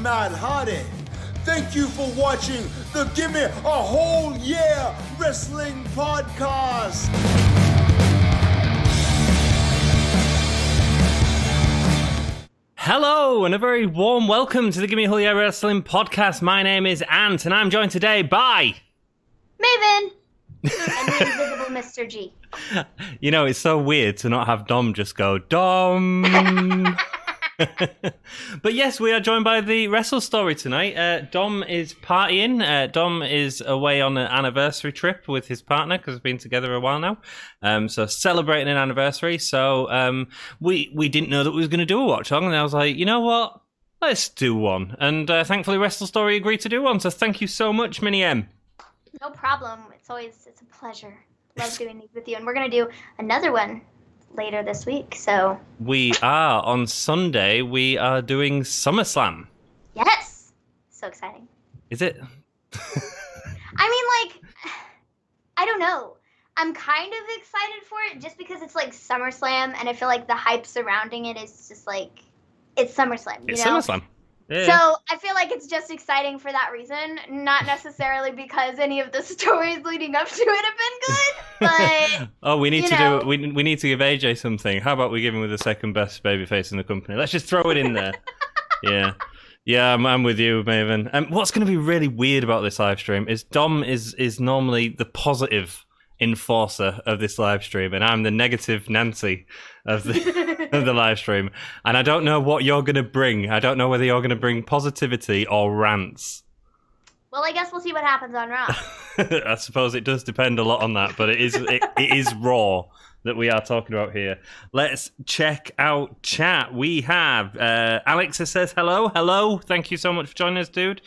Matt Hardy. Thank you for watching the Gimme a Whole Year Wrestling Podcast. Hello, and a very warm welcome to the Gimme a Whole Year Wrestling Podcast. My name is Ant, and I'm joined today by... Maven! And the invisible Mr. G. You know, it's so weird to not have Dom just go, Dom! But yes, we are joined by the Wrestle Story tonight. Dom is partying. Dom is away on an anniversary trip with his partner because we've been together a while now. So celebrating an anniversary. So we didn't know that we was going to do a watch along, and I was like, you know what? Let's do one. And thankfully, Wrestle Story agreed to do one. So thank you so much, Minnie M. No problem. It's a pleasure. Love doing these with you, and we're gonna do another one later this week. So we are on Sunday. We are doing SummerSlam. Yes, so exciting. Is it? I mean, like, I don't know. I'm kind of excited for it just because it's like SummerSlam, and I feel like the hype surrounding it is just like it's SummerSlam. You it's know? SummerSlam. Yeah. So I feel like it's just exciting for that reason, not necessarily because any of the stories leading up to it have been good. But oh, we need to do. We need to give AJ something. How about we give him with the second best babyface in the company? Let's just throw it in there. Yeah, I'm with you, Maven. What's going to be really weird about this live stream is Dom is normally the positive enforcer of this live stream, and I'm the negative Nancy of the of the live stream. And I don't know what you're going to bring. I don't know whether you're going to bring positivity or rants. Well, I guess we'll see what happens on Raw. I suppose it does depend a lot on that, but it is Raw that we are talking about here. Let's check out chat. We have Alex says hello. Thank you so much for joining us, dude.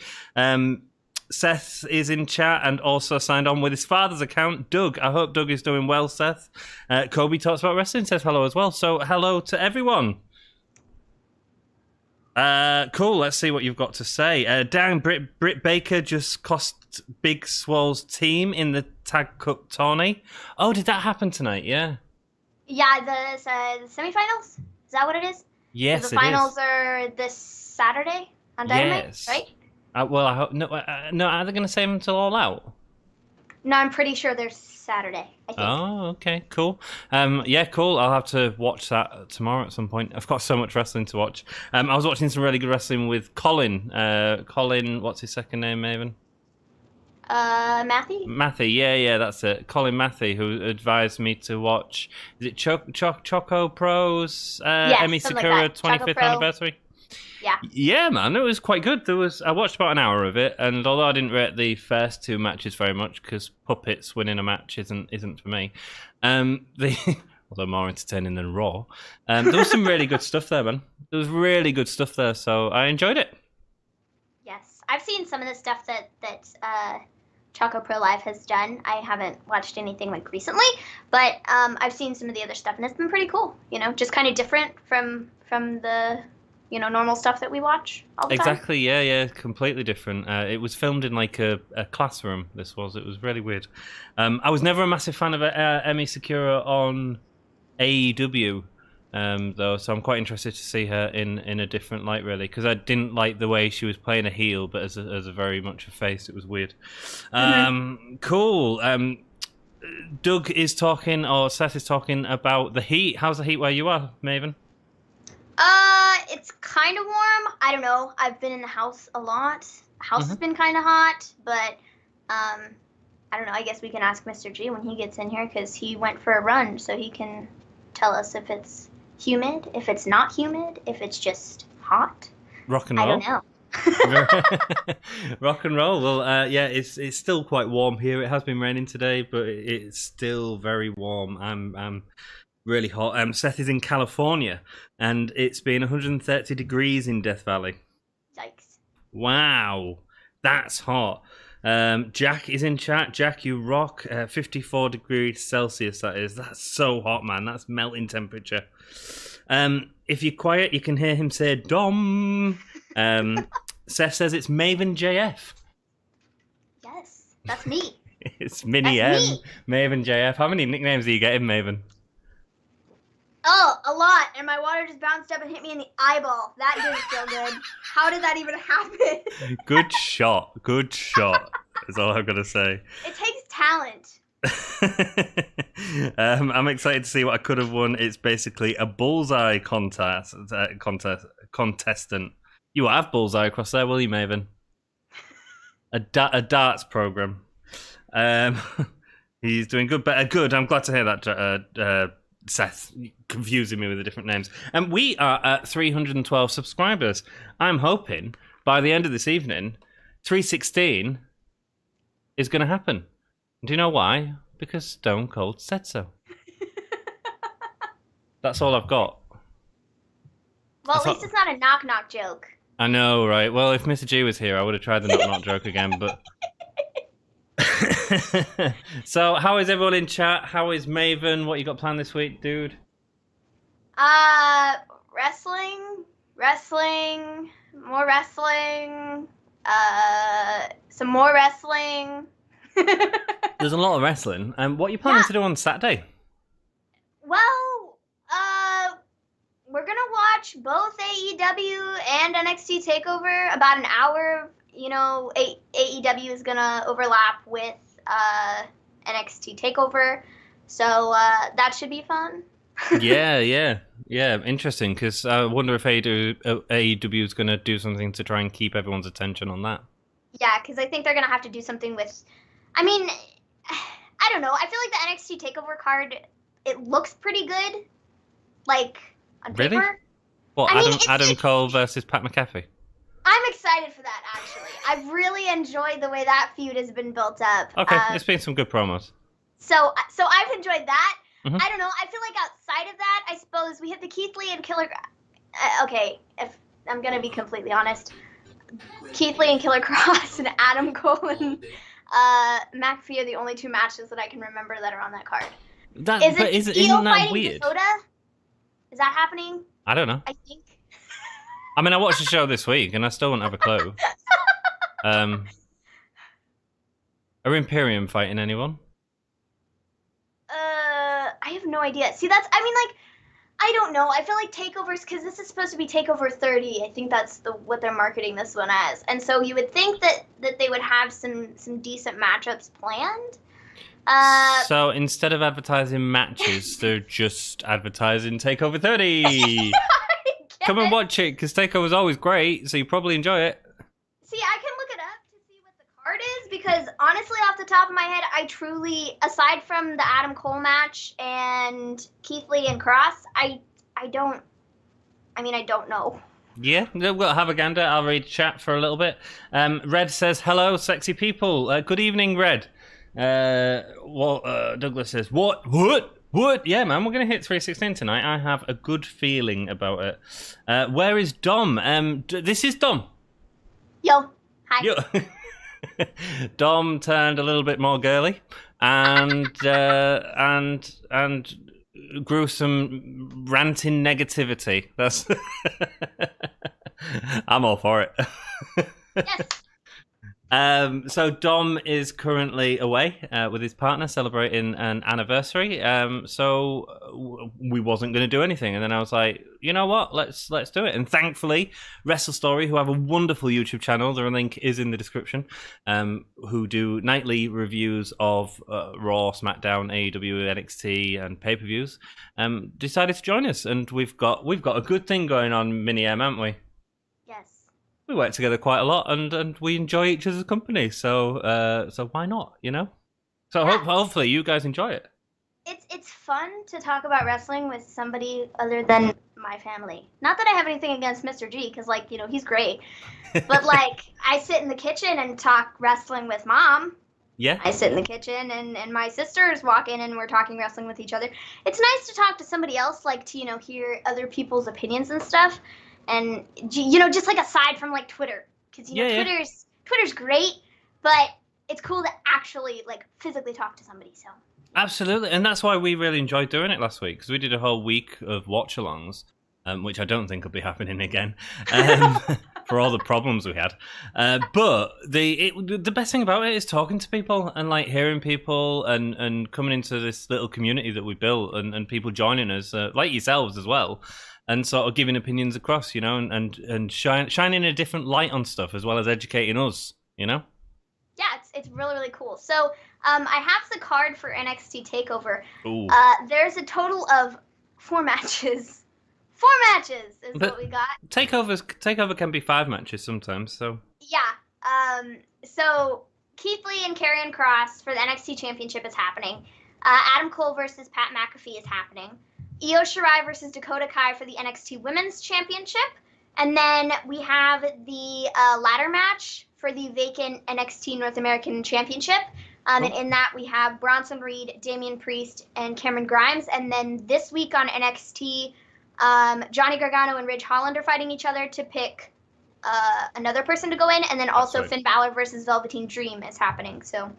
Seth is in chat and also signed on with his father's account, Doug. I hope Doug is doing well, Seth. Kobe Talks About Wrestling says hello as well. So hello to everyone. Cool, let's see what you've got to say. Dang, Britt Baker just cost Big Swole's team in the Tag Cup tourney. Oh, did that happen tonight? Yeah. Yeah, the semifinals? Is that what it is? Yes, the finals are this Saturday on Dynamite, yes. Right? Well, I hope no. Are they going to save them till All Out? No, I'm pretty sure they're Saturday. I think. Oh, okay, cool. Yeah, cool. I'll have to watch that tomorrow at some point. I've got so much wrestling to watch. I was watching some really good wrestling with Colin. Colin, what's his second name, Maven? Matthew? Matthew, yeah, that's it. Colin Matthew, who advised me to watch. Is it Choco Pro's Emi Sakura like 25th anniversary? Yeah, man, it was quite good. I watched about an hour of it, and although I didn't rate the first two matches very much because puppets winning a match isn't for me, although more entertaining than Raw, there was some really good stuff there, man. There was really good stuff there, so I enjoyed it. Yes, I've seen some of the stuff that Choco Pro Live has done. I haven't watched anything like recently, but I've seen some of the other stuff, and it's been pretty cool. You know, just kind of different from the normal stuff that we watch all the time. Exactly, yeah, completely different. It was filmed in like a classroom, it was really weird. I was never a massive fan of Emi Sakura on AEW, though, so I'm quite interested to see her in a different light, really, because I didn't like the way she was playing a heel, but as a very much a face, it was weird. Cool. Doug is talking, or Seth is talking about the heat. How's the heat where you are, Maven? It's kind of warm. I don't know. I've been in the house a lot. The house has been kind of hot, but I don't know. I guess we can ask Mr. G when he gets in here because he went for a run, so he can tell us if it's humid, if it's not humid, if it's just hot. Rock and roll. I don't know. Rock and roll. Well, yeah, it's still quite warm here. It has been raining today, but it's still very warm. I'm really hot. Seth is in California, and it's been 130 degrees in Death Valley. Yikes. Wow, that's hot. Jack is in chat. Jack, you rock. 54 degrees Celsius, that is. That's so hot, man. That's melting temperature. If you're quiet, you can hear him say, Dom. Seth says it's Maven JF. Yes, that's me. It's Minnie M. Maven JF. How many nicknames are you getting, Maven? Oh, a lot. And my water just bounced up and hit me in the eyeball. That didn't feel good. How did that even happen? Good shot. Good shot. Is all I'm gonna say. It takes talent. I'm excited to see what I could have won. It's basically a bullseye contestant. You won't have bullseye across there, will you, Maven? A darts program. He's doing good. Good. I'm glad to hear that. Seth confusing me with the different names. And we are at 312 subscribers. I'm hoping by the end of this evening, 316 is going to happen. Do you know why? Because Stone Cold said so. That's all I've got. Well, at least it's not a knock-knock joke. I know, right? Well, if Mr. G was here, I would have tried the knock-knock joke again, but... So, how is everyone in chat? How is Maven? What you got planned this week, dude? Wrestling, more wrestling, some more wrestling. There's a lot of wrestling. What are you planning to do on Saturday? Well, we're gonna watch both AEW and NXT TakeOver. About an hour, AEW is gonna overlap with NXT TakeOver, so that should be fun. Yeah, interesting, because I wonder if AEW is going to do something to try and keep everyone's attention on that. Yeah, because I think they're going to have to do something with... I mean, I don't know. I feel like the NXT TakeOver card, it looks pretty good, like, on paper. Really? What, Adam Cole versus Pat McAfee? I'm excited for that, actually. I've really enjoyed the way that feud has been built up. Okay, it's been some good promos. So I've enjoyed that. Mm-hmm. I don't know. I feel like outside of that, I suppose we hit the Keith Lee and Killer... okay, if I'm going to be completely honest. Keith Lee and Killer Cross and Adam Cole and McAfee are the only two matches that I can remember that are on that card. Isn't that weird? Dakota? Is that happening? I don't know. I think. I mean, I watched the show this week and I still wouldn't have a clue. Are Imperium fighting anyone? I have no idea. See, I don't know. I feel like takeovers, because this is supposed to be Takeover 30. I think that's what they're marketing this one as. And so you would think that they would have some decent matchups planned. So instead of advertising matches, they're just advertising Takeover 30. Come and watch it, because Takeover's always great, so you probably enjoy it. See, I can look it up to see what the card is, because honestly, off the top of my head, I truly, aside from the Adam Cole match and Keith Lee and Cross, I don't know. Yeah, we'll have a gander. I'll read chat for a little bit. Red says, hello, sexy people. Good evening, Red. Douglas says, what? Yeah, man, we're going to hit 316 tonight. I have a good feeling about it. Where is Dom? This is Dom. Yo. Hi. Yo. Dom turned a little bit more girly and grew some ranting negativity. That's I'm all for it. Yes. So Dom is currently away with his partner celebrating an anniversary. So we wasn't going to do anything, and then I was like, you know what? Let's do it. And thankfully, Wrestle Story, who have a wonderful YouTube channel, the link is in the description, who do nightly reviews of Raw, SmackDown, AEW, NXT, and pay-per-views, decided to join us, and we've got a good thing going on, Mini M, haven't we? Yes. We work together quite a lot, and we enjoy each other's company. So why not? So yeah. Hopefully you guys enjoy it. It's fun to talk about wrestling with somebody other than my family. Not that I have anything against Mr. G, because he's great. But I sit in the kitchen and talk wrestling with Mom. Yeah. I sit in the kitchen and my sisters walk in and we're talking wrestling with each other. It's nice to talk to somebody else, to hear other people's opinions and stuff. And, just aside from Twitter, because, Twitter's great, but it's cool to actually physically talk to somebody. So absolutely. And that's why we really enjoyed doing it last week, because we did a whole week of watch alongs, which I don't think will be happening again, for all the problems we had. But the best thing about it is talking to people and like hearing people and coming into this little community that we built and people joining us, like yourselves as well, and sort of giving opinions across, you know, and shining a different light on stuff as well as educating us, you know. Yeah, it's really, really cool. So I have the card for NXT TakeOver. Ooh. There's a total of 4 matches. 4 matches is what we got. Takeover can be 5 matches sometimes, so. Yeah. So Keith Lee and Karrion Kross for the NXT Championship is happening. Adam Cole versus Pat McAfee is happening. Io Shirai versus Dakota Kai for the NXT Women's Championship. And then we have the ladder match for the vacant NXT North American Championship. And in that we have Bronson Reed, Damian Priest, and Cameron Grimes. And then this week on NXT, Johnny Gargano and Ridge Holland are fighting each other to pick another person to go in. And then also Finn Balor versus Velveteen Dream is happening. So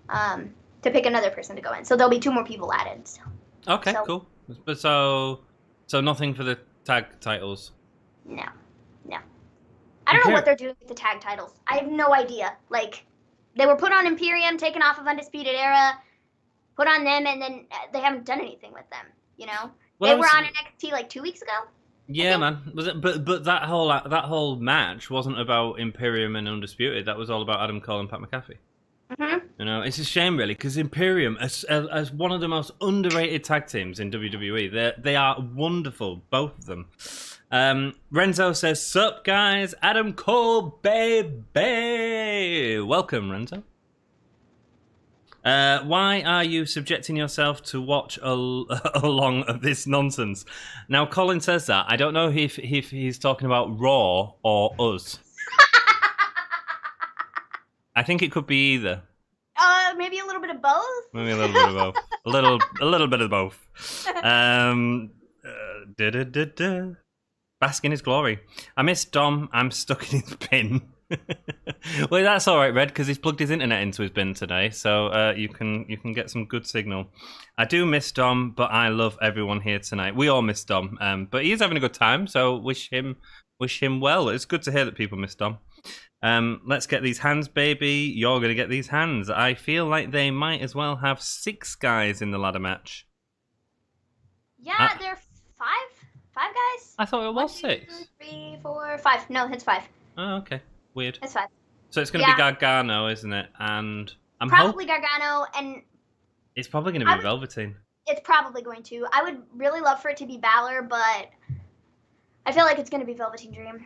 to pick another person to go in. So there'll be 2 more people added. So. Okay, cool. But so nothing for the tag titles? No. I don't know what they're doing with the tag titles. I have no idea. Like, they were put on Imperium, taken off of Undisputed Era, put on them, and then they haven't done anything with them, you know? Well, they were on NXT like 2 weeks ago. Yeah, man. Was it? But that whole match wasn't about Imperium and Undisputed. That was all about Adam Cole and Pat McAfee. Mm-hmm. You know, it's a shame, really, because Imperium, as one of the most underrated tag teams in WWE, they are wonderful, both of them. Renzo says, "Sup, guys? Adam Cole, baby." Welcome, Renzo. Why are you subjecting yourself to watch along of this nonsense? Now, Colin says that. I don't know if he's talking about Raw or us. I think it could be either. Maybe a little bit of both. Maybe a little bit of both. a little bit of both. Bask in his glory. I miss Dom. I'm stuck in his bin. Well, that's all right, Red, because he's plugged his internet into his bin today, so you can get some good signal. I do miss Dom, but I love everyone here tonight. We all miss Dom, but he's having a good time, so wish him well. It's good to hear that people miss Dom. Let's get these hands, baby. You're going to get these hands. I feel like they might as well have 6 guys in the ladder match. Yeah, they're 5 guys. I thought it was 1, 2, 6. 3, 4, 5. No, it's 5. Oh, okay. Weird. It's 5. So it's going to be Gargano, isn't it? And I'm probably Gargano, and it's probably going to be Velveteen. It's probably going to. I would really love for it to be Balor, but I feel like it's going to be Velveteen Dream.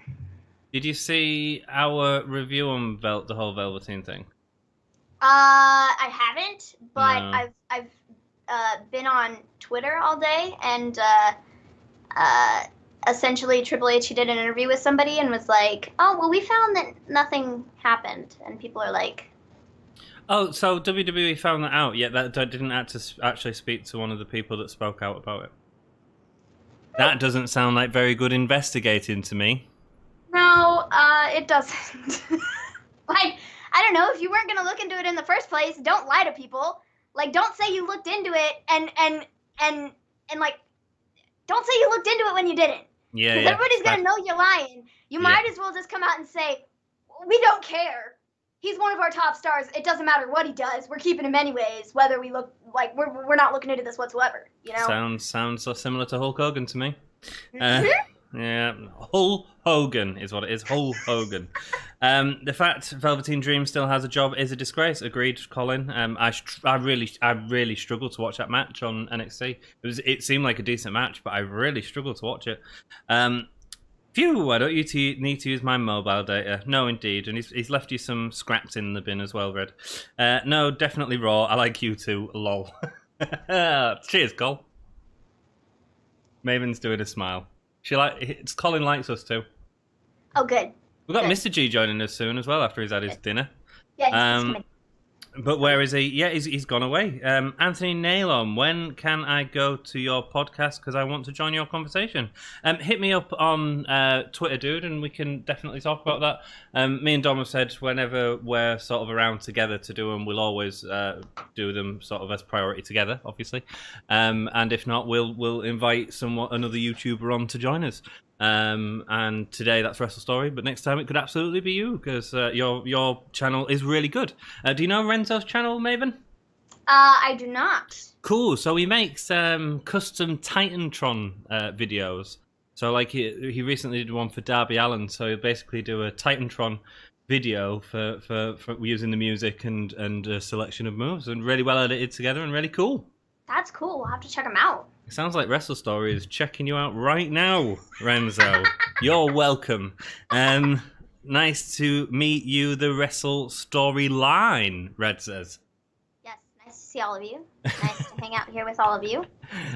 Did you see our review on the whole Velveteen thing? I haven't, but No. I've been on Twitter all day, and essentially Triple H did an interview with somebody and was like, "Oh, well, we found that nothing happened," and people are like, "Oh, so WWE found that out? Yet that didn't actually speak to one of the people that spoke out about it." That doesn't sound like very good investigating to me. No, it doesn't. Like, I don't know, if you weren't going to look into it in the first place, don't lie to people. Like, don't say you looked into it and like, don't say you looked into it when you didn't. Yeah, Because everybody's going to know you're lying. You might as well just come out and say, we don't care. He's one of our top stars. It doesn't matter what he does. We're keeping him anyways, whether we look like we're not looking into this whatsoever, you know? Sounds so similar to Hulk Hogan to me. Mm-hmm. Yeah, Hulk Hogan is what it is. Hulk Hogan. The fact Velveteen Dream still has a job is a disgrace. Agreed, Colin. I really struggled to watch that match on NXT. It seemed like a decent match, but I really struggled to watch it. Phew, I don't need to use my mobile data. No, indeed. And he's left you some scraps in the bin as well, Red. No, definitely Raw. I like you too. Lol. Cheers, Cole. Maven's doing a smile. Colin likes us too. Oh, good. We've got Good. Mr. G joining us soon as well after he's had his dinner. Yeah, he's coming. But where is he? Yeah, he's gone away. Anthony Nailon, when can I go to your podcast? Because I want to join your conversation. Hit me up on Twitter, dude, and we can definitely talk about that. Me and Dom have said whenever we're sort of around together to do them, we'll always do them sort of as priority together, obviously. And if not, we'll invite another YouTuber on to join us. And today that's Wrestle Story, but next time it could absolutely be you because your channel is really good. Do you know Renzo's channel, Maven? I do not. Cool. So he makes custom Titantron videos. So like he recently did one for Darby Allin. So he'll basically do a Titantron video for using the music and a selection of moves, and really well edited together and really cool. That's cool. We'll have to check them out. It sounds like Wrestle Story is checking you out right now, Renzo. You're welcome. Nice to meet you, the Wrestle Story line, Red says. Yes, nice to see all of you. Nice to hang out here with all of you.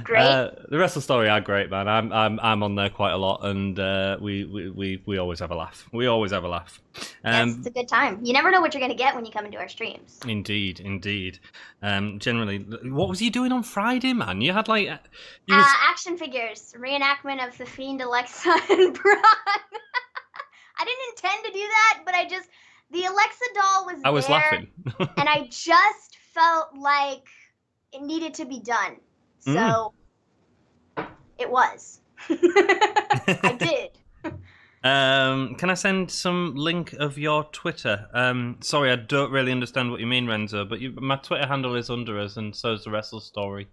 Great. The Wrestle Story are great, man. I'm on there quite a lot, and we always have a laugh. We always have a laugh. Yes, it's a good time. You never know what you're going to get when you come into our streams. Indeed. Generally, what was you doing on Friday, man? You had like action figures, reenactment of the Fiend, Alexa, and Braun. I didn't intend to do that, but the Alexa doll was there. I was laughing. And I just felt like it needed to be done. So it was. I did. Can I send some link of your Twitter? Sorry, I don't really understand what you mean, Renzo, but my Twitter handle is under us, and so is the Wrestle Story.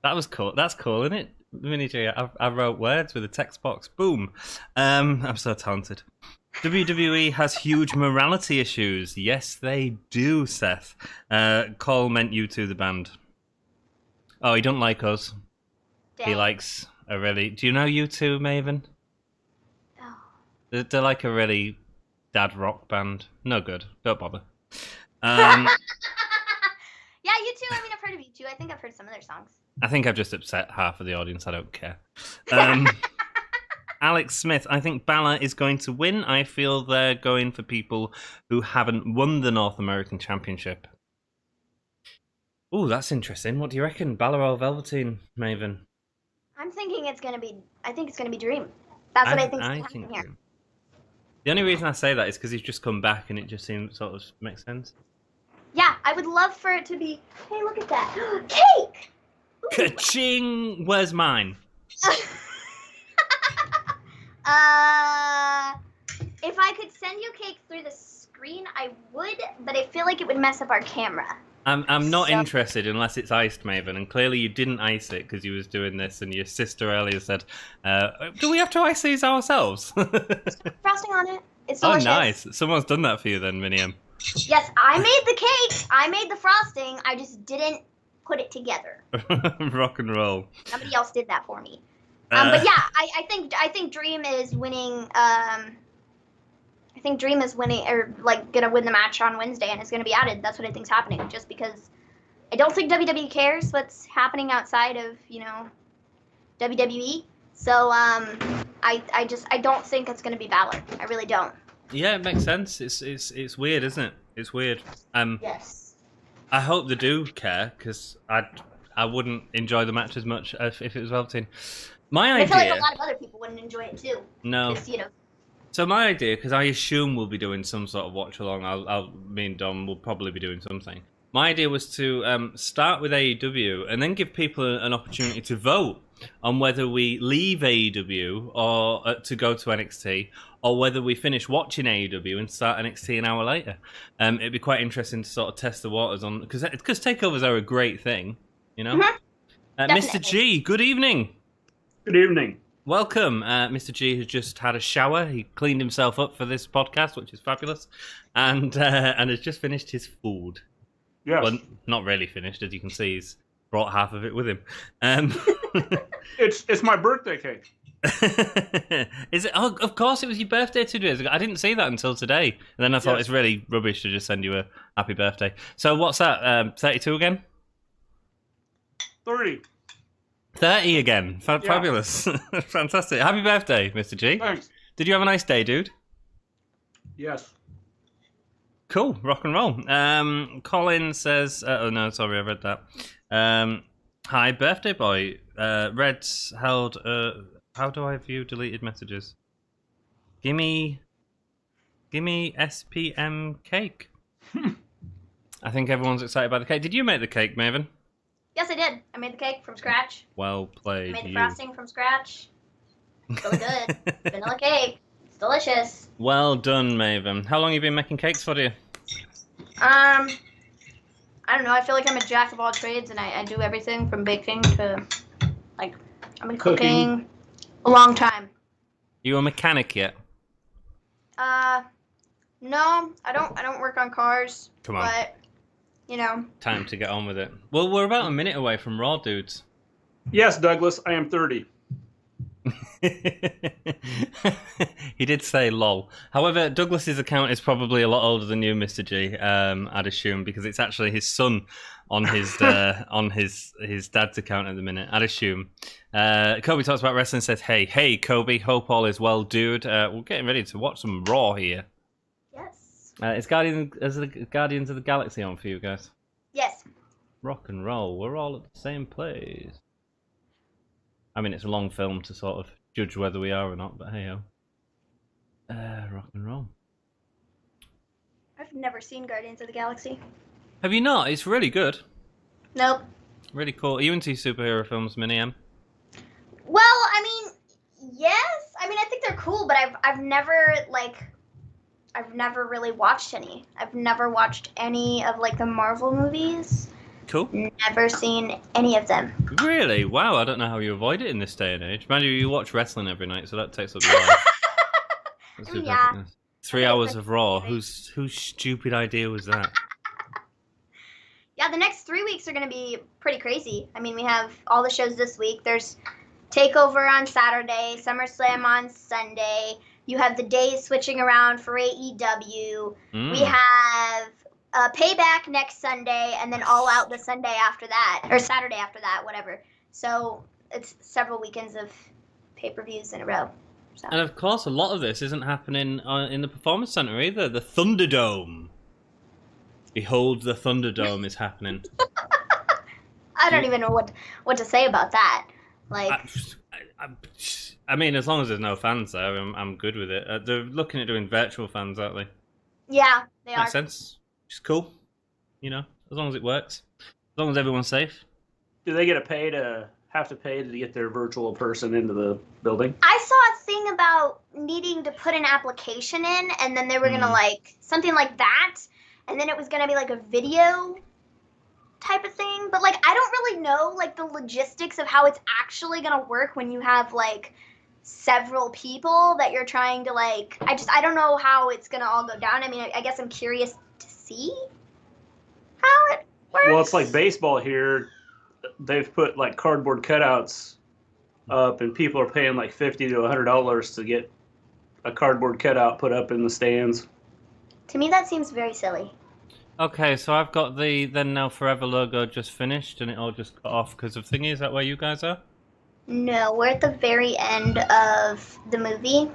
That was cool. That's cool, isn't it? Mini G, I wrote words with a text box. Boom. I'm so talented. WWE has huge morality issues. Yes, they do, Seth. Cole meant you to the band. Oh, he don't like us. Dang. He likes a really... Do you know U2, Maven? Oh. They're like a really dad rock band. No good. Don't bother. Yeah, U2. I mean, I've heard of U2. I think I've heard some of their songs. I think I've just upset half of the audience. I don't care. Alex Smith, I think Balor is going to win. I feel they're going for people who haven't won the North American Championship. Oh, that's interesting. What do you reckon? Balor or Velveteen, Maven? I'm thinking it's going to be... I think it's going to be Dream. That's what I think is happening here. The only reason I say that is because he's just come back and it just seems sort of makes sense. Yeah, I would love for it to be... Hey, look at that. Cake! Ooh. Ka-ching! Where's mine? If I could send you cake through the screen, I would, but I feel like it would mess up our camera. I'm not interested unless it's iced, Maven, and clearly you didn't ice it because you was doing this, and your sister earlier said, do we have to ice these ourselves? Frosting on it. It's delicious. Oh, nice. Someone's done that for you then, Miniam. Yes, I made the cake. I made the frosting. I just didn't put it together. Rock and roll. Somebody else did that for me. But yeah, I think Dream is winning. I think Dream is winning, or like gonna win the match on Wednesday, and is gonna be added. That's what I think's happening. Just because I don't think WWE cares what's happening outside of WWE. So I don't think it's gonna be Balor. I really don't. Yeah, it makes sense. It's weird, isn't it? It's weird. Yes. I hope they do care because I wouldn't enjoy the match as much if it was Velveteen. I feel like a lot of other people wouldn't enjoy it too. No. So my idea, because I assume we'll be doing some sort of watch along. Me and Dom will probably be doing something. My idea was to start with AEW and then give people an opportunity to vote on whether we leave AEW or to go to NXT, or whether we finish watching AEW and start NXT an hour later. It'd be quite interesting to sort of test the waters on, because takeovers are a great thing, you know. Mm-hmm. Mr. G, good evening. Good evening. Welcome. Mr. G has just had a shower. He cleaned himself up for this podcast, which is fabulous, and has just finished his food. Yes. Well, not really finished, as you can see. He's brought half of it with him. It's my birthday cake. Is it? Oh, of course, it was your birthday 2 days ago. I didn't see that until today, and then I thought it's really rubbish to just send you a happy birthday. So what's that? 32 again? 30. 30 again. Fabulous. Fantastic. Happy birthday, Mr. G. Thanks. Did you have a nice day, dude? Yes. Cool. Rock and roll. Colin says... oh, no, sorry, I read that. Hi, birthday boy. Red's held... how do I view deleted messages? Gimme SPM cake. I think everyone's excited about the cake. Did you make the cake, Maven? Yes, I did. I made the cake from scratch. Well played. I made the frosting from scratch. It's really good. Vanilla cake. It's delicious. Well done, Maven. How long have you been making cakes for, you? I don't know. I feel like I'm a jack of all trades, and I do everything from baking to, like, I've been cooking a long time. You a mechanic yet? No, I don't work on cars. Come on. But, you know. Time to get on with it. Well, we're about a minute away from Raw, dudes. Yes, Douglas, I am 30. He did say lol. However, Douglas's account is probably a lot older than you, Mr. G, I'd assume, because it's actually his son on his on his dad's account at the minute, I'd assume. Kobe talks about wrestling, says, hey, Kobe, hope all is well, dude. We're getting ready to watch some Raw here. Yes. Is Guardians of the Galaxy on for you guys? Yes. Rock and roll. We're all at the same place. I mean, it's a long film to sort of judge whether we are or not, but hey-ho. Rock and roll. I've never seen Guardians of the Galaxy. Have you not? It's really good. Nope. Really cool. Are you into superhero films, Minnie M? Well, I mean, yes. I mean, I think they're cool, but I've never really watched any. I've never watched any of, like, the Marvel movies. Cool. Never seen any of them. Really? Wow, I don't know how you avoid it in this day and age. Mind you, you watch wrestling every night, so that takes up your life. I mean, yeah. 3 hours of Raw. Whose stupid idea was that? Yeah, the next 3 weeks are going to be pretty crazy. I mean, we have all the shows this week. There's TakeOver on Saturday, SummerSlam on Sunday. You have the days switching around for AEW. We have Payback next Sunday, and then All Out the Sunday after that, or Saturday after that, whatever. So it's several weekends of pay-per-views in a row. So. And of course, a lot of this isn't happening in the Performance Center either. The Thunderdome. Behold, the Thunderdome is happening. I don't even know what to say about that. Like, I mean, as long as there's no fans there, I'm good with it. They're looking at doing virtual fans, aren't they? Yeah, they are. Makes sense. It's cool. You know, as long as it works. As long as everyone's safe. Do they have to pay to get their virtual person into the building? I saw a thing about needing to put an application in, and then they were going to, like, something like that, and then it was going to be, like, a video type of thing. But, like, I don't really know, like, the logistics of how it's actually going to work when you have, like, several people that you're trying to, like, I don't know how it's going to all go down. I mean, I guess I'm curious to see how it works. Well, it's like baseball here. They've put, like, cardboard cutouts up, and people are paying, like, $50 to $100 to get a cardboard cutout put up in the stands. To me, that seems very silly. Okay, so I've got the Then Now Forever logo just finished, and it all just got off because of thingy. Is that where you guys are? No, we're at the very end of the movie,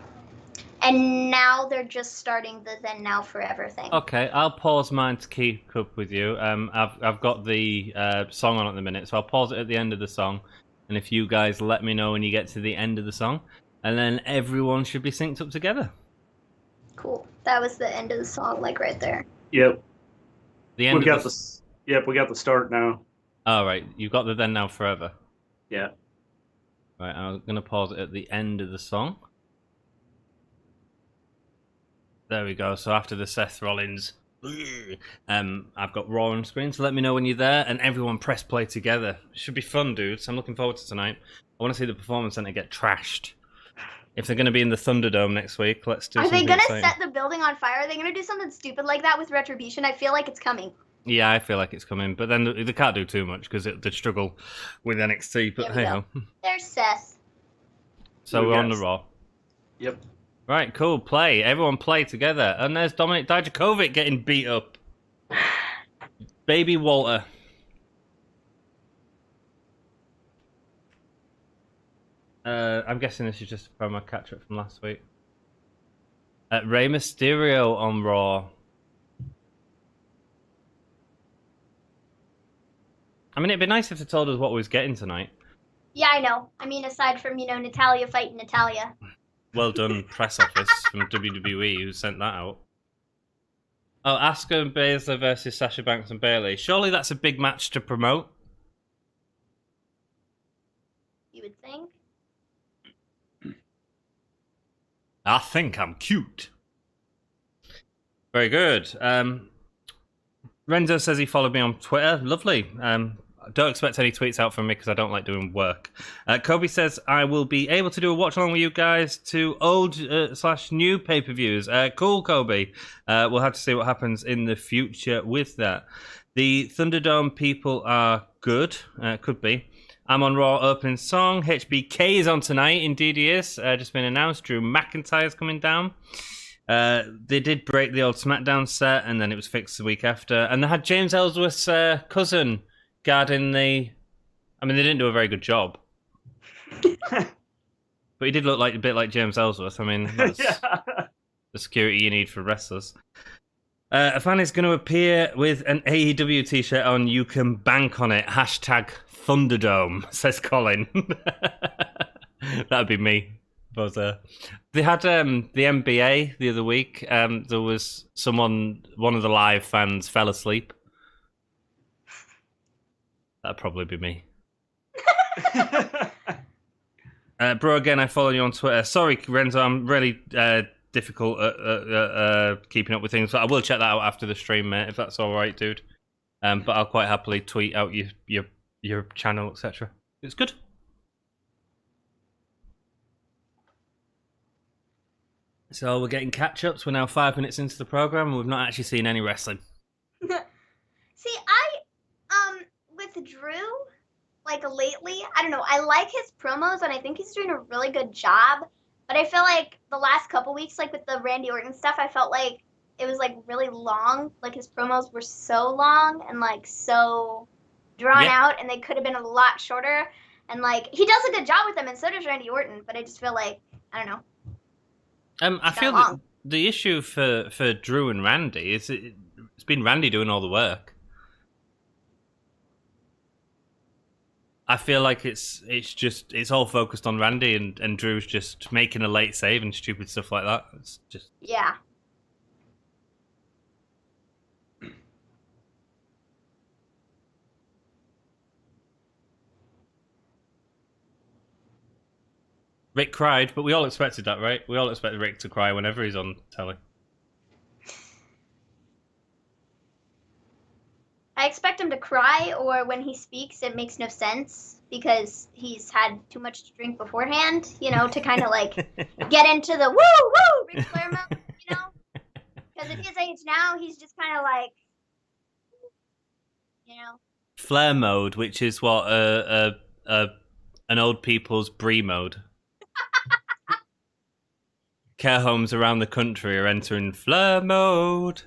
and now they're just starting the Then Now Forever thing. Okay, I'll pause mine to keep up with you. I've got the song on at the minute, so I'll pause it at the end of the song, and if you guys let me know when you get to the end of the song, and then everyone should be synced up together. Cool. That was the end of the song, like right there. Yep. The end. We got the start now. All right, you've got the Then Now Forever. Yeah. Right, I'm gonna pause it at the end of the song. There we go. So after the Seth Rollins, I've got Raw on screen. So let me know when you're there, and everyone press play together. It should be fun, dudes. I'm looking forward to tonight. I want to see the Performance Center get trashed. If they're going to be in the Thunderdome next week, let's do. Are they going to set the building on fire? Are they going to do something stupid like that with Retribution? I feel like it's coming. Yeah, I feel like it's coming, but then they can't do too much because they struggle with NXT. But hey ho. There's Seth. So we're on the Raw. Yep. Right, cool. Play. Everyone play together. And there's Dominic Dijakovic getting beat up. Baby Walter. I'm guessing this is just a promo catch-up from last week. Rey Mysterio on Raw. I mean, it'd be nice if they told us what we was getting tonight. Yeah, I know. I mean, aside from, Natalia fighting Natalia. Well done, press office from WWE who sent that out. Oh, Asuka and Baszler versus Sasha Banks and Bayley. Surely that's a big match to promote. You would think. I think I'm cute. Very good. Renzo says he followed me on Twitter. Lovely. Don't expect any tweets out from me because I don't like doing work. Kobe says I will be able to do a watch along with you guys to old/new pay-per-views. Cool, Kobe. We'll have to see what happens in the future with that. The Thunderdome people are good. Could be. I'm on Raw opening song. HBK is on tonight. Indeed he is. Just been announced. Drew McIntyre's coming down. They did break the old SmackDown set, and then it was fixed the week after. And they had James Ellsworth's cousin guarding the... I mean, they didn't do a very good job. But he did look like a bit like James Ellsworth. I mean, that's the security you need for wrestlers. A fan is going to appear with an AEW t-shirt on. You can bank on it. Hashtag Thunderdome, says Colin. That'd be me. But they had the NBA the other week. There was one of the live fans fell asleep. That'd probably be me. Bro, again, I follow you on Twitter. Sorry, Renzo, I'm really difficult at keeping up with things. But I will check that out after the stream, mate, if that's all right, dude. But I'll quite happily tweet out your channel, etc. It's good. So we're getting catch-ups. We're now 5 minutes into the program, and we've not actually seen any wrestling. See, with Drew, like lately, I don't know, I like his promos, and I think he's doing a really good job. But I feel like the last couple weeks, like with the Randy Orton stuff, I felt like it was like really long. Like his promos were so long and like so drawn out, and they could have been a lot shorter. And like he does a good job with them, and so does Randy Orton. But I just feel like, I don't know. I feel that the issue for Drew and Randy is it's been Randy doing all the work. I feel like it's all focused on Randy and Drew's just making a late save and stupid stuff like that. It's just Rick cried, but we all expected that, right? We all expect Rick to cry whenever he's on telly. I expect him to cry, or when he speaks, it makes no sense because he's had too much to drink beforehand, you know, to kind of like get into the woo Ric Flair mode, you know? Because at his age now, he's just kind of like, you know. Flair mode, which is what an old people's Brie mode. Care homes around the country are entering Flair mode.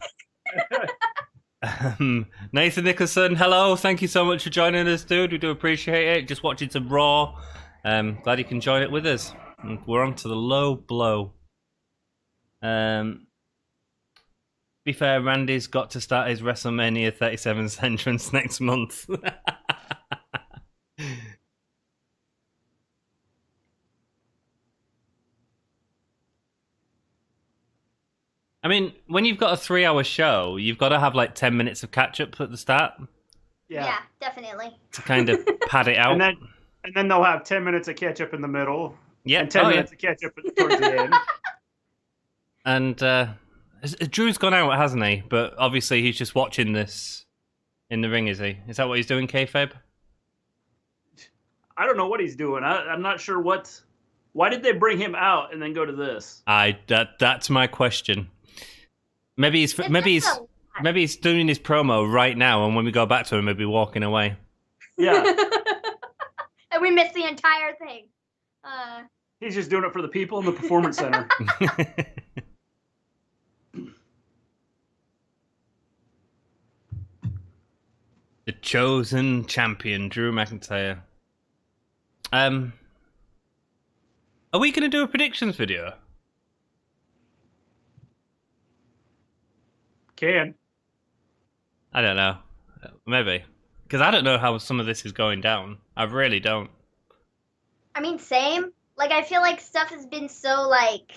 Nathan Nicholson, hello. Thank you so much for joining us, dude. We do appreciate it. Just watching some Raw. Glad you can join it with us. We're on to the low blow. Be fair, Randy's got to start his WrestleMania 37 entrance next month. I mean, when you've got a 3-hour show, you've got to have like 10 minutes of catch-up at the start. Yeah, definitely. To kind of pad it out. And then they'll have 10 minutes of catch-up in the middle. Yeah. And 10 minutes of catch-up towards the end. And Drew's gone out, hasn't he? But obviously he's just watching this in the ring, is he? Is that what he's doing, kayfabe? I don't know what he's doing. I'm not sure what... Why did they bring him out and then go to this? That's my question. Maybe he's doing his promo right now, and when we go back to him, he'll be walking away. Yeah. And we missed the entire thing. He's just doing it for the people in the Performance Center. The chosen champion, Drew McIntyre. Are we going to do a predictions video? Can. I don't know. Maybe. Because I don't know how some of this is going down. I really don't. I mean, same. Like, I feel like stuff has been so, like...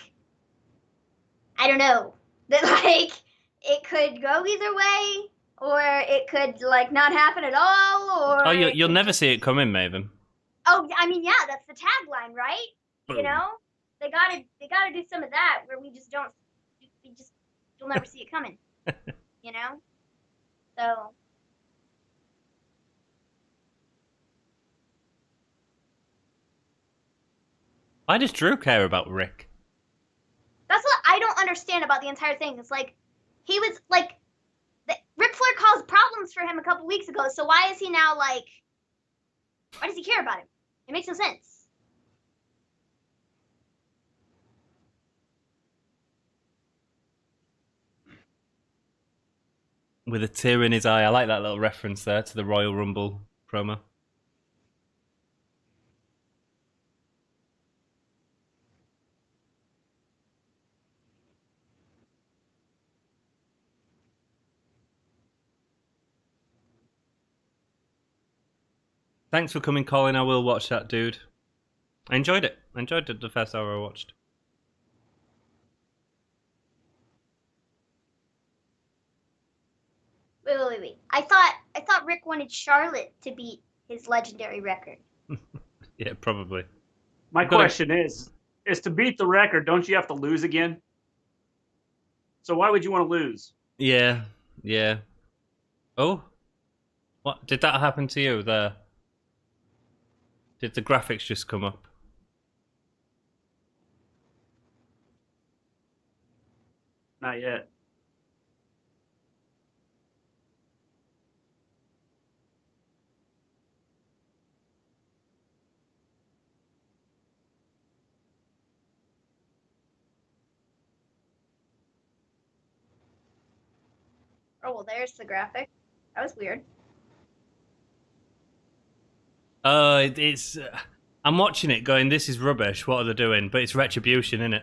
I don't know. That, like, it could go either way, or it could, like, not happen at all, or... Oh, you'll never see it coming, Maven. Oh, I mean, yeah, that's the tagline, right? Boom. You know? they gotta do some of that where you'll never see it coming. You know? So Why does Drew care about Rick? that's what I don't understand about the entire thing. It's like he was like Ric Flair caused problems for him a couple weeks ago, so why is he now like why does he care about him? It makes no sense. With a tear in his eye. I like that little reference there to the Royal Rumble promo. Thanks for coming, Colin. I will watch that, dude. I enjoyed it. I enjoyed it the first hour I watched. Wait. I thought Rick wanted Charlotte to beat his legendary record. Yeah, probably. My question is to beat the record, don't you have to lose again? So why would you want to lose? Yeah. Oh? What? Did that happen to you there? Did the graphics just come up? Not yet. Oh well, there's the graphic. That was weird. It's. I'm watching it, going, "This is rubbish. What are they doing?" But it's retribution, isn't it?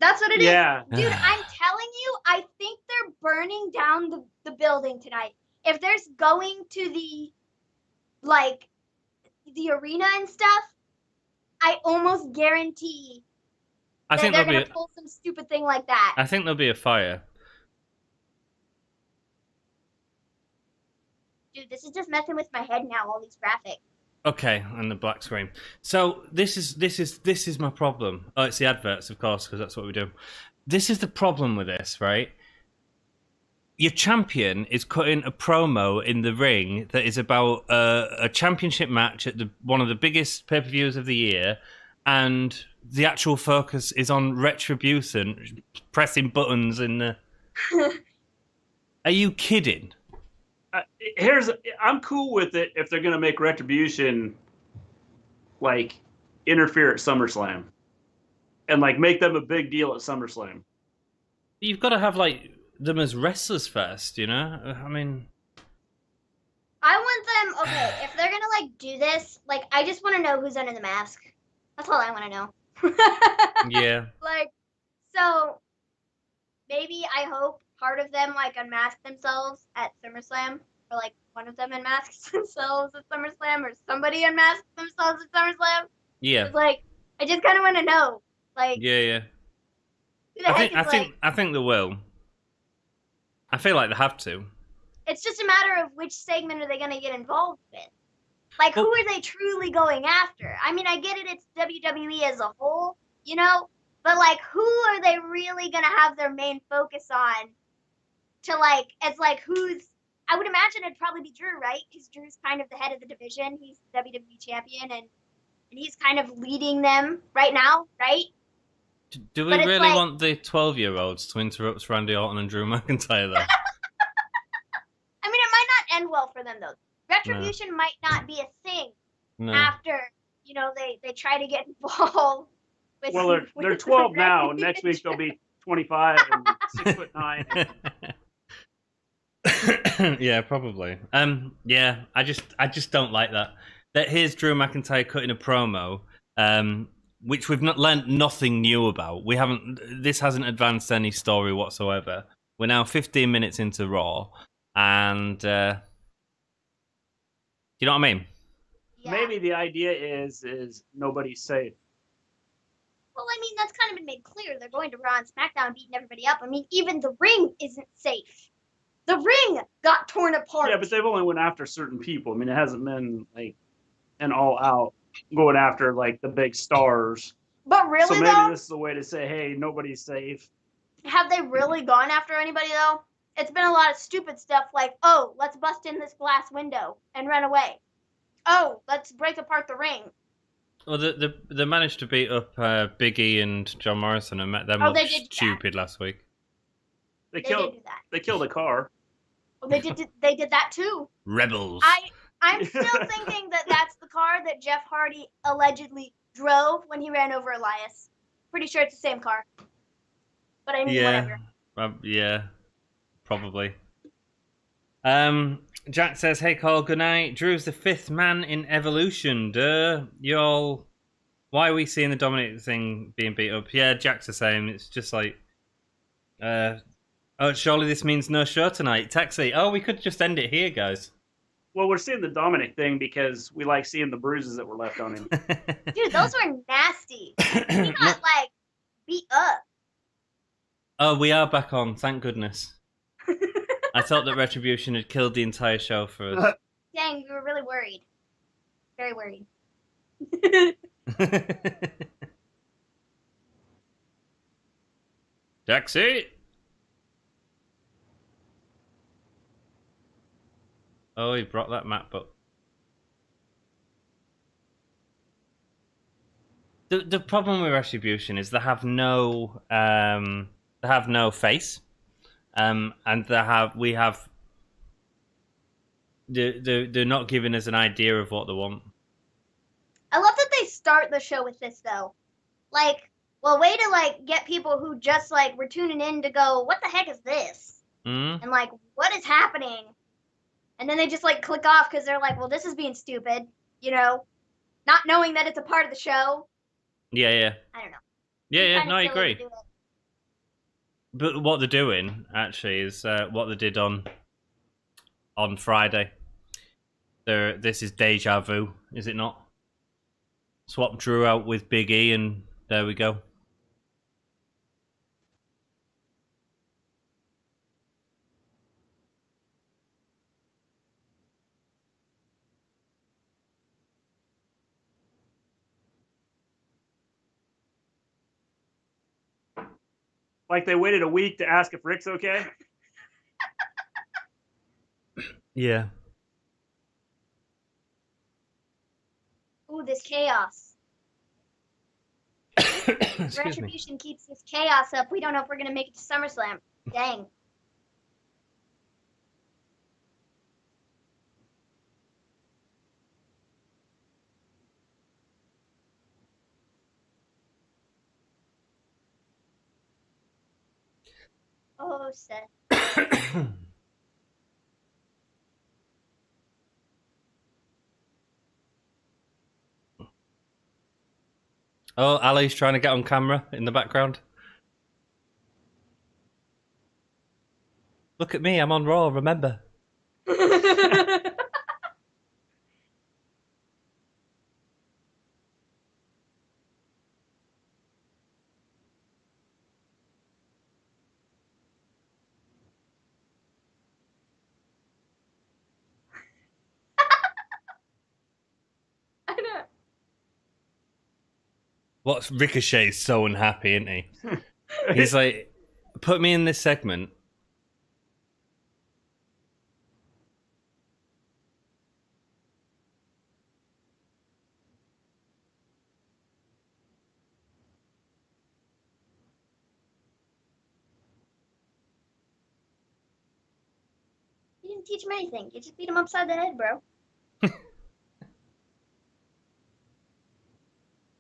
That's what it Yeah. is. Dude, I'm telling you, I think they're burning down the building tonight. If there's going to the arena and stuff, I almost guarantee I that think they're there'll gonna be. pull some stupid thing like that. I think there'll be a fire. Dude, this is just messing with my head now, all these graphics. Okay, and the black screen. So this is my problem. Oh, it's the adverts, of course, because that's what we do. This is the problem with this, right? Your champion is cutting a promo in the ring that is about a championship match at one of the biggest pay-per-views of the year, and the actual focus is on retribution, pressing buttons in the... Are you kidding? I'm cool with it if they're gonna make Retribution like interfere at SummerSlam and like make them a big deal at SummerSlam. You've got to have like them as wrestlers first, you know? I mean, I want them, okay, if they're gonna like do this, like I just want to know who's under the mask. That's all I want to know. yeah. Like, so maybe I hope part of them like unmask themselves at SummerSlam, or like one of them unmasks themselves at SummerSlam, or somebody unmasks themselves at SummerSlam. Yeah. It's like I just kind of want to know, like, Yeah. who the heck is I think they will. I feel like they have to. It's just a matter of which segment are they going to get involved with. Like, who are they truly going after? I mean, I get it, it's WWE as a whole, you know? But, like, who are they really going to have their main focus on to, like, it's like, I would imagine it'd probably be Drew, right? Because Drew's kind of the head of the division. He's the WWE champion, and he's kind of leading them right now, right? Do we really want the 12-year-olds to interrupt Randy Orton and Drew McIntyre, though? I mean, it might not end well for them, though. Retribution might not be a thing after, you know, they try to get involved. Well, they're 12 now, and next week they'll be 25 and 6'9". Yeah, probably. Yeah, I just don't like that. That here's Drew McIntyre cutting a promo, which we've not learned nothing new about. This hasn't advanced any story whatsoever. We're now 15 minutes into Raw, and you know what I mean? Yeah. Maybe the idea is nobody's safe. Well, I mean, that's kind of been made clear. They're going to Raw and SmackDown beating everybody up. I mean, even the ring isn't safe. The ring got torn apart. Yeah, but they've only went after certain people. I mean, it hasn't been like an all-out going after like the big stars. But really, So maybe though, this is a way to say, hey, nobody's safe. have they really gone after anybody, though? It's been a lot of stupid stuff like, oh, let's bust in this glass window and run away. Oh, let's break apart the ring. Well, they managed to beat up Big E and John Morrison and met them Oh, look they did that. stupid last week. They They killed. did do that. They killed a car. Well, they did that too. Rebels. I'm still thinking that that's the car that Jeff Hardy allegedly drove when he ran over Elias. Pretty sure it's the same car. But I mean, whatever. Yeah, probably. Jack says, "Hey Cole, good night. Drew's the 5th man in Evolution. Duh, y'all. Why are we seeing the Dominic thing being beat up? Yeah, Jack's the same. It's just like, oh, surely this means no show tonight. Taxi. Oh, we could just end it here, guys. Well, we're seeing the Dominic thing because we like seeing the bruises that were left on him. Dude, those were nasty. He got like beat up. Oh, we are back on. Thank goodness. I thought that Retribution had killed the entire show for us. Dang, we were really worried. Very worried. Taxi. Oh, he brought that map up. The problem with Retribution is they have no face, and they're not giving us an idea of what they want. I love that they start the show with this though. Like, well, way to like get people who just like were tuning in to go, what the heck is this? Mm? And like, what is happening? And then they just like click off because they're like, well, this is being stupid, you know, not knowing that it's a part of the show. Yeah. I don't know. Yeah. Kinda No, I silly to agree. do it. But what they're doing actually is what they did on Friday. This is deja vu, is it not? Swap Drew out with Big E, and there we go. Like they waited a week to ask if Rick's okay. Yeah. Ooh, this chaos. Excuse me. Retribution keeps this chaos up. We don't know if we're going to make it to SummerSlam. Dang. Oh, Seth. Oh, Ali's trying to get on camera in the background. Look at me, I'm on Raw, remember? I know. What's Ricochet's so unhappy, isn't he? He's like, put me in this segment. You didn't teach him anything. You just beat him upside the head, bro.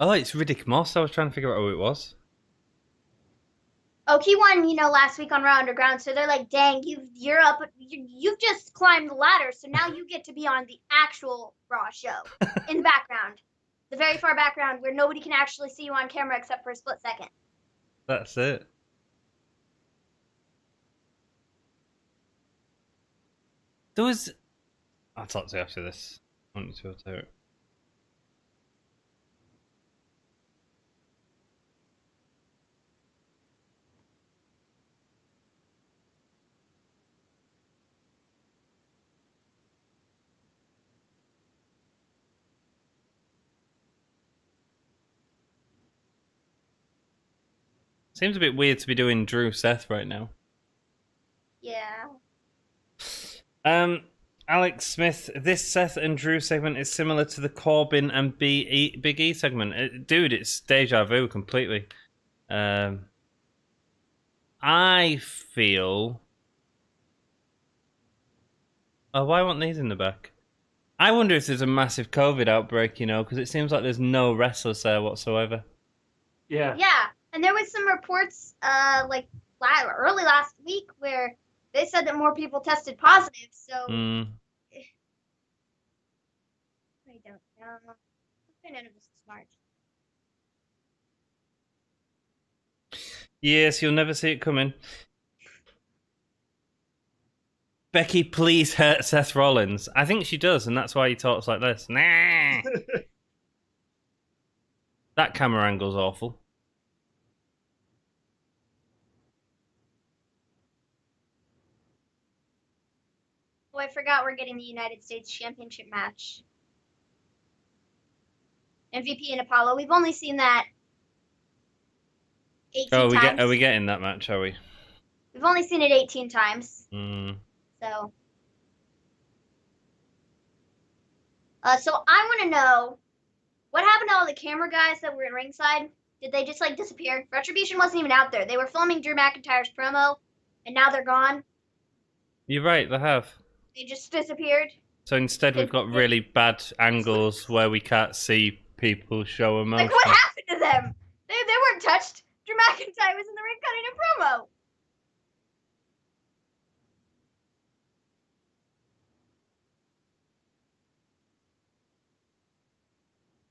Oh, it's Riddick Moss. I was trying to figure out who it was. Oh, he won, last week on Raw Underground. So they're like, "Dang, you're up. You've just climbed the ladder. So now you get to be on the actual Raw show in the background, the very far background where nobody can actually see you on camera except for a split second." That's it. There was... I'll talk to you after this. I want you to hear it. Seems a bit weird to be doing Drew Seth right now. Yeah. Alex Smith, this Seth and Drew segment is similar to the Corbin and Big E segment. Dude, it's deja vu completely. I feel... Oh, why weren't these in the back? I wonder if there's a massive COVID outbreak, you know, because it seems like there's no wrestlers there whatsoever. Yeah. Yeah, and there was some reports, early last week, where they said that more people tested positive. So I don't know. None of this is smart. Yes, you'll never see it coming. Becky, please hurt Seth Rollins. I think she does, and that's why he talks like this. Nah. That camera angle's awful. Oh, I forgot we're getting the United States Championship match. MVP and Apollo. We've only seen that 18 times. Are we getting that match, are we? We've only seen it 18 times. So I want to know, what happened to all the camera guys that were in ringside? Did they just, disappear? Retribution wasn't even out there. They were filming Drew McIntyre's promo, and now they're gone. You're right, they have. They just disappeared. So instead we've got really bad angles where we can't see people show emotion. What happened to them? They weren't touched. Drew McIntyre was in the ring cutting a promo.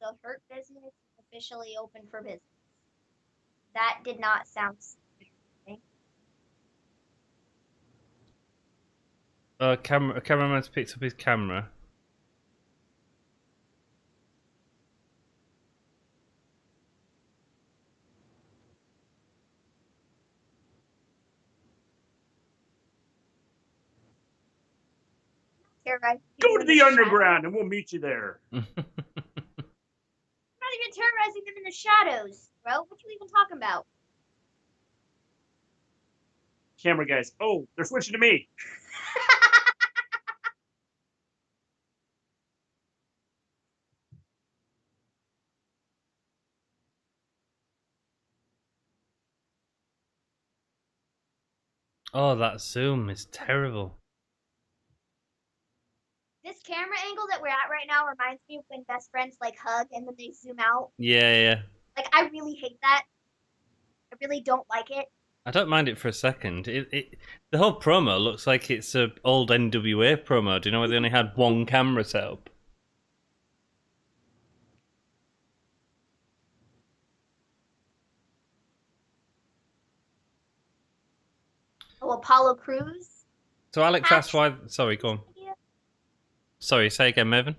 The Hurt Business is officially open for business. That did not sound interesting. Cameraman's picked up his camera. Go to the underground and we'll meet you there. I'm not even terrorizing them in the shadows, bro. What you even talking about? Camera guys. Oh, they're switching to me. Oh, that zoom is terrible. This camera angle that we're at right now reminds me of when best friends hug and then they zoom out. Yeah. I really hate that. I really don't like it. I don't mind it for a second. The whole promo looks like it's an old NWA promo. Do you know where they only had one camera set up? Oh, Apollo Crews. So Alex asked why... Sorry, go on. Sorry, say again, Mervyn.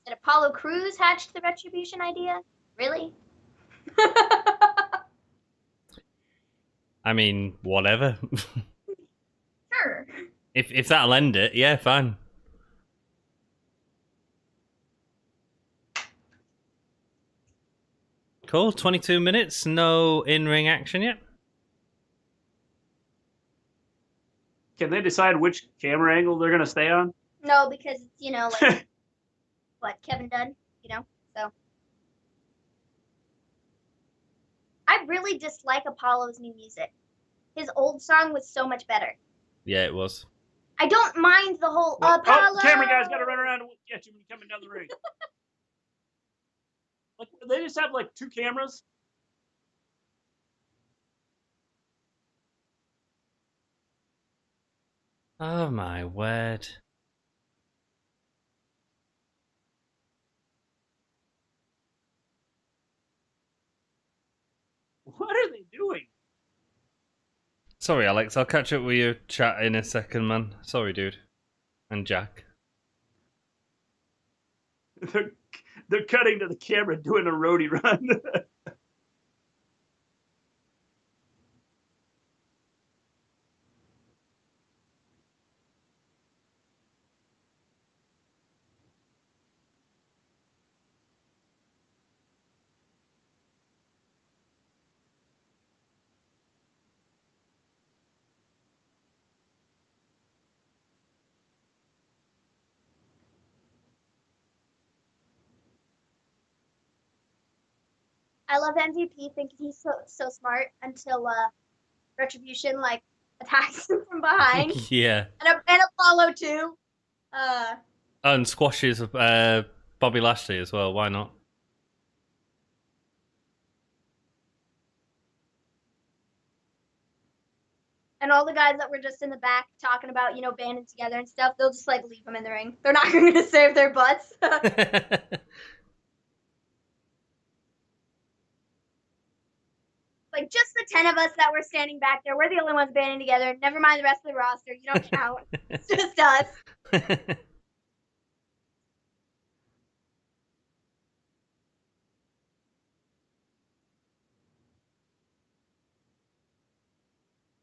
Did Apollo Crews hatch the Retribution idea? Really? I mean, whatever. Sure. If that'll end it, yeah, fine. Cool, 22 minutes, no in-ring action yet. Can they decide which camera angle they're going to stay on? No, because it's, what, Kevin Dunn, so. I really dislike Apollo's new music. His old song was so much better. Yeah, it was. I don't mind the whole Apollo. Oh, camera guy's got to run around and get you when you're coming down the ring. They just have two cameras. Oh my word. What are they doing? Sorry, Alex, I'll catch up with your chat in a second, man. Sorry, dude. And Jack. They're cutting to the camera doing a roadie run. I love MVP thinking he's so smart until Retribution like attacks him from behind, Yeah. and Apollo too. And squashes Bobby Lashley as well. Why not? And all the guys that were just in the back talking about, banding together and stuff, they'll just like leave them in the ring. They're not going to save their butts. Like just the 10 of us that were standing back there, we're the only ones banding together. Never mind the rest of the roster. You don't count. It's just us.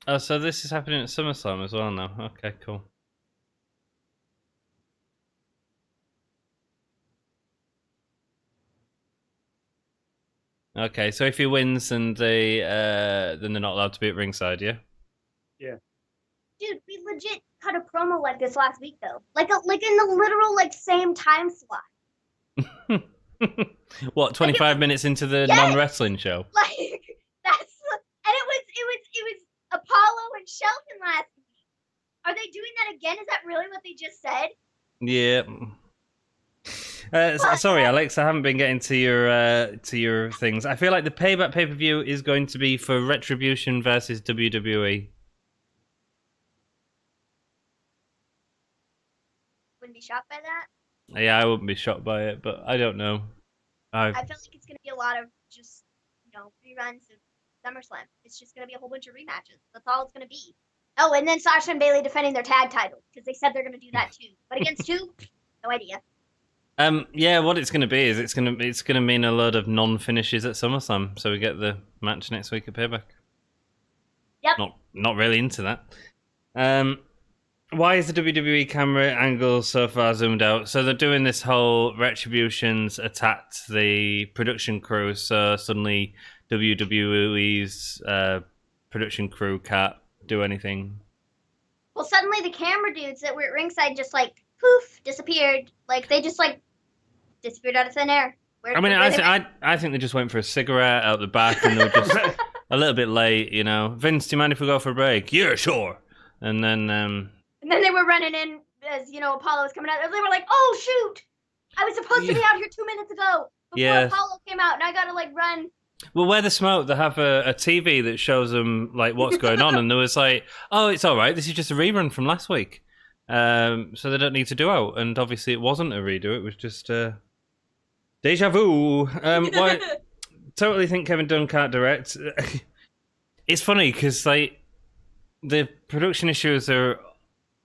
Oh, so this is happening at SummerSlam as well now. Okay, cool. Okay, so if he wins, and then they're not allowed to be at ringside, yeah. Yeah. Dude, we legit cut a promo like this last week though, like in the literal same time slot. What, 25 minutes into the Yes! non-wrestling show? Like that's, and it was Apollo and Shelton last week. Are they doing that again? Is that really what they just said? Yeah. Sorry, Alex, I haven't been getting to your things. I feel like the Payback pay-per-view is going to be for Retribution versus WWE. Wouldn't be shocked by that. Yeah, I wouldn't be shocked by it, but I don't know. I feel like it's going to be a lot of just, reruns of SummerSlam. It's just going to be a whole bunch of rematches. That's all it's going to be. Oh, and then Sasha and Bayley defending their tag titles because they said they're going to do that too. But against who? No idea. Yeah, what it's going to be is it's going to mean a lot of non-finishes at SummerSlam, so we get the match next week at Payback. Yep. Not really into that. Why is the WWE camera angle so far zoomed out? So they're doing this whole Retribution's attacked the production crew, so suddenly WWE's production crew can't do anything. Well, suddenly the camera dudes that were at ringside just poof, disappeared. Like they just disappeared out of thin air. I think they just went for a cigarette out the back and they were just a little bit late, Vince, do you mind if we go for a break? Yeah, sure. And then they were running in as, Apollo was coming out. They were like, oh, shoot. I was supposed to be out here 2 minutes ago before Apollo came out, and I got to, run. Well, where the smoke, they have a TV that shows them, what's going on. And there was oh, it's all right. This is just a rerun from last week. So they don't need to do out. And obviously it wasn't a redo. It was just deja vu. Totally think Kevin Dunn can't direct. It's funny because, the production issues are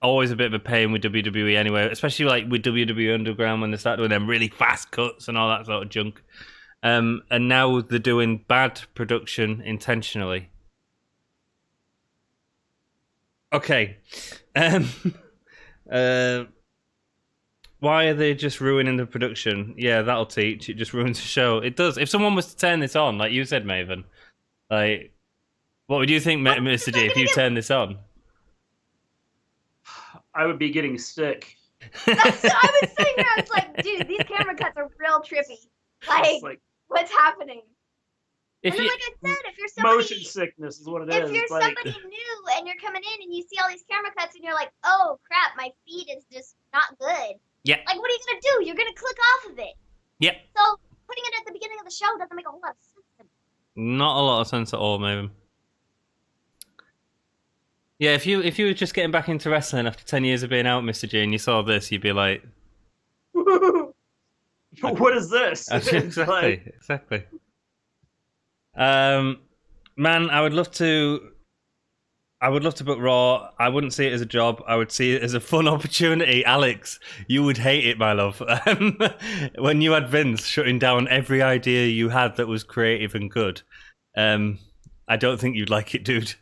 always a bit of a pain with WWE anyway, especially with WWE Underground when they start doing them really fast cuts and all that sort of junk. And now they're doing bad production intentionally. Okay. Why are they just ruining the production? Yeah, that'll teach. It just ruins the show. It does. If someone was to turn this on, like you said, Maven, what would you think, Mr. G, if you turned this on? I would be getting sick. That's what I was saying. I was like, dude, these camera cuts are real trippy. What's happening? And then, like I said, if you're somebody... Motion sickness is what it is. If you're somebody new and you're coming in and you see all these camera cuts and you're like, oh, crap, my feed is just not good. Yeah. What are you going to do? You're going to click off of it. Yep. So putting it at the beginning of the show doesn't make a whole lot of sense to me. Not a lot of sense at all, Maven. Yeah, if you were just getting back into wrestling after 10 years of being out, Mr. G, and you saw this, you'd be like... What is this? Exactly. Man, I would love to book Raw. I wouldn't see it as a job. I would see it as a fun opportunity. Alex, you would hate it, my love. When you had Vince shutting down every idea you had that was creative and good. I don't think you'd like it, dude.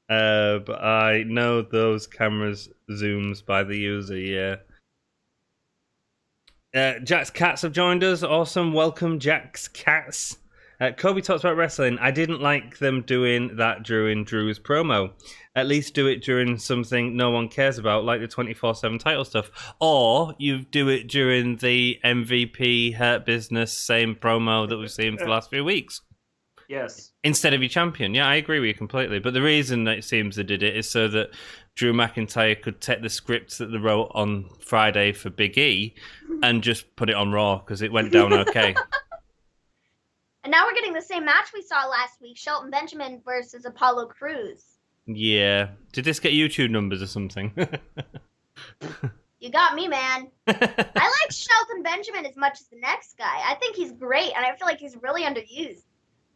But I know those cameras zooms by the user, yeah. Jack's Cats have joined us. Awesome. Welcome, Jack's Cats. Kobe talks about wrestling. I didn't like them doing that during Drew's promo. At least do it during something no one cares about, like the 24/7 title stuff. Or you do it during the MVP Hurt Business same promo that we've seen for the last few weeks. Yes. Instead of your champion. Yeah, I agree with you completely. But the reason that it seems they did it is so that Drew McIntyre could take the scripts that they wrote on Friday for Big E and just put it on Raw because it went down okay. And now we're getting the same match we saw last week, Shelton Benjamin versus Apollo Crews. Yeah. Did this get YouTube numbers or something? You got me, man. I like Shelton Benjamin as much as the next guy. I think he's great, and I feel like he's really underused.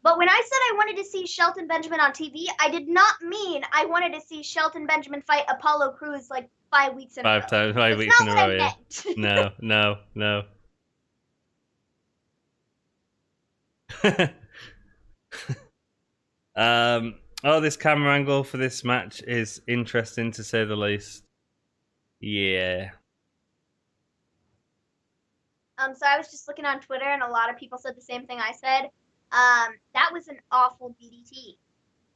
But when I said I wanted to see Shelton Benjamin on TV, I did not mean I wanted to see Shelton Benjamin fight Apollo Crews like 5 weeks in a row. 5 weeks in a row, yeah. No. This camera angle for this match is interesting to say the least. Yeah. So I was just looking on Twitter, and a lot of people said the same thing I said. That was an awful DDT.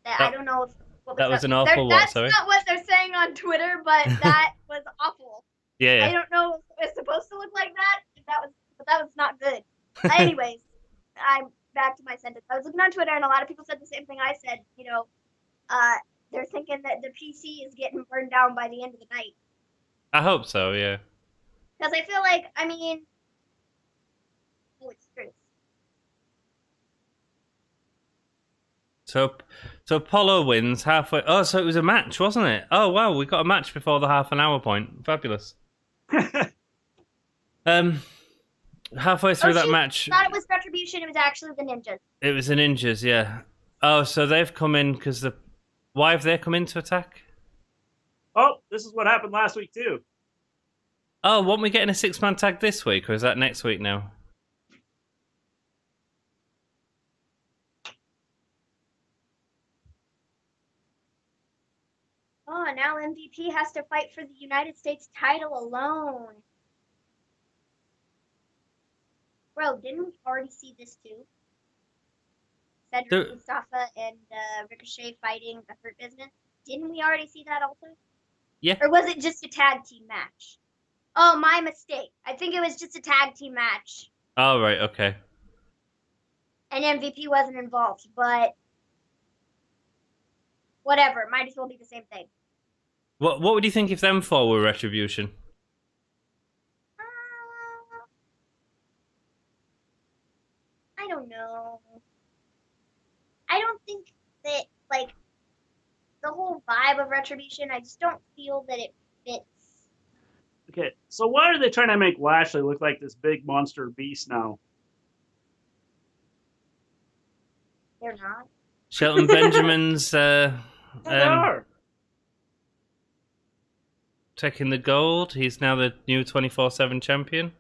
I don't know if that was an awful what? Sorry, that's not what they're saying on Twitter, but that was awful. Yeah. I don't know if it's supposed to look like that. But that was not good. Anyways, I'm back to my sentence. I was looking on Twitter, and a lot of people said the same thing I said. They're thinking that the PC is getting burned down by the end of the night. I hope so. Yeah. Because I feel like, it's true. So Apollo wins halfway. Oh, so it was a match, wasn't it? Oh wow, we got a match before the half an hour point. Fabulous. Halfway through that match, Thought it was Retribution. It was actually the Ninjas. It was the Ninjas, yeah. Oh, so they've come in because why have they come in to attack? Oh, this is what happened last week too. Oh, won't we getting a 6-man tag this week, or is that next week now? Oh, now MVP has to fight for the United States title alone. Bro, didn't we already see this too? Cedric Mustafa and Ricochet fighting the Hurt Business. Didn't we already see that also? Yeah. Or was it just a tag team match? Oh, my mistake. I think it was just a tag team match. Oh, right, okay. And MVP wasn't involved, but whatever. Might as well be the same thing. What would you think if them four were Retribution? I don't know. I don't think that, the whole vibe of Retribution, I just don't feel that it fits. Okay, so why are they trying to make Lashley look like this big monster beast now? They're not. Shelton Benjamin's They are. taking the gold. He's now the new 24/7 champion.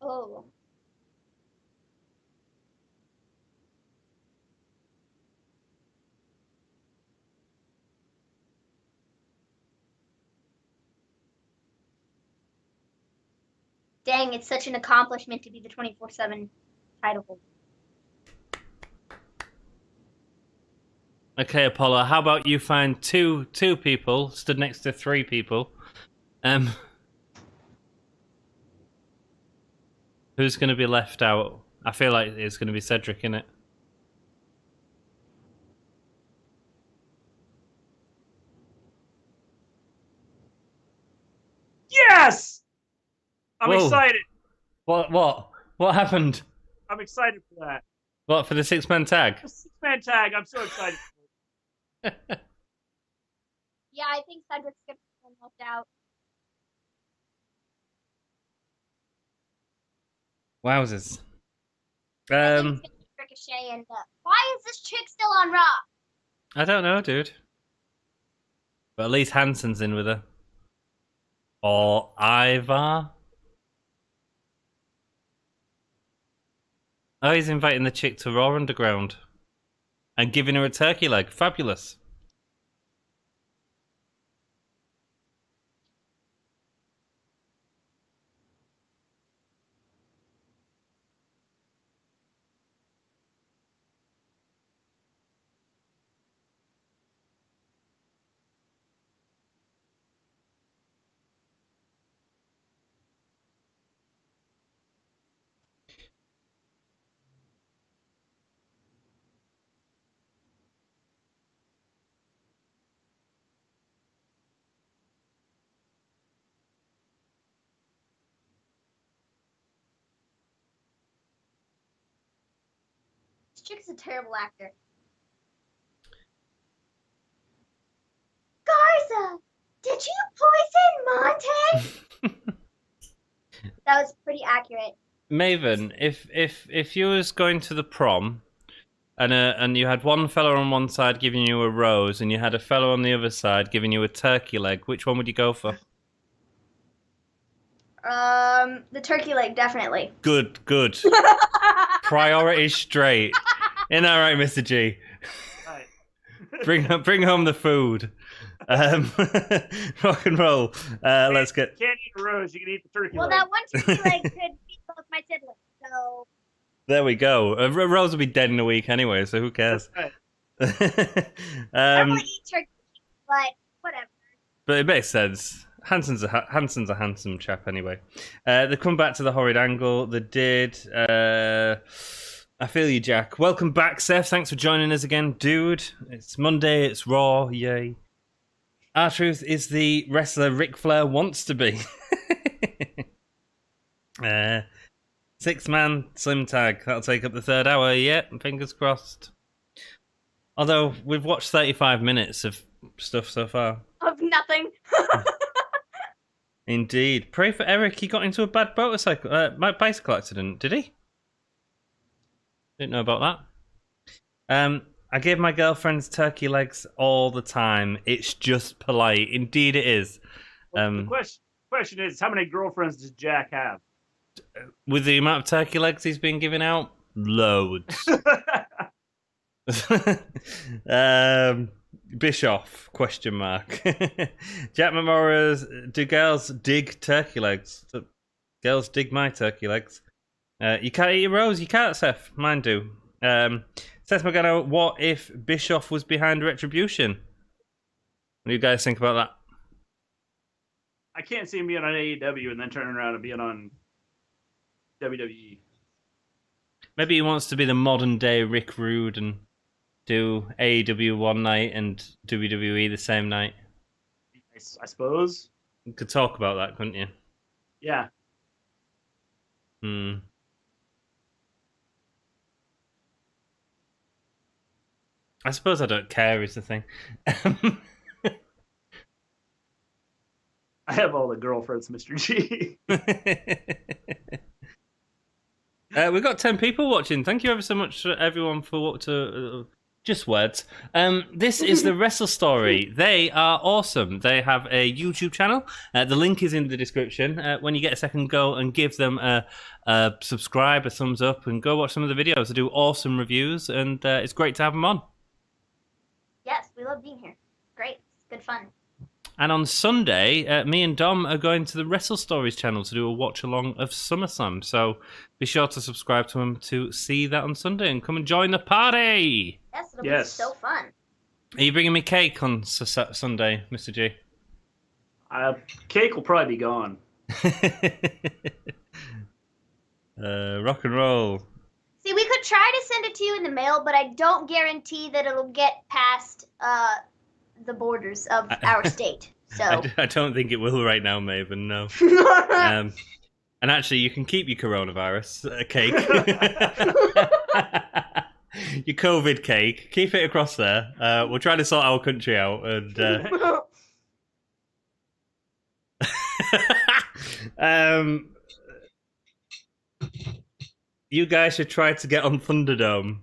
Oh. Dang, it's such an accomplishment to be the 24/7 title holder. Okay, Apollo, how about you find two people stood next to 3 people? Who's going to be left out? I feel like it's going to be Cedric, innit? Yes! I'm Whoa. excited. What happened? I'm excited for that. What, for the 6-man tag? The 6-man tag. I'm so excited. Yeah, I think Cedric's going to be left out. Wowzers. I think it's going to be Ricochet and... why is this chick still on Raw? I don't know, dude. But at least Hansen's in with her. Or Ivar. Oh, he's inviting the chick to Raw Underground. And giving her a turkey leg. Fabulous. chick's a terrible actor. Garza, did you poison Monte? That was pretty accurate. Maven, if you was going to the prom, and you had one fella on one side giving you a rose, and you had a fella on the other side giving you a turkey leg, which one would you go for? The turkey leg, definitely. Good. Priority straight. Isn't that right, Mr. G? Right. Bring home the food. Rock and roll. Let's get. Can't eat a rose. You can eat the turkey Well, leg. that one turkey leg could feed both my siblings, so. There we go. Rose will be dead in a week anyway, so who cares? Right. I don't want to eat turkey, but whatever. But it makes sense. Hanson's a handsome chap anyway. They come back to the horrid angle. They did. I feel you, Jack. Welcome back, Seth. Thanks for joining us again, dude. It's Monday. It's Raw. Yay. R-Truth is the wrestler Ric Flair wants to be. 6-man slim tag. That'll take up the 3rd hour. Yeah, fingers crossed. Although we've watched 35 minutes of stuff so far. Of nothing. Indeed. Pray for Eric. He got into a bad bicycle accident. Did he? Didn't know about that. I give my girlfriend's turkey legs all the time. It's just polite. Indeed, it is. Well, the question is, how many girlfriends does Jack have? With the amount of turkey legs he's been giving out, loads. Bischoff, question mark. Jack Memoria's, do girls dig turkey legs? Girls dig my turkey legs. You can't eat a rose. You can't, Seth. Mine do. Seth Magano, what if Bischoff was behind Retribution? What do you guys think about that? I can't see him being on AEW and then turning around and being on WWE. Maybe he wants to be the modern day Rick Rude and do AEW one night and WWE the same night. I suppose. You could talk about that, couldn't you? Yeah. I suppose I don't care is the thing. I have all the girlfriends, Mr. G. We've got 10 people watching. Thank you ever so much, everyone, for just words. This is the Wrestle Story. They are awesome. They have a YouTube channel. The link is in the description. When you get a second, go and give them a subscribe, a thumbs up, and go watch some of the videos. They do awesome reviews, and it's great to have them on. Yes, we love being here. Great. It's good fun. And on Sunday, me and Dom are going to the Wrestle Stories channel to do a watch-along of SummerSlam. So be sure to subscribe to them to see that on Sunday and come and join the party. Yes, it'll be so fun. Are you bringing me cake on Sunday, Mr. G? Cake will probably be gone. Rock and roll. See, we could try to send it to you in the mail, but I don't guarantee that it'll get past the borders of our state. So I don't think it will right now, Maven. No. And actually, you can keep your coronavirus cake, your COVID cake. Keep it across there. We'll try to sort our country out, and you guys should try to get on Thunderdome.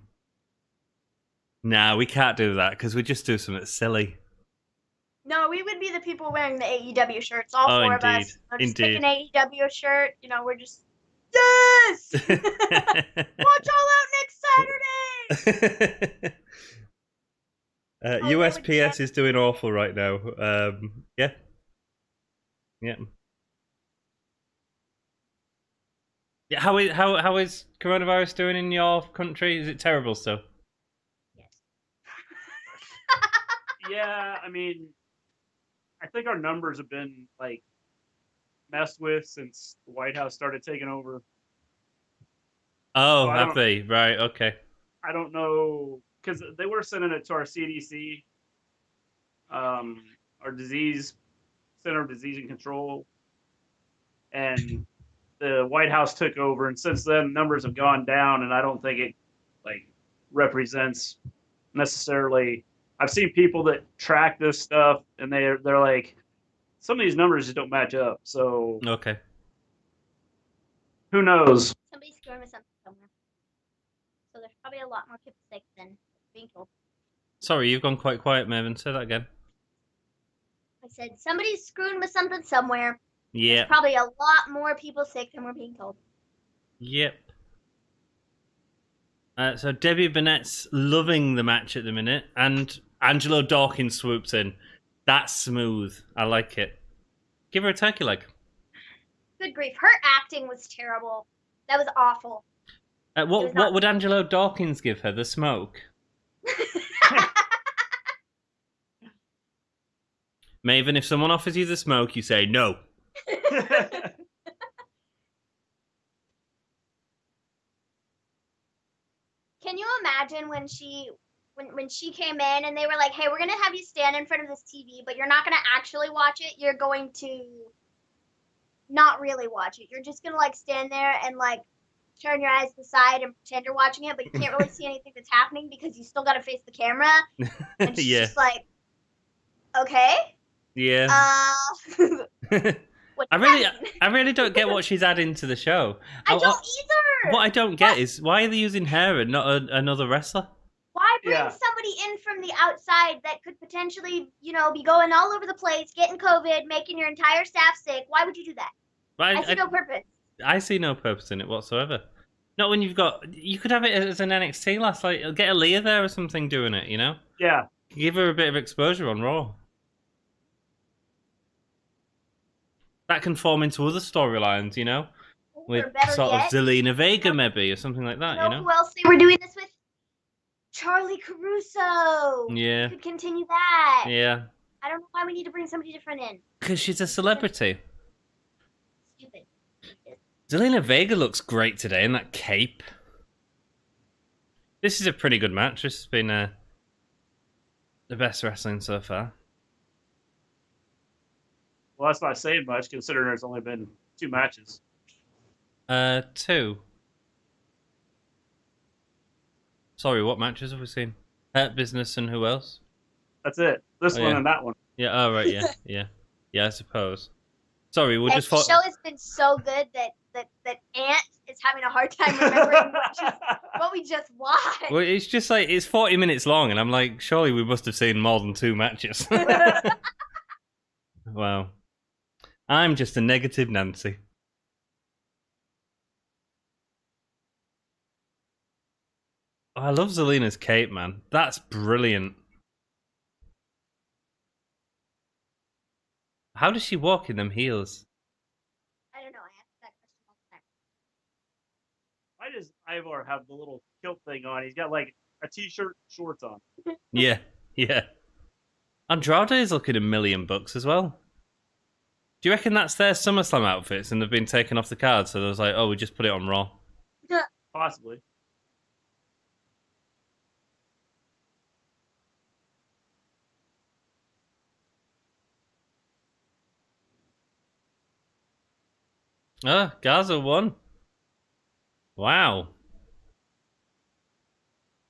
Nah, we can't do that because we just do something silly. No, we would be the people wearing the AEW shirts. All four of us. We're just pick an AEW shirt. You know, we're just yes. Watch All Out next Saturday. USPS is doing awful right now. Yeah. Yeah. How is coronavirus doing in your country? Is it terrible still? Yes. Yeah, I mean, I think our numbers have been like messed with since the White House started taking over. Oh, have they? Right, okay. I don't know, because they were sending it to our CDC, our disease Center of Disease and Control, and the White House took over, and since then numbers have gone down, and I don't think it represents necessarily. I've seen people that track this stuff, and they're like, some of these numbers just don't match up. So Okay. who knows? Somebody's screwing with something somewhere. So there's probably a lot more people sick than being told. Sorry, you've gone quite quiet, Maven. Say that again. I said somebody's screwing with something somewhere. Yeah. There's probably a lot more people sick than we're being told. Yep. So Debbie Burnett's loving the match at the minute, and Angelo Dawkins swoops in. That's smooth. I like it. Give her a turkey leg. Good grief. Her acting was terrible. That was awful. What would Angelo Dawkins give her? The smoke? Maven, if someone offers you the smoke, you say no. Can you imagine when she came in and they were like, hey, we're going to have you stand in front of this TV, but you're not going to actually watch it. You're going to not really watch it. You're just going to like stand there and like turn your eyes to the side and pretend you're watching it, but you can't really see anything that's happening because you still got to face the camera. And she's just like, okay. Yeah. I really don't get what she's adding to the show. I don't either. What I don't get is why are they using her and not another wrestler? Why bring somebody in from the outside that could potentially, be going all over the place, getting COVID, making your entire staff sick? Why would you do that? I see no purpose. I see no purpose in it whatsoever. Not when you could have it as an NXT last, like get Aaliyah there or something doing it, Yeah. Give her a bit of exposure on Raw. That can form into other storylines, with sort of Zelina Vega maybe or something like that, Who else they were doing this with? Charlie Caruso. Yeah. You could continue that. Yeah. I don't know why we need to bring somebody different in. Because she's a celebrity. Stupid. Zelina Vega looks great today in that cape. This is a pretty good match. This has been the best wrestling so far. Well, that's not saying much considering there's only been 2 matches. 2. Sorry, what matches have we seen? Hurt Business and who else? That's it. This one and that one. Yeah. Oh right. Yeah. Yeah. I suppose. Sorry, we'll just. The show has been so good that Ant is having a hard time remembering what we just watched. Well, it's just like it's 40 minutes long, and I'm like, surely we must have seen more than 2 matches. Wow. I'm just a negative Nancy. Oh, I love Zelina's cape, man. That's brilliant. How does she walk in them heels? I don't know. I ask that question all the time. Why does Ivar have the little kilt thing on? He's got like a t-shirt, shorts on. Yeah. Andrade is looking $1,000,000 as well. Do you reckon that's their SummerSlam outfits and they've been taken off the card? So they was like, oh, we just put it on Raw. Possibly. Garza won. Wow.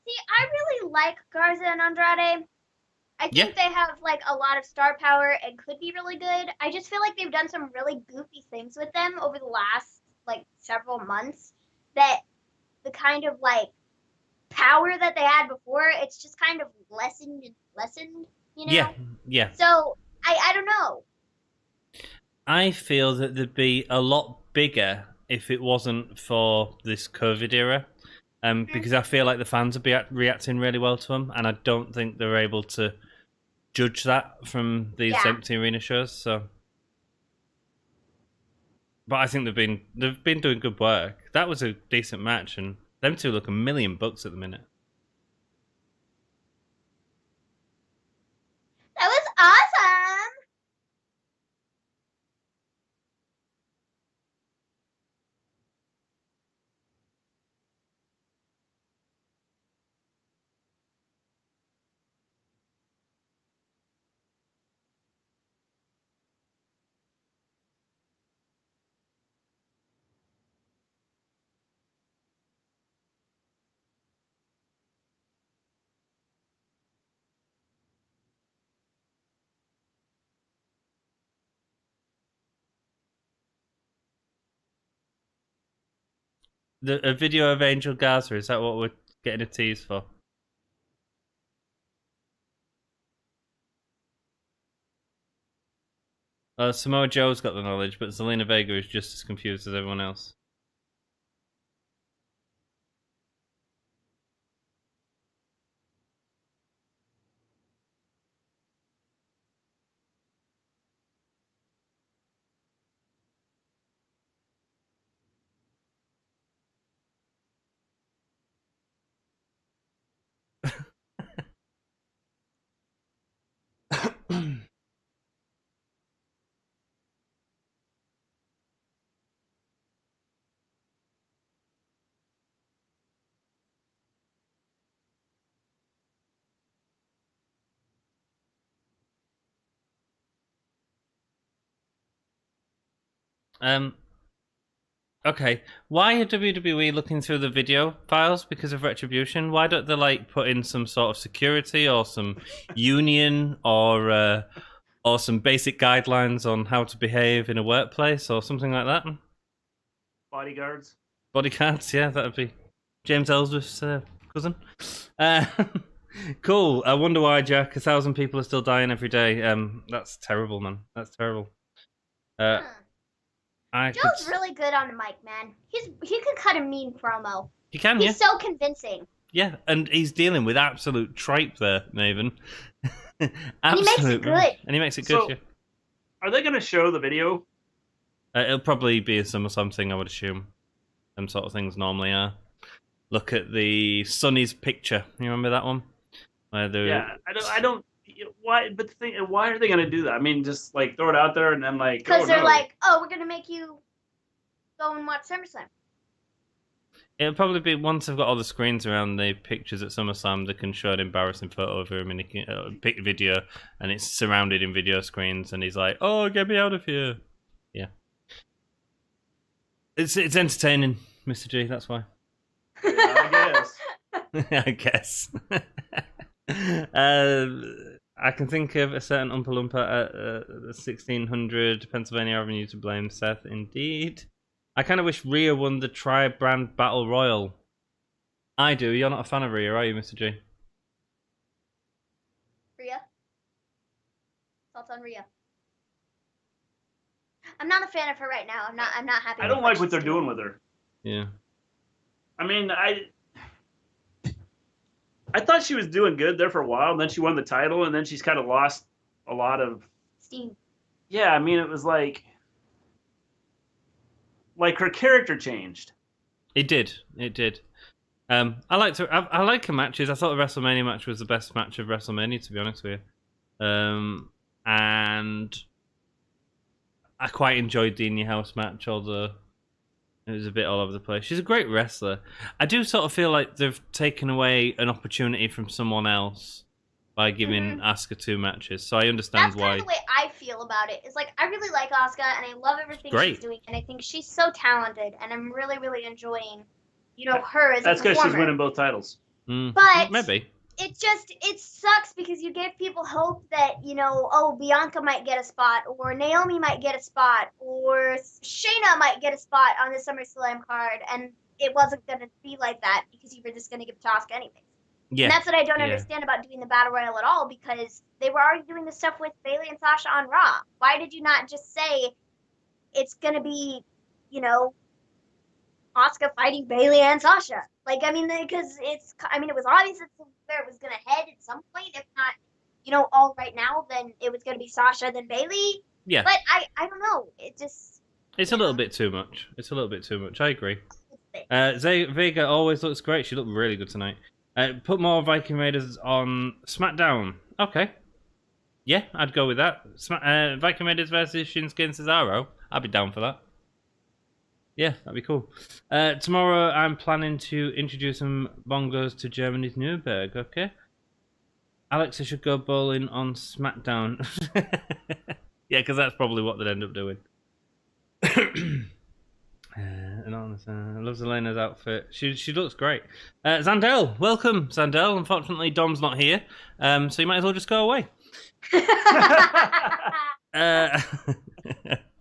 See, I really like Garza and Andrade. I think they have like a lot of star power and could be really good. I just feel like they've done some really goofy things with them over the last like several months that the kind of like power that they had before, it's just kind of lessened, Yeah. So I don't know. I feel that they'd be a lot bigger if it wasn't for this COVID era. Because I feel like the fans would be reacting really well to them, and I don't think they're able to judge that from these empty arena shows. So, but I think they've been doing good work. That was a decent match, and them two look $1,000,000 at the minute. That was awesome. A video of Angel Garza. Is that what we're getting a tease for? Samoa Joe's got the knowledge, but Zelina Vega is just as confused as everyone else. Okay. Why are WWE looking through the video files because of Retribution? Why don't they like put in some sort of security or some union or some basic guidelines on how to behave in a workplace or something like that? Bodyguards. Bodyguards, yeah, that'd be James Ellsworth's cousin. Cool. I wonder why, Jack. 1,000 people are still dying every day. That's terrible, man. That's terrible. Joe's really good on the mic, man. He could cut a mean promo. He can, He's so convincing. Yeah, and he's dealing with absolute tripe there, Maven. And he makes it good. And he makes it good, So, yeah. Are they going to show the video? It'll probably be a something, I would assume. Them sort of things normally are. Look at the Sonny's picture. You remember that one? Where Yeah, I don't. Why? But the thing, why are they going to do that? I mean, just like throw it out there and then like. Because they're like, oh, we're gonna make you go and watch SummerSlam. It'll probably be once they've got all the screens around the pictures at SummerSlam, they can show an embarrassing photo of him and he can pick video, and it's surrounded in video screens, and he's like, "Oh, get me out of here!" Yeah, it's entertaining, Mr. G. That's why. Yeah, I guess. I guess. I can think of a certain Oompa Loompa at 1600 Pennsylvania Avenue to blame Seth. Indeed. I kind of wish Rhea won the Tri-Brand Battle Royal. I do. You're not a fan of Rhea, are you, Mr. G? Rhea? Thoughts on Rhea? I'm not a fan of her right now. I'm not happy. I don't like what they're doing with her. Yeah. I mean, I thought she was doing good there for a while, and then she won the title, and then she's kind of lost a lot of steam. Yeah, I mean, it was like her character changed. It did. I liked her. I like her matches. I thought the WrestleMania match was the best match of WrestleMania, to be honest with you. And I quite enjoyed the In Your House match, although it was a bit all over the place. She's a great wrestler. I do sort of feel like they've taken away an opportunity from someone else by giving Asuka 2 matches. So I understand That's why. That's kind of the way I feel about it. It's like, I really like Asuka, and I love everything she's doing, and I think she's so talented, and I'm really, really enjoying, her as a performer. That's because she's winning both titles. But maybe. It sucks because you give people hope that, Bianca might get a spot, or Naomi might get a spot, or Shayna might get a spot on the SummerSlam card, and it wasn't going to be like that because you were just going to give it to Asuka anyways. Yeah. And that's what I don't understand about doing the Battle Royal at all, because they were already doing the stuff with Bayley and Sasha on Raw. Why did you not just say it's going to be, Asuka fighting Bayley and Sasha? Because it was obvious it's where it was going to head at some point. If not, all right now, then it was going to be Sasha, then Bayley. Yeah. But I don't know. It just... It's a little bit too much. I agree. Vega always looks great. She looked really good tonight. Put more Viking Raiders on SmackDown. Okay. Yeah, I'd go with that. Viking Raiders versus Shinsuke and Cesaro. I'd be down for that. Yeah, that'd be cool. Tomorrow I'm planning to introduce some bongos to Germany's Nuremberg, okay? Alex, I should go bowling on SmackDown. Yeah, because that's probably what they'd end up doing. I love Zelena's outfit. She looks great. Zandel, welcome, Zandel. Unfortunately, Dom's not here, so you might as well just go away.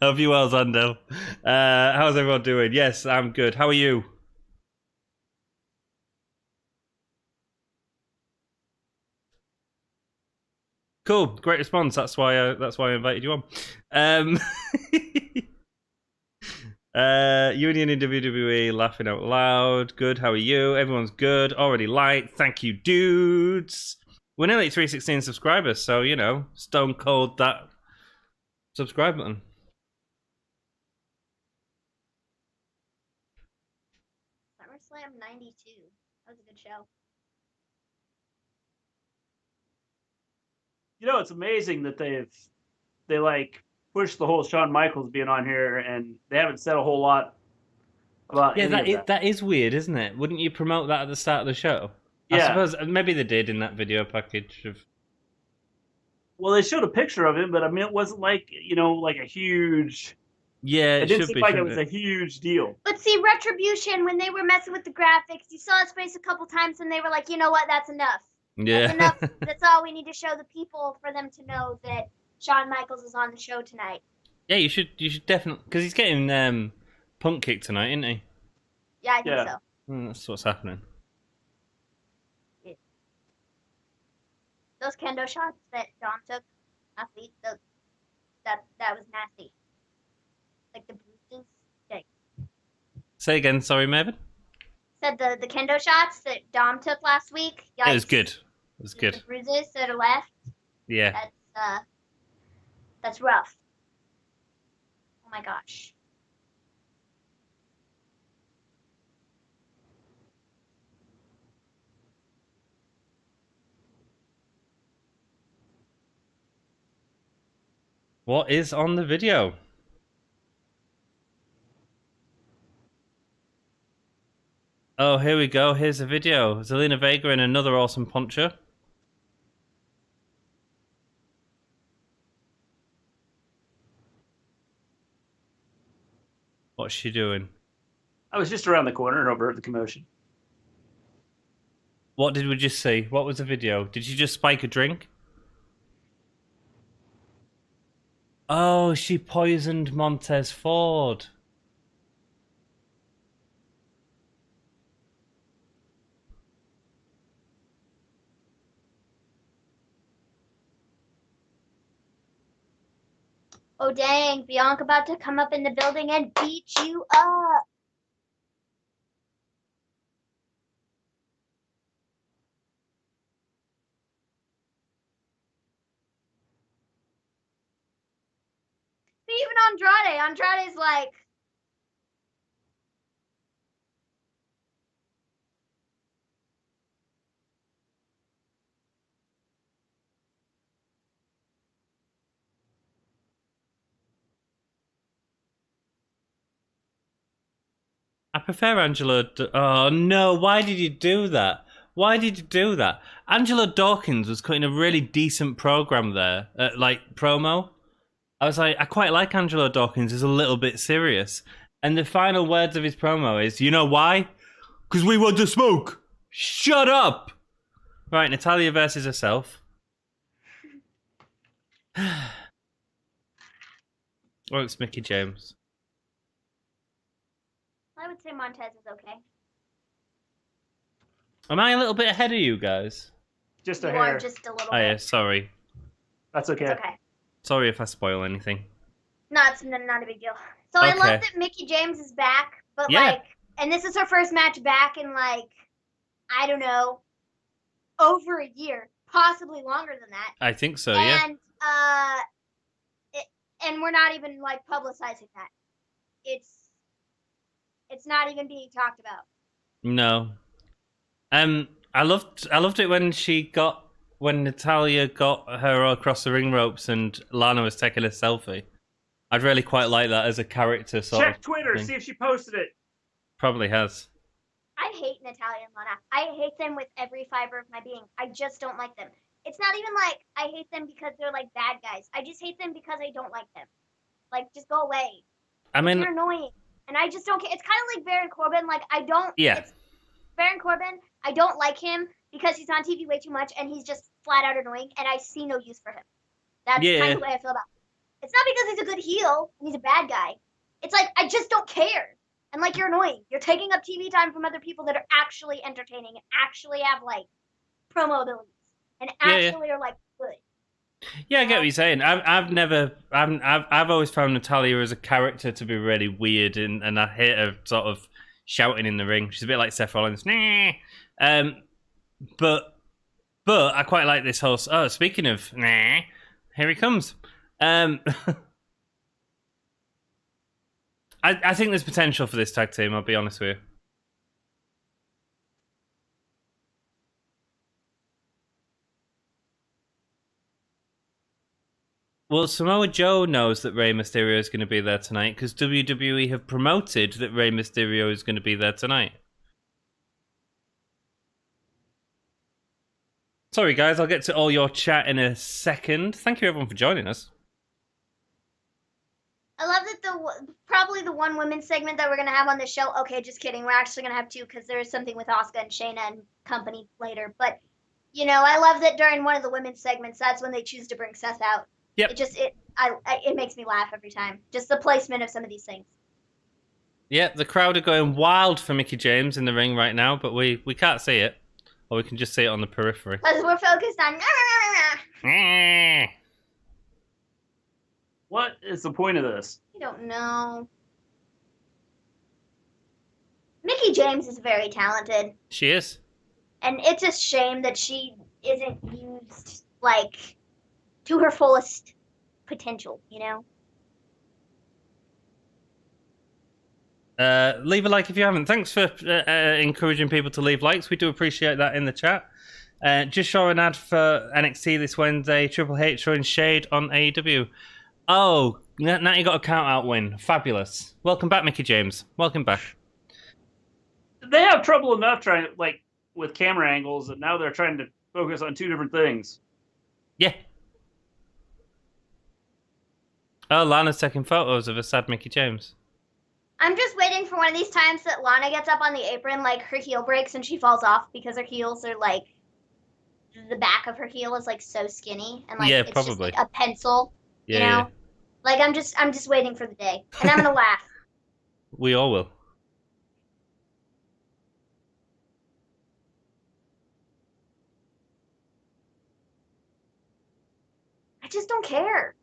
Hope you well, Zandel. How's everyone doing? Yes, I'm good. How are you? Cool, great response. That's why I invited you on. Um, Union in WWE, laughing out loud. Good, how are you? Everyone's good. Already liked. Thank you, dudes. We're nearly at 316 subscribers, so, you know, stone cold that subscribe button. SummerSlam 92. That was a good show. You know, it's amazing that they like pushed the whole Shawn Michaels being on here, and they haven't said a whole lot about Yeah, any of that. that is weird, isn't it? Wouldn't you promote that at the start of the show? I Yeah. suppose maybe they did in that video package of. Well, they showed a picture of him, but I mean, it wasn't like, you know, like a huge. Yeah, It it didn't should seem be. like it was a huge deal. But see, Retribution, when they were messing with the graphics, you saw his face a couple times and they were like, you know what, that's enough. Yeah. That's enough. That's all we need to show the people for them to know that Shawn Michaels is on the show tonight. Yeah, you should definitely, because he's getting Punk kicked tonight, isn't he? Yeah, I think Yeah. so. That's what's happening. Those kendo shots that Dom took last week, that was nasty. Like the bruises. Okay. Say again, sorry, Maven. Said the kendo shots that Dom took last week. It was yikes. good. It was The good. bruises that are left. Yeah. That's rough. Oh my gosh. What is on the video? Oh, here we go. Here's the video. Zelina Vega in another awesome puncher. What's she doing? I was just around the corner and overheard the commotion. What did we just see? What was the video? Did she just spike a drink? Oh, she poisoned Montez Ford. Oh dang, Bianca about to come up in the building and beat you up. Even Andrade's like, I prefer Angela. Oh no! Why did you do that? Why did you do that? Angela Dawkins was cutting a really decent program there, like promo. I was like, I quite like Angelo Dawkins. He's a little bit serious, and the final words of his promo is, "You know why? Because we want to smoke. Shut up." Right, Natalia versus herself. Oh, it's Mickey James. I would say Montez is okay. Am I a little bit ahead of you guys? Just a You hair. are just a little Oh yeah, bit. sorry. That's okay. It's okay. Sorry if I spoil anything. No, it's not a big deal. So I Okay. love that Mickey James is back, but Yeah. like, and this is her first match back in like, I don't know, over a year, possibly longer than that. I think so, yeah. And and we're not even like publicizing that. It's not even being talked about. No. I loved it when Natalia got her across the ring ropes and Lana was taking a selfie. I'd really quite like that as a character sort Check of Twitter, thing. see if she posted it. Probably has. I hate Natalia and Lana. I hate them with every fiber of my being. I just don't like them. It's not even like I hate them because they're like bad guys. I just hate them because I don't like them. Like, just go away. I mean, You're annoying. And I just don't care. It's kind of like Baron Corbin. Like, I don't. Yeah. It's Baron Corbin, I don't like him because he's on TV way too much and he's just flat out annoying and I see no use for him. That's kind of the way I feel about him. It's not because he's a good heel and he's a bad guy. It's like, I just don't care. And like, you're annoying. You're taking up TV time from other people that are actually entertaining and actually have like promo abilities and actually are like good. Yeah, I get what you're saying. I've always found Natalia as a character to be really weird, and I hate her sort of shouting in the ring. She's a bit like Seth Rollins. But I quite like this whole. Oh, speaking of, here he comes. I think there's potential for this tag team. I'll be honest with you. Well, Samoa Joe knows that Rey Mysterio is going to be there tonight because WWE have promoted that Rey Mysterio is going to be there tonight. Sorry, guys, I'll get to all your chat in a second. Thank you, everyone, for joining us. I love that probably the one women's segment that we're going to have on the show. Okay, just kidding. We're actually going to have two because there is something with Asuka and Shayna and company later. But, I love that during one of the women's segments, that's when they choose to bring Seth out. Yep. It makes me laugh every time. Just the placement of some of these things. Yeah, the crowd are going wild for Mickie James in the ring right now, but we can't see it. Or we can just see it on the periphery. Because we're focused on... What is the point of this? I don't know. Mickie James is very talented. She is. And it's a shame that she isn't used, to her fullest potential, Leave a like if you haven't. Thanks for encouraging people to leave likes. We do appreciate that in the chat. Just show an ad for NXT this Wednesday. Triple H showing Shade on AEW. Oh, now you got a count-out win. Fabulous. Welcome back, Mickie James. Welcome back. They have trouble enough trying, with camera angles, and now they're trying to focus on two different things. Yeah. Oh, Lana's taking photos of a sad Mickie James. I'm just waiting for one of these times that Lana gets up on the apron, her heel breaks and she falls off because her heels are, the back of her heel is, so skinny. And, yeah, it's probably. just, a pencil, Yeah. I'm just waiting for the day. And I'm going to laugh. We all will. I just don't care.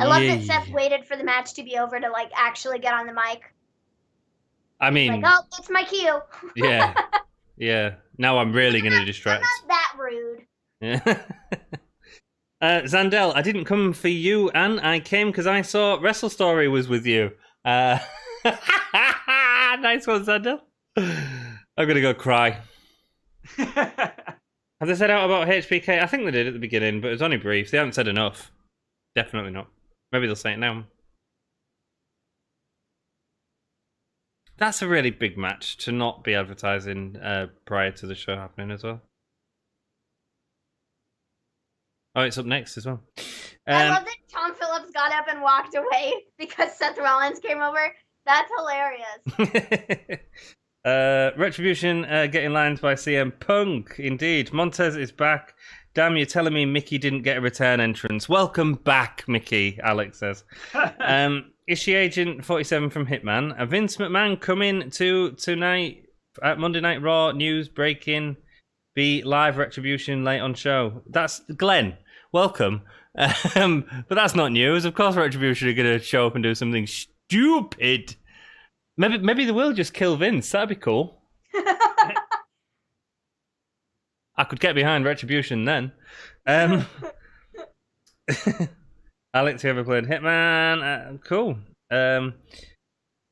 I love that Seth waited for the match to be over to actually get on the mic. I mean, it's my cue. Yeah. Yeah. Now I'm really going to distract. I'm not that rude. Yeah. Zandel, I didn't come for you, Anne. I came because I saw Wrestle Story was with you. Nice one, Zandel. I'm going to go cry. Have they said out about HBK? I think they did at the beginning, but it was only brief. They haven't said enough. Definitely not. Maybe they'll say it now. That's a really big match to not be advertising prior to the show happening as well. Oh, it's up next as well. I love that Tom Phillips got up and walked away because Seth Rollins came over. That's hilarious. Retribution getting lines by CM Punk. Indeed. Montez is back. Damn, you're telling me Mickie didn't get a return entrance. Welcome back, Mickie, Alex says. Ishii Agent 47 from Hitman. Vince McMahon coming to tonight at Monday Night Raw. News breaking. Be live Retribution late on show. That's Glenn. Welcome. But that's not news. Of course Retribution are going to show up and do something stupid. Maybe they will just kill Vince. That'd be cool. I could get behind Retribution then. Alex, you ever played Hitman? Cool. The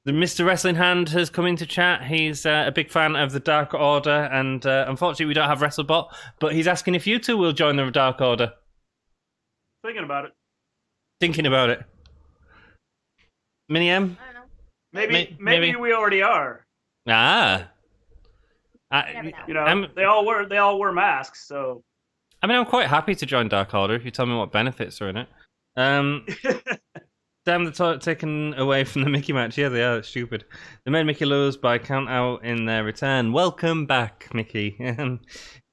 Mr. Wrestling Hand has come into chat. He's a big fan of the Dark Order, and unfortunately we don't have WrestleBot, but he's asking if you two will join the Dark Order. Thinking about it. Thinking about it. Mini M? I don't know. Maybe we already are. Ah. They all wear masks, so. I mean, I'm quite happy to join Dark Order if you tell me what benefits are in it. Damn, they're taken away from the Mickie match. Yeah, they are. It's stupid. They made Mickie lose by count out in their return. Welcome back, Mickie.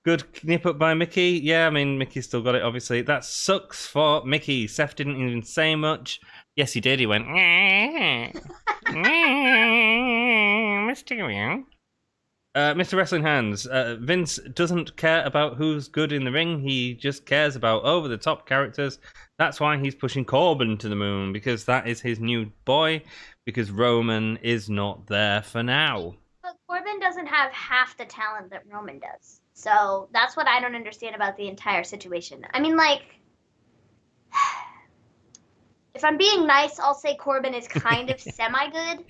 Good nip up by Mickie. Yeah, I mean, Mickey's still got it, obviously. That sucks for Mickie. Seth didn't even say much. Yes, he did. He went, Mysterio. Mr. Wrestling Hands, Vince doesn't care about who's good in the ring. He just cares about over-the-top characters. That's why he's pushing Corbin to the moon, because that is his new boy, because Roman is not there for now. But Corbin doesn't have half the talent that Roman does. So that's what I don't understand about the entire situation. I mean, like, if I'm being nice, I'll say Corbin is kind of semi-good.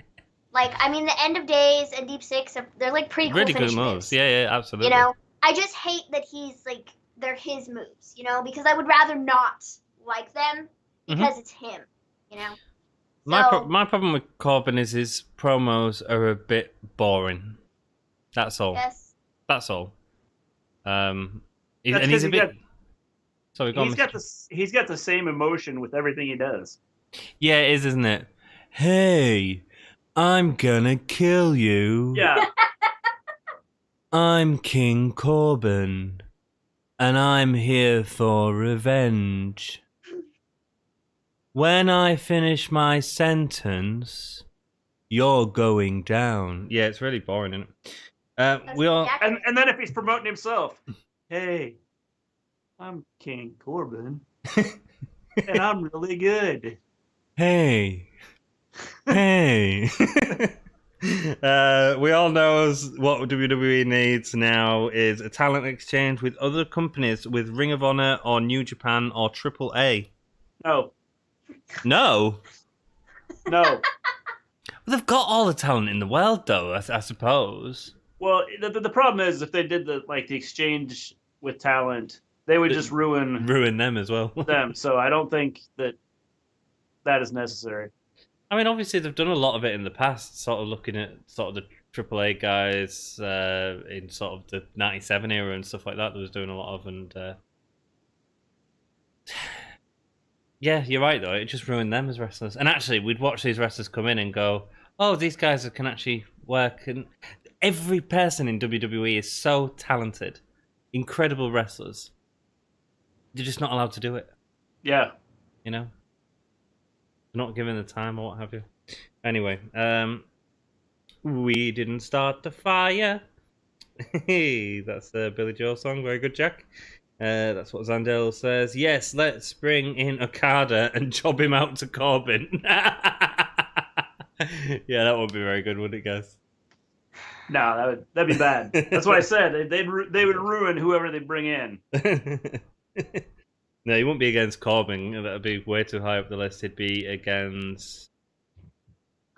Like, I mean, the End of Days and Deep Six, they're like pretty cool Really good finish moves. Yeah, absolutely. You know, I just hate that he's like, they're his moves, you know, because I would rather not like them because it's him, you know. My problem with Corbin is his promos are a bit boring. That's all. Yes. That's all. And That's he's a bit. Sorry, he's got the same emotion with everything he does. Yeah, it is, isn't it? Hey, I'm gonna kill you. Yeah. I'm King Corbin, and I'm here for revenge. When I finish my sentence, you're going down. Yeah, it's really boring, isn't it? We all. And then if he's promoting himself, hey, I'm King Corbin, and I'm really good. Hey. Hey. We all know what WWE needs now is a talent exchange with other companies, with Ring of Honor or New Japan or AAA. No. No? No. Well, they've got all the talent in the world, though, I suppose. Well, the problem is if they did the exchange with talent, they would just ruin them as well. them. So I don't think that is necessary. I mean, obviously they've done a lot of it in the past, sort of looking at sort of the AAA guys in sort of the '97 era and stuff like that. That was doing a lot of, and yeah, you're right though. It just ruined them as wrestlers. And actually, we'd watch these wrestlers come in and go, "Oh, these guys can actually work." And every person in WWE is so talented, incredible wrestlers. They're just not allowed to do it. Yeah. You know. Not given the time or what have you. Anyway, we didn't start the fire. That's the Billy Joel song. Very good, Jack. That's what Zandel says. Yes, let's bring in Okada and job him out to Corbin. Yeah, that would be very good, wouldn't it, guys? No, that'd be bad. That's what I said. They would ruin whoever they bring in. No, he wouldn't be against Corbin. That would be way too high up the list. He'd be against...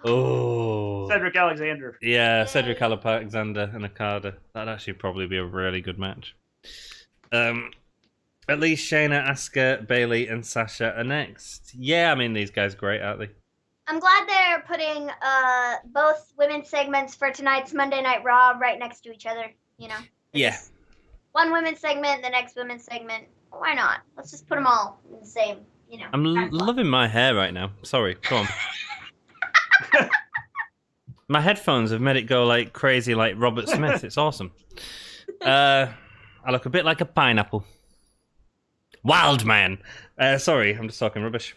Cedric Alexander. Yeah, Cedric Alexander and Okada. That'd actually probably be a really good match. At least Shayna, Asuka, Bayley, and Sasha are next. Yeah, I mean, these guys are great, aren't they? I'm glad they're putting both women's segments for tonight's Monday Night Raw right next to each other, you know? Yeah. One women's segment, the next women's segment. Why not? Let's just put them all in the same, you know. I'm loving my hair right now. Sorry, go on. My headphones have made it go like crazy like Robert Smith. It's awesome. I look a bit like a pineapple. Wild man. Sorry, I'm just talking rubbish.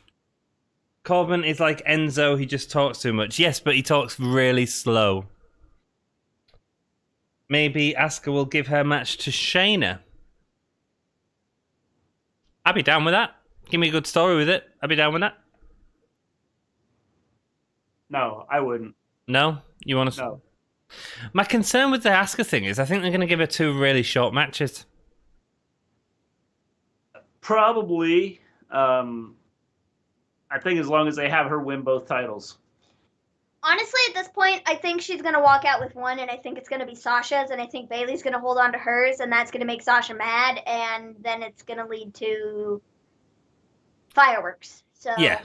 Corbin is like Enzo, he just talks too much. Yes, but he talks really slow. Maybe Asuka will give her match to Shayna. I'd be down with that. Give me a good story with it. I'd be down with that. No, I wouldn't. No? You want to... No. My concern with the Asuka thing is I think they're going to give her 2 really short matches. Probably. I think as long as they have her win both titles. Honestly, at this point, I think she's going to walk out with one, and I think it's going to be Sasha's, and I think Bayley's going to hold on to hers, and that's going to make Sasha mad, and then it's going to lead to fireworks. So Yeah.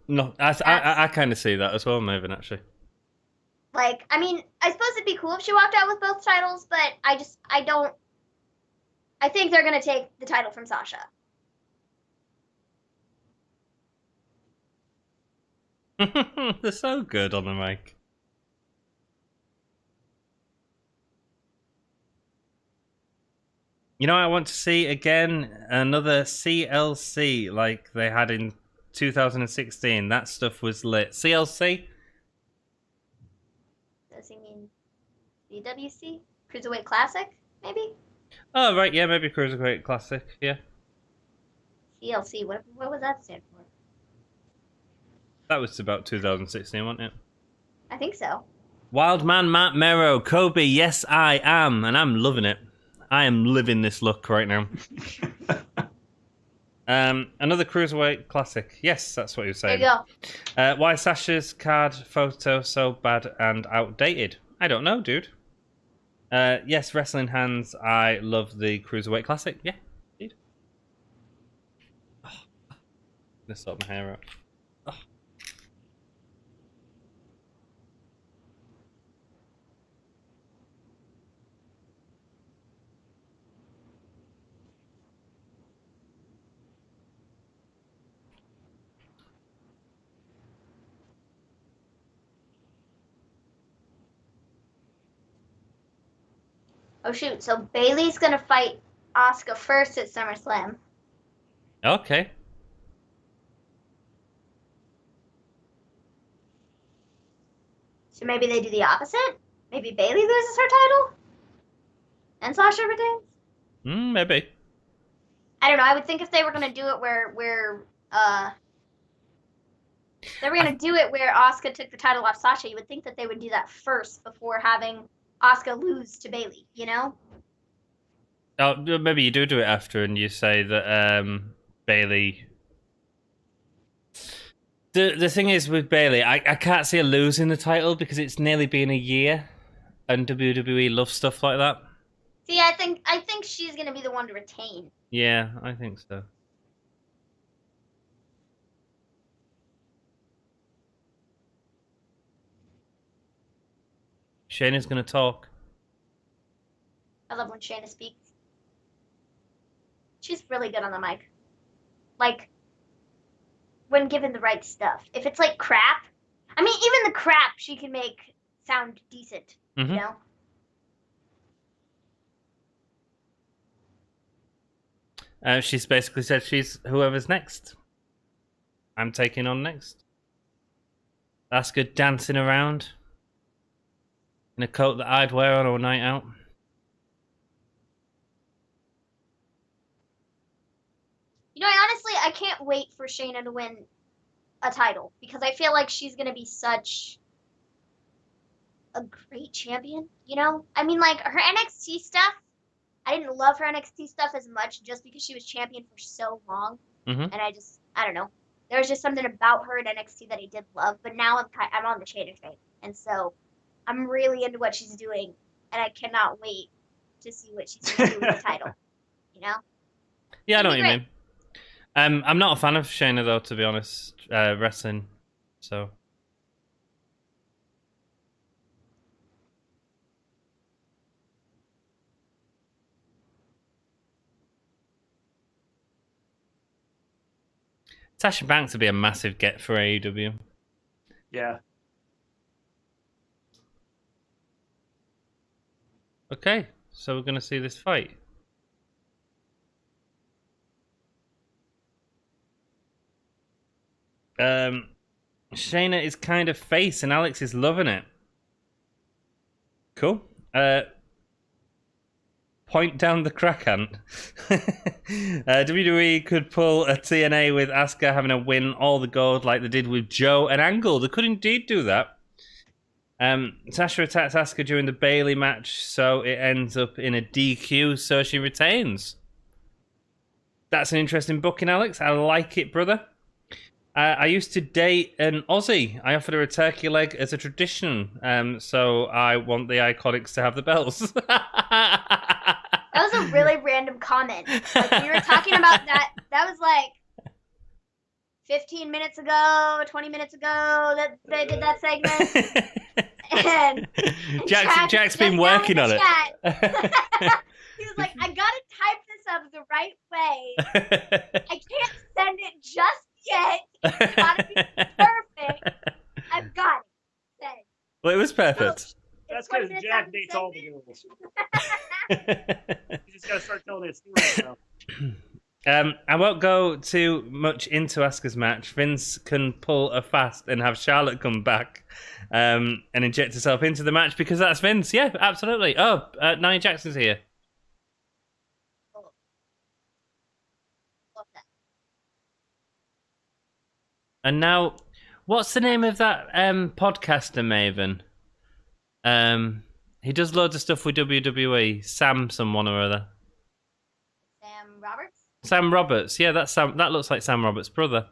No, I kind of see that as well, Maven, actually. Like, I mean, I suppose it'd be cool if she walked out with both titles, but I think they're going to take the title from Sasha. They're so good on the mic. You know, I want to see again another CLC like they had in 2016. That stuff was lit. CLC? Does he mean BWC? Cruiserweight Classic, maybe? Oh, right, yeah, maybe Cruiserweight Classic, yeah. CLC, what was that stand for? That was about 2016, wasn't it? I think so. Wildman Matt Mero, Kobe, yes I am, and I'm loving it. I am living this look right now. Another Cruiserweight Classic. Yes, that's what you were saying. There you go. Why Sasha's card photo so bad and outdated? I don't know, dude. Yes, Wrestling Hands. I love the Cruiserweight Classic. Yeah, indeed. Oh, I'm gonna sort my hair out. Oh. Oh shoot, so Bailey's gonna fight Asuka first at SummerSlam. Okay. So maybe they do the opposite? Maybe Bailey loses her title? And Sasha retains? Maybe. I don't know, I would think if they were gonna do it where they were gonna do it where Asuka took the title off Sasha, you would think that they would do that first before having Asuka lose to Bailey, you know? Oh, maybe you do it after, and you say that Bailey. The thing is with Bailey, I can't see her losing the title because it's nearly been a year, and WWE loves stuff like that. See, I think she's gonna be the one to retain. Yeah, I think so. Shayna's gonna talk. I love when Shayna speaks. She's really good on the mic. Like, when given the right stuff. If it's like crap, I mean, even the crap she can make sound decent, you know? She's basically said she's whoever's next. I'm taking on next. Asuka dancing around in a coat that I'd wear on a night out. You know, honestly, I can't wait for Shayna to win a title because I feel like she's going to be such a great champion, you know? I mean, like, her NXT stuff, I didn't love her NXT stuff as much just because she was champion for so long. And I don't know. There was just something about her at NXT that I did love, but now I'm on the Shayna train. And so I'm really into what she's doing, and I cannot wait to see what she's going to do with the title, you know? Yeah, I know what you mean. I'm not a fan of Shayna, though, to be honest, wrestling, so... Sasha Banks would be a massive get for AEW. Yeah. Okay, so we're going to see this fight. Shayna is kind of face and Alex is loving it. Cool. Point down the crack ant. WWE could pull a TNA with Asuka having a win all the gold like they did with Joe and Angle. They could indeed do that. Sasha attacks Asuka during the Bailey match, so it ends up in a DQ, so she retains. That's an interesting booking, Alex. I like it, brother. I used to date an Aussie. I offered her a turkey leg as a tradition, so I want the Iconics to have the bells. That was a really random comment. Like, we were talking about that. That was like 15 minutes ago, 20 minutes ago that they did that segment. And Jack's been working on it. He was like, I gotta type this up the right way. I can't send it just yet. It's gotta be perfect. I've got it. Send. Well, it was perfect. That's because Jack dates all the girls. You just gotta start telling that story now. I won't go too much into Asuka's match. Vince can pull a fast and have Charlotte come back and inject herself into the match because that's Vince. Yeah, absolutely. Oh, Nia Jackson's here. Oh, love that. And now, what's the name of that podcaster, Maven? He does loads of stuff with WWE. Sam someone or other. Sam Roberts? Sam Roberts. Yeah, that's Sam. That looks like Sam Roberts' brother.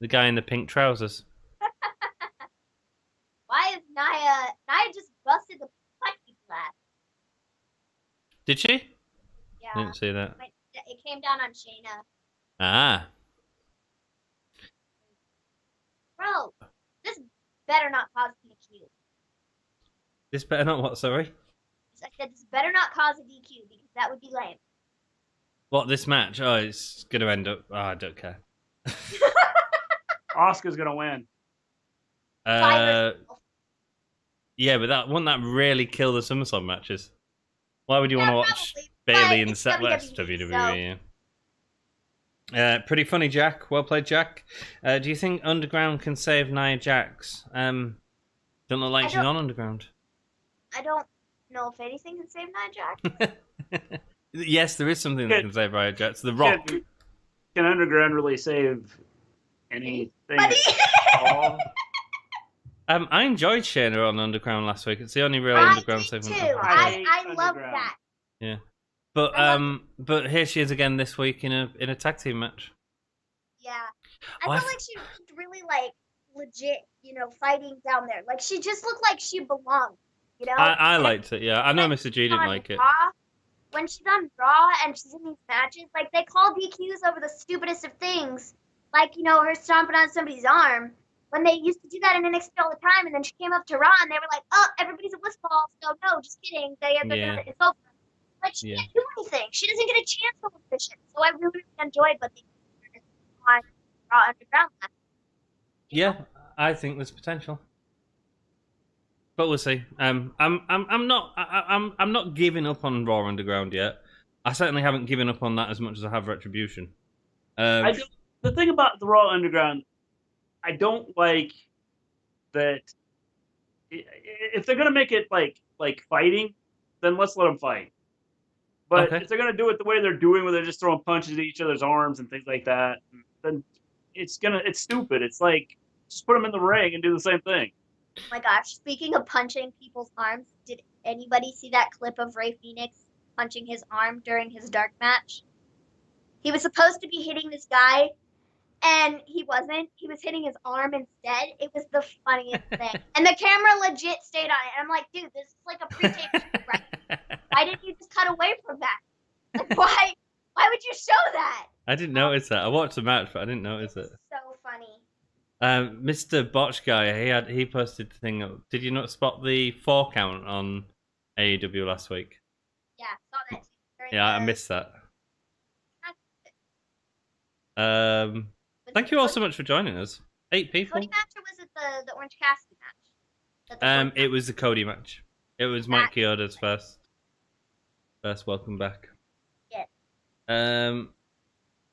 The guy in the pink trousers. Why is Nia just busted the plexiglass? Did she? Yeah. I didn't see that. It came down on Shayna. Ah. Bro, this better not cause DQ. This better not what, sorry? I said this better not cause a DQ because that would be lame. What, this match? Oh, it's going to end up... Oh, I don't care. Asuka's gonna win. Yeah, but wouldn't that really kill the SummerSlam matches? Why would you want to watch probably, Bailey but and Seth? Well, that's WWE, WWE, yeah. Pretty funny, Jack. Well played, Jack. Do you think Underground can save Nia Jax? Don't look like she's on Underground. I don't know if anything can save Nia Jax. Yes, there is something that can save Nia Jax. The Rock. Can Underground really save anything at all? I enjoyed Shayna on Underground last week. It's the only real I Underground did segment. too. I love Underground. that. Yeah, but here she is again this week in a tag team match. Yeah. Oh, I felt like she was really like legit, fighting down there. Like she just looked like she belonged, I liked it. Yeah, I know Mr. G didn't like it. When she's on Raw and she's in these matches, like they call DQs over the stupidest of things, like her stomping on somebody's arm. When they used to do that in NXT all the time, and then she came up to Raw and they were like, "Oh, everybody's a wuss ball." So no, just kidding. It's over. Like she can't do anything. She doesn't get a chance to look this shit. So I really enjoyed what they did on Raw Underground last. Yeah, I think there's potential, but we'll see. I'm not giving up on Raw Underground yet. I certainly haven't given up on that as much as I have Retribution. The thing about the Raw Underground, I don't like that. If they're gonna make it like fighting, then let's let them fight. But if they're gonna do it the way they're doing, where they're just throwing punches at each other's arms and things like that, then it's stupid. It's like just put them in the ring and do the same thing. Oh my gosh! Speaking of punching people's arms, did anybody see that clip of Rey Fenix punching his arm during his dark match? He was supposed to be hitting this guy, and he wasn't. He was hitting his arm instead. It was the funniest thing. And the camera legit stayed on it. And I'm like, dude, this is like a pre-tape shoot, right? Why didn't you just cut away from that? Like, why would you show that? I didn't notice that. I watched the match, but I didn't notice it. So funny. Mr. Botch guy, he posted the thing up. Did you not spot the 4 count on AEW last week? Yeah, saw that too. Yeah, I missed that. Thank you all so much for joining us. 8 people. Cody match, or was it the Orange Cassidy match? It was the Cody match. It was Mike Chioda's first welcome back. Yeah.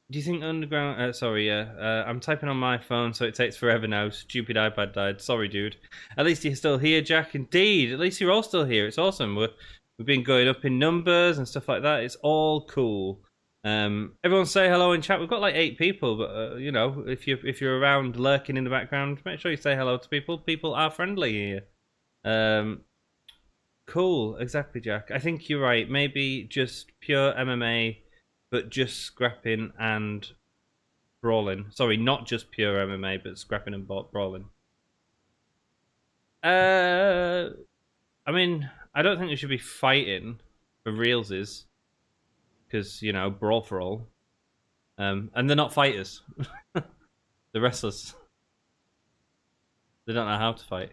Do you think Underground... I'm typing on my phone, so it takes forever now. Stupid iPad died. Sorry, dude. At least you're still here, Jack. Indeed. At least you're all still here. It's awesome. We've been going up in numbers and stuff like that. It's all cool. Everyone say hello in chat. We've got like 8 people, but if you're around lurking in the background, make sure you say hello to people. People are friendly here. Cool. Exactly, Jack. I think you're right. Maybe just pure MMA... but just scrapping and brawling. Sorry, not just pure MMA, but scrapping and brawling. I mean, I don't think we should be fighting for realsies. Because, brawl for all. And they're not fighters. They're wrestlers. They don't know how to fight.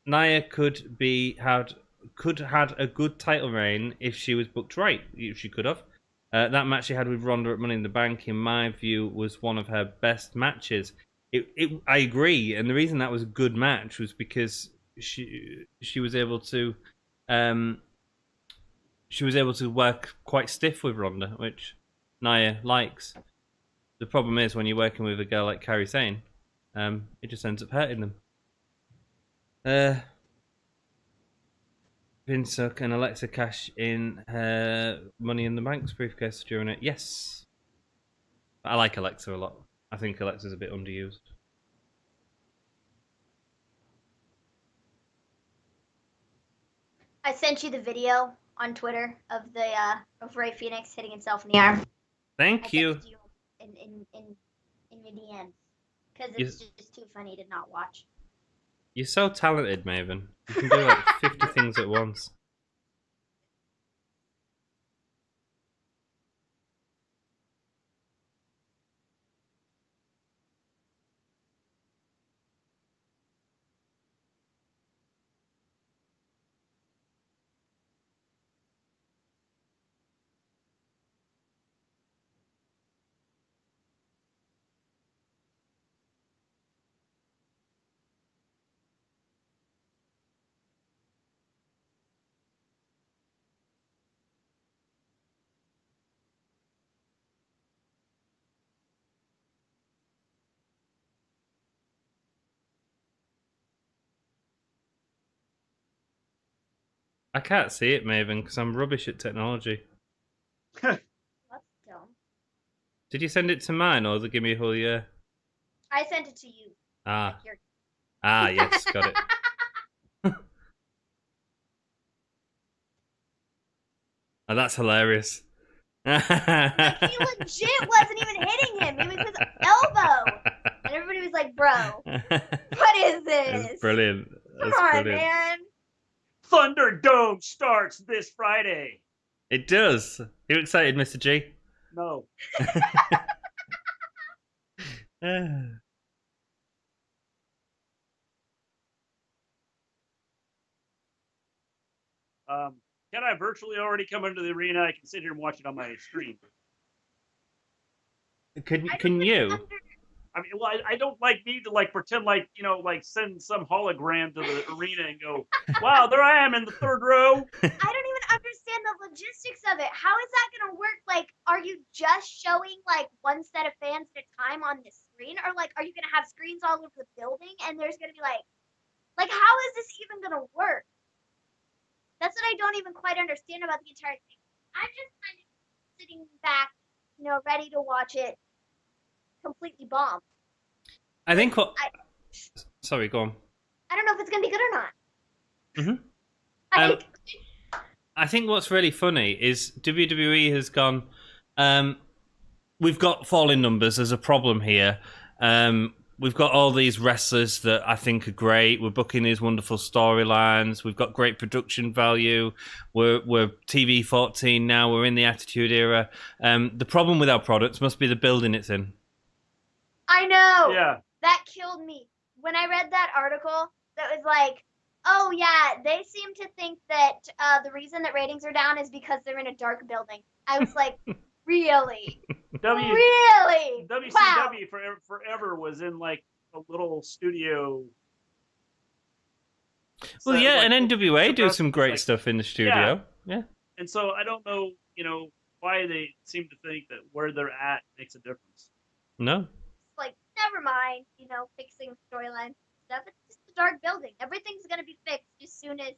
Nia could had a good title reign if she was booked right. She could have. That match she had with Ronda at Money in the Bank, in my view, was one of her best matches. I agree, and the reason that was a good match was because she was able to she was able to work quite stiff with Ronda, which Nia likes. The problem is when you're working with a girl like Kairi Sane, it just ends up hurting them. Vince and Alexa cash in her Money in the Bank's briefcase during it. Yes. I like Alexa a lot. I think Alexa's a bit underused. I sent you the video on Twitter of the of Ray Phoenix hitting himself in the arm. Thank you. I sent it to you in your DMs because it's just too funny to not watch. You're so talented, Maven. You can do like 50 things at once. I can't see it, Maven, because I'm rubbish at technology. That's dumb. Did you send it to mine or the Gimme a Whole Year? I sent it to you. Ah. Like Ah, yes, got it. Oh, that's hilarious. Like, he legit wasn't even hitting him. It was his elbow. And everybody was like, bro, what is this? It's brilliant. That's Come on, brilliant. man. Thunderdome starts this Friday. It does. You excited, Mr. G? No. Can I virtually already come into the arena? I can sit here and watch it on my stream. Can you? I mean, well, I don't need to pretend send some hologram to the arena and go, wow, there I am in the third row. I don't even understand the logistics of it. How is that going to work? Like, are you just showing one set of fans at a time on the screen? Or are you going to have screens all over the building and there's going to be how is this even going to work? That's what I don't even quite understand about the entire thing. I'm just kind of sitting back, ready to watch it completely bomb. I think Sorry, go on. I don't know if it's going to be good or not. Mm-hmm. I think what's really funny is WWE has gone, we've got falling numbers, there's a problem here. We've got all these wrestlers that I think are great. We're booking these wonderful storylines. We've got great production value. We're TV 14 now. We're in the Attitude Era. The problem with our products must be the building it's in. I know. Yeah. That killed me. When I read that article, that was like, oh yeah, they seem to think that the reason that ratings are down is because they're in a dark building. I was like, really? Really? WCW wow. forever was in a little studio. Well, yeah, and NWA do some great stuff in the studio. Yeah. And so I don't know, why they seem to think that where they're at makes a difference. No. Never mind, fixing storyline stuff. It's just a dark building. Everything's going to be fixed as soon as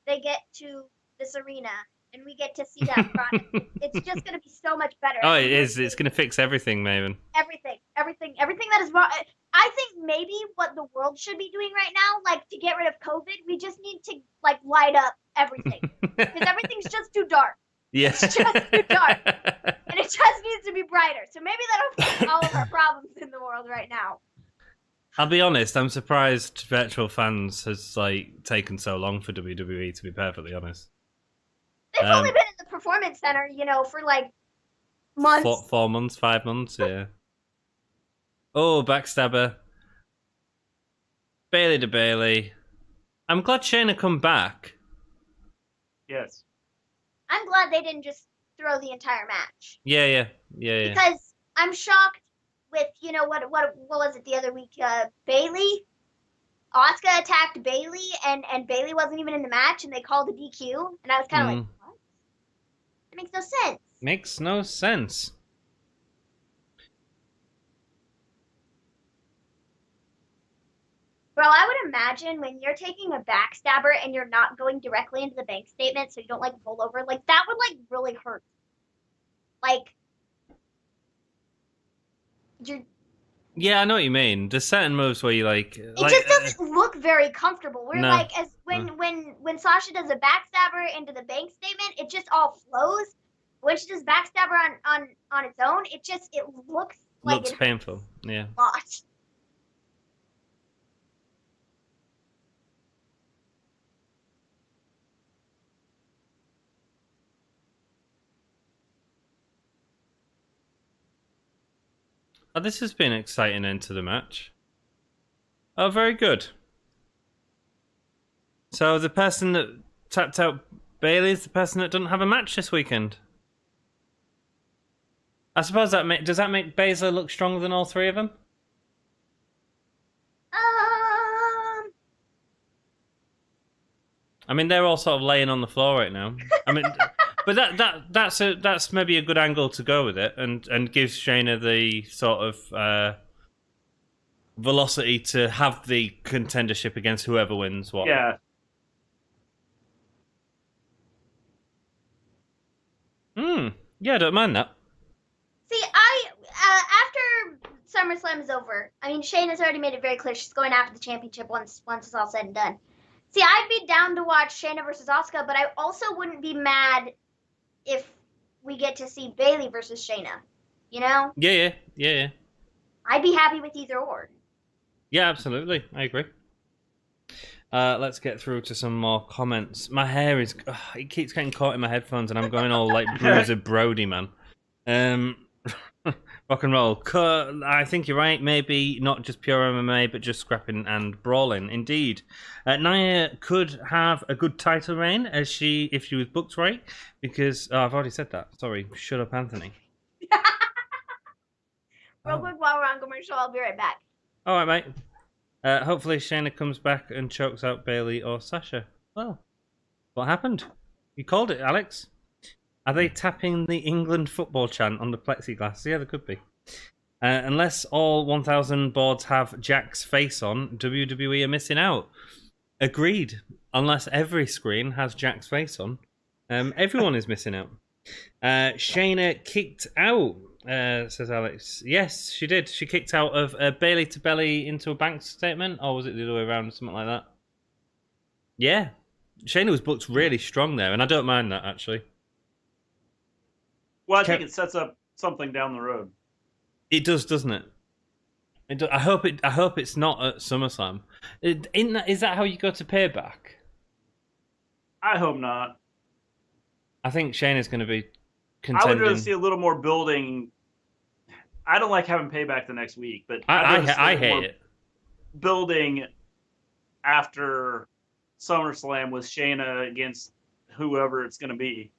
they get to this arena and we get to see that product. It's just going to be so much better. Oh, it is. It's going to fix everything, Maven. Everything that is wrong. I think maybe what the world should be doing right now, to get rid of COVID, we just need to, light up everything. Because everything's just too dark. Yeah. It's just too dark. And it just needs to be brighter. So maybe that'll fix all of our problems in the world right now. I'll be honest, I'm surprised virtual fans has taken so long for WWE, to be perfectly honest. They've only been in the Performance Center, for months. 4 months, 5 months, yeah. Oh, backstabber. Bailey to Bailey. I'm glad Shayna come back. Yes. I'm glad they didn't just throw the entire match. Yeah. Because I'm shocked with, what was it the other week? Bailey? Asuka attacked Bailey, and Bailey wasn't even in the match, and they called a DQ, and I was kind of like, what? Makes no sense. Makes no sense. Bro, I would imagine when you're taking a backstabber and you're not going directly into the bank statement, so you don't like roll over, like that would like really hurt. Like you're. Yeah, I know what you mean. There's certain moves where you like. It just doesn't look very comfortable. We're No. like as when Sasha does a backstabber into the bank statement, it just all flows. When she does backstabber on its own, it looks like looks painful. Yeah. A lot. Oh, this has been an exciting end to the match. Oh, very good. So the person that tapped out Bailey is the person that doesn't have a match this weekend. I suppose does that make Baszler look stronger than all three of them? I mean, they're all sort of laying on the floor right now. I mean, but that's maybe a good angle to go with it, and gives Shayna the sort of velocity to have the contendership against whoever wins what. Yeah. Yeah, I don't mind that. See, after SummerSlam is over, I mean, Shayna's already made it very clear she's going after the championship once it's all said and done. See, I'd be down to watch Shayna versus Asuka, but I also wouldn't be mad if we get to see Bayley versus Shayna. You know? Yeah. I'd be happy with either or. Yeah, absolutely. I agree. Let's get through to some more comments. My hair is... it keeps getting caught in my headphones and I'm going all like Bruiser Brody, man. Rock and roll. I think you're right. Maybe not just pure MMA, but just scrapping and brawling. Indeed. Nia could have a good title reign if she was booked right. Because... I've already said that. Sorry. Shut up, Anthony. Real quick, while we're on commercial, I'll be right back. All right, mate. Hopefully Shayna comes back and chokes out Bayley or Sasha. Well, what happened? You called it, Alex. Are they tapping the England football chant on the plexiglass? Yeah, they could be. Unless all 1,000 boards have Jack's face on, WWE are missing out. Agreed. Unless every screen has Jack's face on, everyone is missing out. Shayna kicked out, says Alex. Yes, she did. She kicked out of Bayley to belly into a bank statement, or was it the other way around, something like that? Yeah. Shayna was booked really strong there, and I don't mind that, actually. Well, I think it sets up something down the road. It does, doesn't it? I hope it's not at SummerSlam. Is that how you go to payback? I hope not. I think Shayna's going to be contending. I would rather see a little more building. I don't like having payback the next week, but I hate it. Building after SummerSlam with Shayna against whoever it's going to be.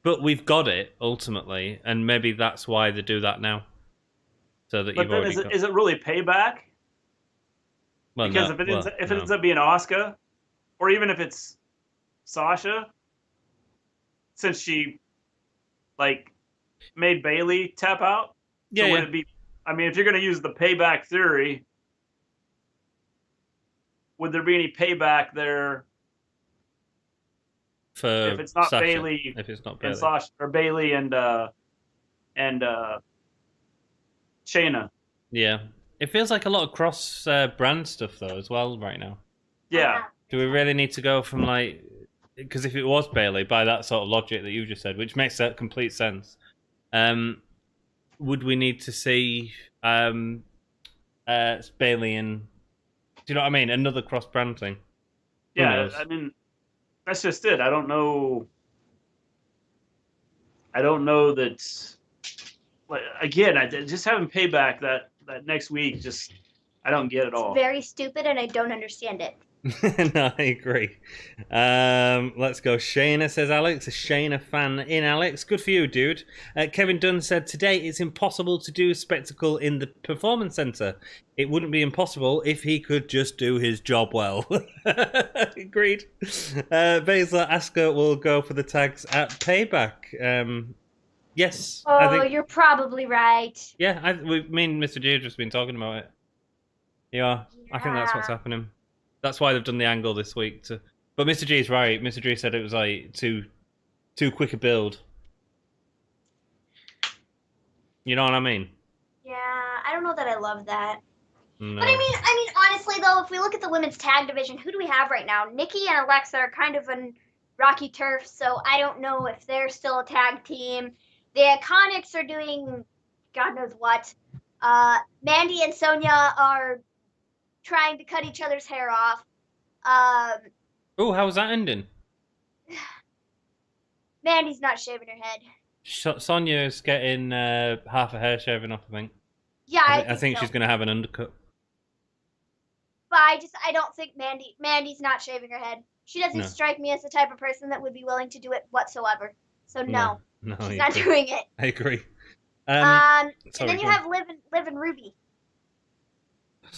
But we've got it ultimately, and maybe that's why they do that now. So that but then is it really payback? Well, because no, if it ends up being Asuka, or even if it's Sasha, since she made Bayley tap out, yeah, so would it be? I mean, if you're going to use the payback theory, would there be any payback there? If it's not Sasha, Bayley, if it's not Bayley, and Sasha, or Bayley and Shayna. Yeah, it feels like a lot of cross brand stuff though as well right now. Yeah. Do we really need to go from because if it was Bayley by that sort of logic that you just said, which makes complete sense, would we need to see Bayley and do you know what I mean? Another cross brand thing. Yeah, I mean. That's just it. I don't know that. Again, just having payback that next week, I don't get it all. It's very stupid, and I don't understand it. No, I agree. Let's go. Shayna, says Alex. A Shayna fan in Alex. Good for you, dude. Kevin Dunn said, today it's impossible to do spectacle in the performance center. It wouldn't be impossible if he could just do his job well. Agreed. Baszler, Asuka will go for the tags at Payback. Yes. Oh, I think, you're probably right. yeah, me and Mr. G have just been talking about it. Yeah, I think that's what's happening. That's why they've done the angle this week. But Mr. G is right. Mr. G said it was like too quick a build. You know what I mean? Yeah, I don't know that I love that. No. But I mean, honestly though, if we look at the women's tag division, who do we have right now? Nikki and Alexa are kind of on rocky turf, so I don't know if they're still a tag team. The Iconics are doing God knows what. Mandy and Sonia are trying to cut each other's hair off. Oh, how's that ending? Mandy's not shaving her head. Sonia's getting half a hair shaving off, I think. Yeah, I think so. she's going to have an undercut. But I don't think Mandy's not shaving her head. She doesn't strike me as the type of person that would be willing to do it whatsoever. So no she's not doing it. I agree. And then you have Liv and Ruby.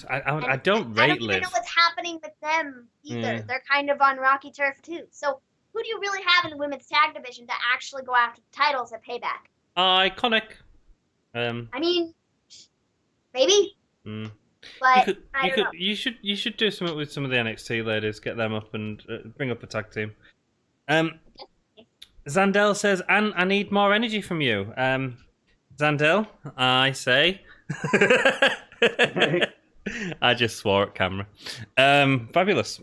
I don't rate I don't even Liv. know what's happening with them either. Yeah. They're kind of on rocky turf too. So who do you really have in the women's tag division to actually go after the titles at Payback? Iconic. I mean, maybe. Mm. But I don't know. You should do something with some of the NXT ladies. Get them up and bring up a tag team. Zandel says, "Anne, I need more energy from you." Zandel, I say. I just swore at camera. Fabulous.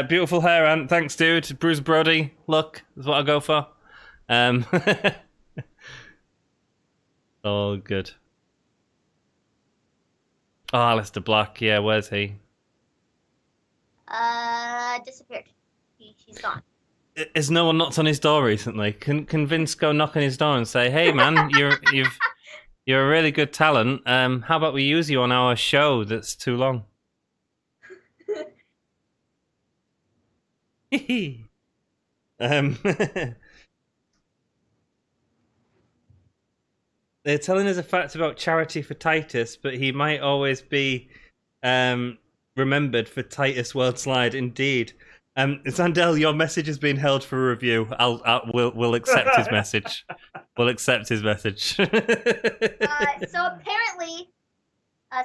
Beautiful hair, Ant. Thanks, dude. Bruce Brody, look, is what I go for. All good. Oh, Aleister Black, yeah, where's he? Disappeared. He's gone. Has no one knocked on his door recently? Can Vince go knock on his door and say, "Hey, man, you're a really good talent. How about we use you on our show that's too long?" They're telling us a fact about charity for Titus, but he might always be remembered for Titus World Slide. Indeed. Zandel, your message has been held for review. We'll accept his message. We'll accept his message. So apparently,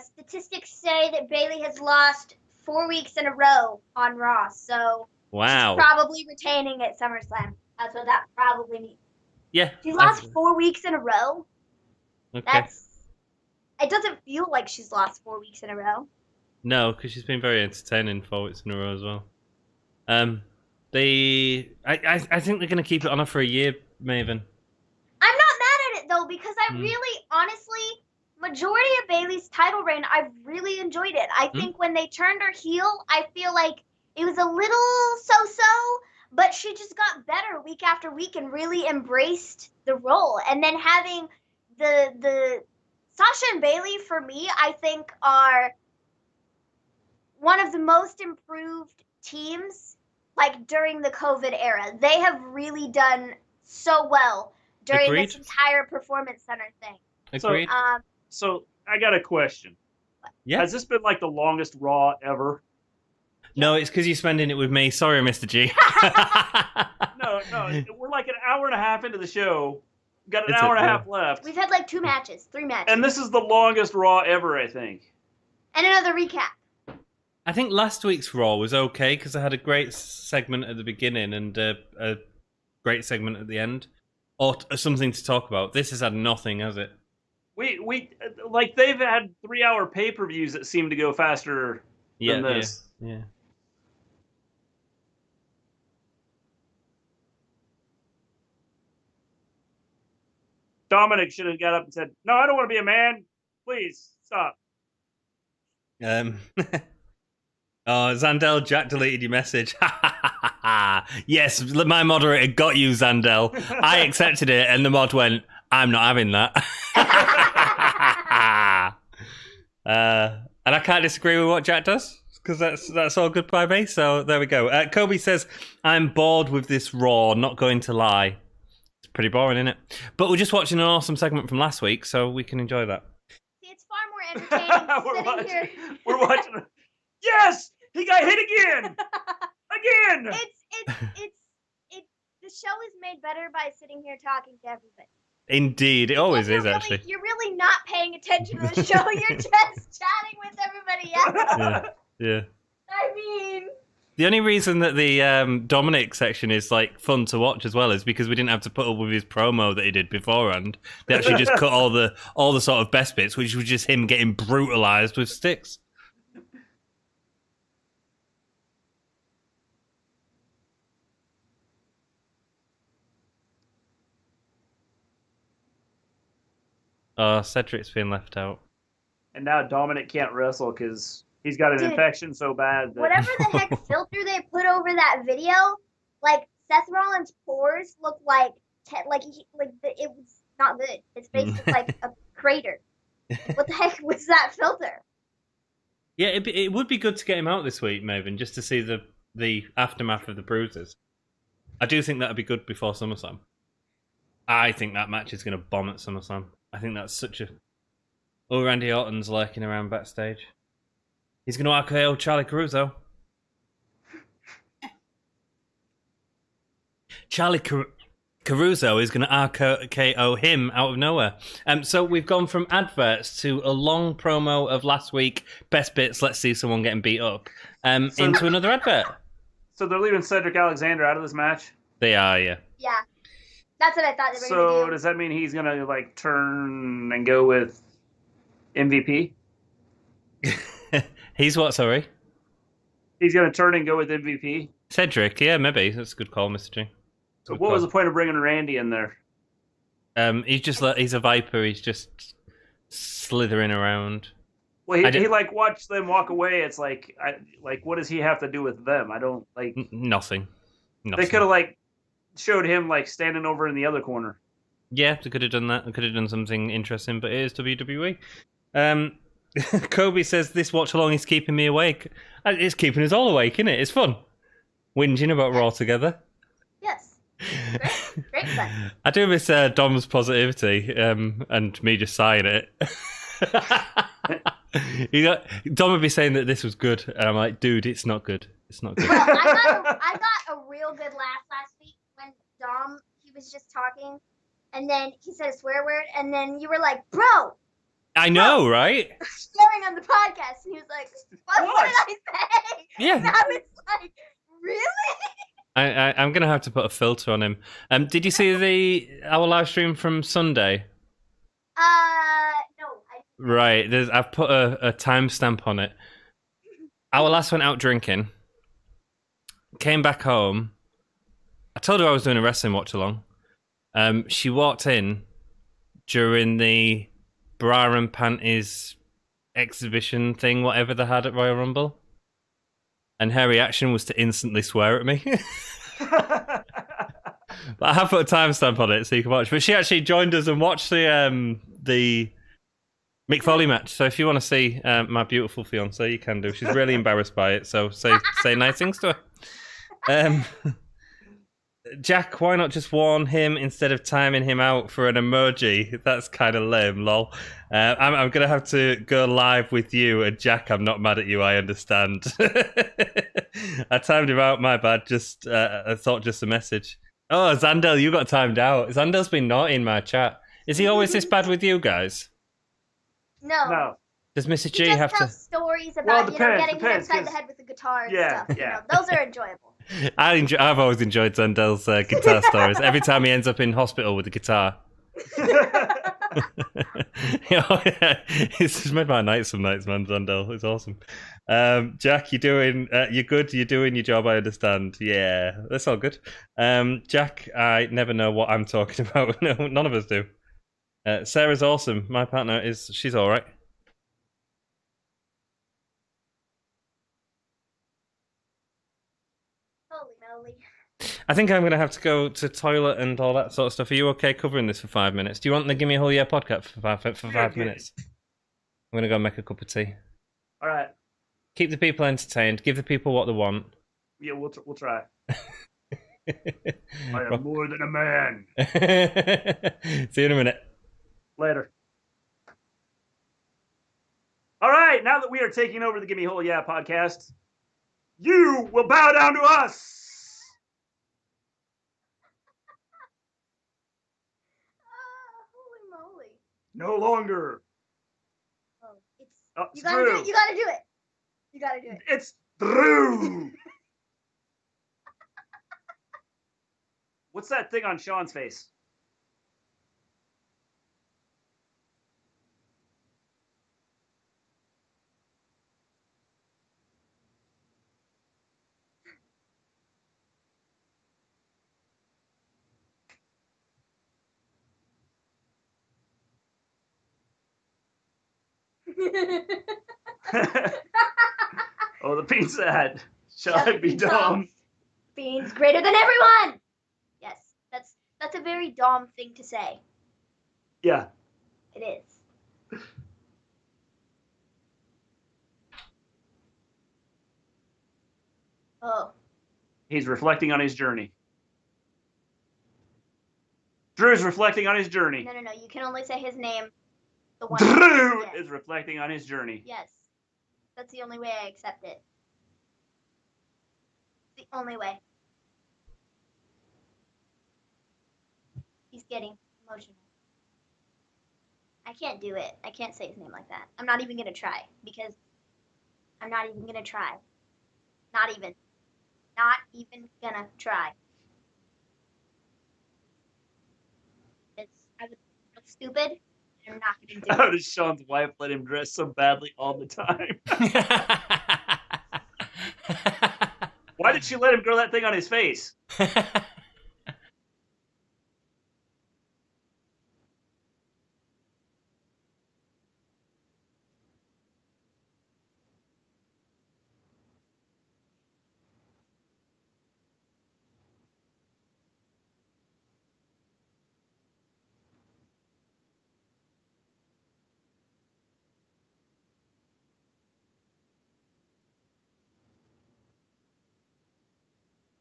statistics say that Bayley has lost 4 weeks in a row on Raw. So wow, she's probably retaining at SummerSlam. That's what that probably means. Yeah, she lost 4 weeks in a row. Okay. It doesn't feel like she's lost 4 weeks in a row. No, because she's been very entertaining 4 weeks in a row as well. I think they're going to keep it on her for a year, Maven. I'm not mad at it though, because I really, honestly, majority of Bayley's title reign, I've really enjoyed it. I think when they turned her heel, I feel like it was a little so-so, but she just got better week after week and really embraced the role. And then having the Sasha and Bayley, for me, I think are one of the most improved teams, like during the COVID era. They have really done so well during this entire Performance Center thing. Agreed. So I got a question. Yeah. Has this been like the longest Raw ever? No, it's because you're spending it with me. Sorry, Mr. G. No, we're like an hour and a half into the show. Got an hour and a half left. We've had like 3 matches. And this is the longest Raw ever, I think. And another recap. I think last week's Raw was okay because I had a great segment at the beginning and a great segment at the end, or something to talk about. This has had nothing, has it? We like they've had 3-hour pay-per-views that seem to go faster than this. Yeah. Dominic should have got up and said, "No, I don't want to be a man. Please stop." Oh, Zandel, Jack deleted your message. Yes, my moderator got you, Zandel. I accepted it, and the mod went, "I'm not having that." And I can't disagree with what Jack does. because that's all good by me. So there we go. Kobe says, "I'm bored with this Raw. Not going to lie. It's pretty boring, isn't it? But we're just watching an awesome segment from last week, so we can enjoy that." See, it's far more entertaining sitting here. We're watching. Yes, he got hit again. Again. The show is made better by sitting here talking to everybody. Indeed, it always is. Actually, you're really not paying attention to the show. You're just chatting with everybody else. Yeah. I mean, the only reason that the Dominic section is like fun to watch as well is because we didn't have to put up with his promo that he did beforehand. They actually just cut all the sort of best bits, which was just him getting brutalized with sticks. Oh, Cedric's been left out. And now Dominic can't wrestle because he's got an infection so bad. That... Whatever the heck filter they put over that video, like Seth Rollins' pores look like it was not good. His face looks like a crater. What the heck was that filter? Yeah, it would be good to get him out this week, Maven, just to see the aftermath of the bruises. I do think that would be good before SummerSlam. I think that match is going to bomb at SummerSlam. I think that's such a... Oh, Randy Orton's lurking around backstage. He's going to RKO Charlie Caruso. Charlie Caruso is going to RKO him out of nowhere. So we've gone from adverts to a long promo of last week. Best bits, let's see someone getting beat up. Into another advert. So they're leaving Cedric Alexander out of this match? They are, yeah. Yeah. That's what I thought they were going to do. So does that mean he's going to like turn and go with MVP? He's what, sorry? He's going to turn and go with MVP? Cedric, yeah, maybe. That's a good call, Mr. G. So what was the point of bringing Randy in there? He's a Viper. He's just slithering around. Well, he like watched them walk away. It's like, what does he have to do with them? I don't like... Nothing. They could have like showed him like standing over in the other corner. Yeah, they could have done that. They could have done something interesting, but it is WWE. Kobe says this watch along is keeping me awake. It's keeping us all awake, isn't it? It's fun. Whinging about Raw together. Yes. Great fun. I do miss Dom's positivity and me just sighing it. Dom would be saying that this was good, and I'm like, dude, it's not good. It's not good. Well, I got a real good laugh last week when Dom, he was just talking, and then he said a swear word, and then you were like, bro! I know, right? Swearing on the podcast, and he was like, what did I say? Yeah. And I was like, really? I'm going to have to put a filter on him. Did you see our live stream from Sunday? No. Right, I've put a timestamp on it. Our last went out drinking. Came back home. I told her I was doing a wrestling watch along. She walked in during the bra and panties exhibition thing, whatever they had at Royal Rumble. And her reaction was to instantly swear at me. But I have put a timestamp on it so you can watch. But she actually joined us and watched the Mick Foley match. So if you want to see my beautiful fiance, you can do. She's really embarrassed by it, so say nice things to her. Jack, why not just warn him instead of timing him out for an emoji? That's kind of lame, lol. I'm going to have to go live with you, and Jack, I'm not mad at you, I understand. I timed him out, my bad. I thought just a message. Oh, Zandel, you got timed out. Zandel's been naughty in my chat. Is he always this bad with you guys? No. Does Mrs. G he just have tells to... stories about getting hit upside cause... the head with a guitar and stuff. You know, those are enjoyable. I've always enjoyed Zandel's guitar stories. Every time he ends up in hospital with a guitar. It's just made my night some nights, man, Zandel. It's awesome. Jack, you're good, you're doing your job, I understand. Yeah, that's all good. Jack, I never know what I'm talking about. No, none of us do. Sarah's awesome. My partner she's all right. Holy moly. I think I'm going to have to go to toilet and all that sort of stuff. Are you okay covering this for 5 minutes? Do you want the Gimme a Whole Year podcast for five minutes? I'm going to go make a cup of tea. All right. Keep the people entertained. Give the people what they want. Yeah, we'll try. I am more than a man. See you in a minute. Later. All right, now that we are taking over the Gimme Hole Yeah podcast, you will bow down to us. Holy moly. No longer. Oh, Oh, you it's gotta do Drew. it. You gotta do it. You gotta do it. It's Drew. What's that thing on Shawn's face? Oh, the pizza head. Shall it be dumb? Beans greater than everyone. Yes, that's a very Dom thing to say. Yeah. It is. Oh. He's reflecting on his journey. Drew's reflecting on his journey. No. You can only say his name. The one. Drew Yes. is reflecting on his journey. Yes. That's the only way I accept it. The only way. He's getting emotional. I can't do it. I can't say his name like that. I'm not even gonna try because I'm not even gonna try. Not even. Not even gonna try. I would look stupid. And I'm not gonna do How it. does Shawn's wife let him dress so badly all the time? Why did she let him grow that thing on his face?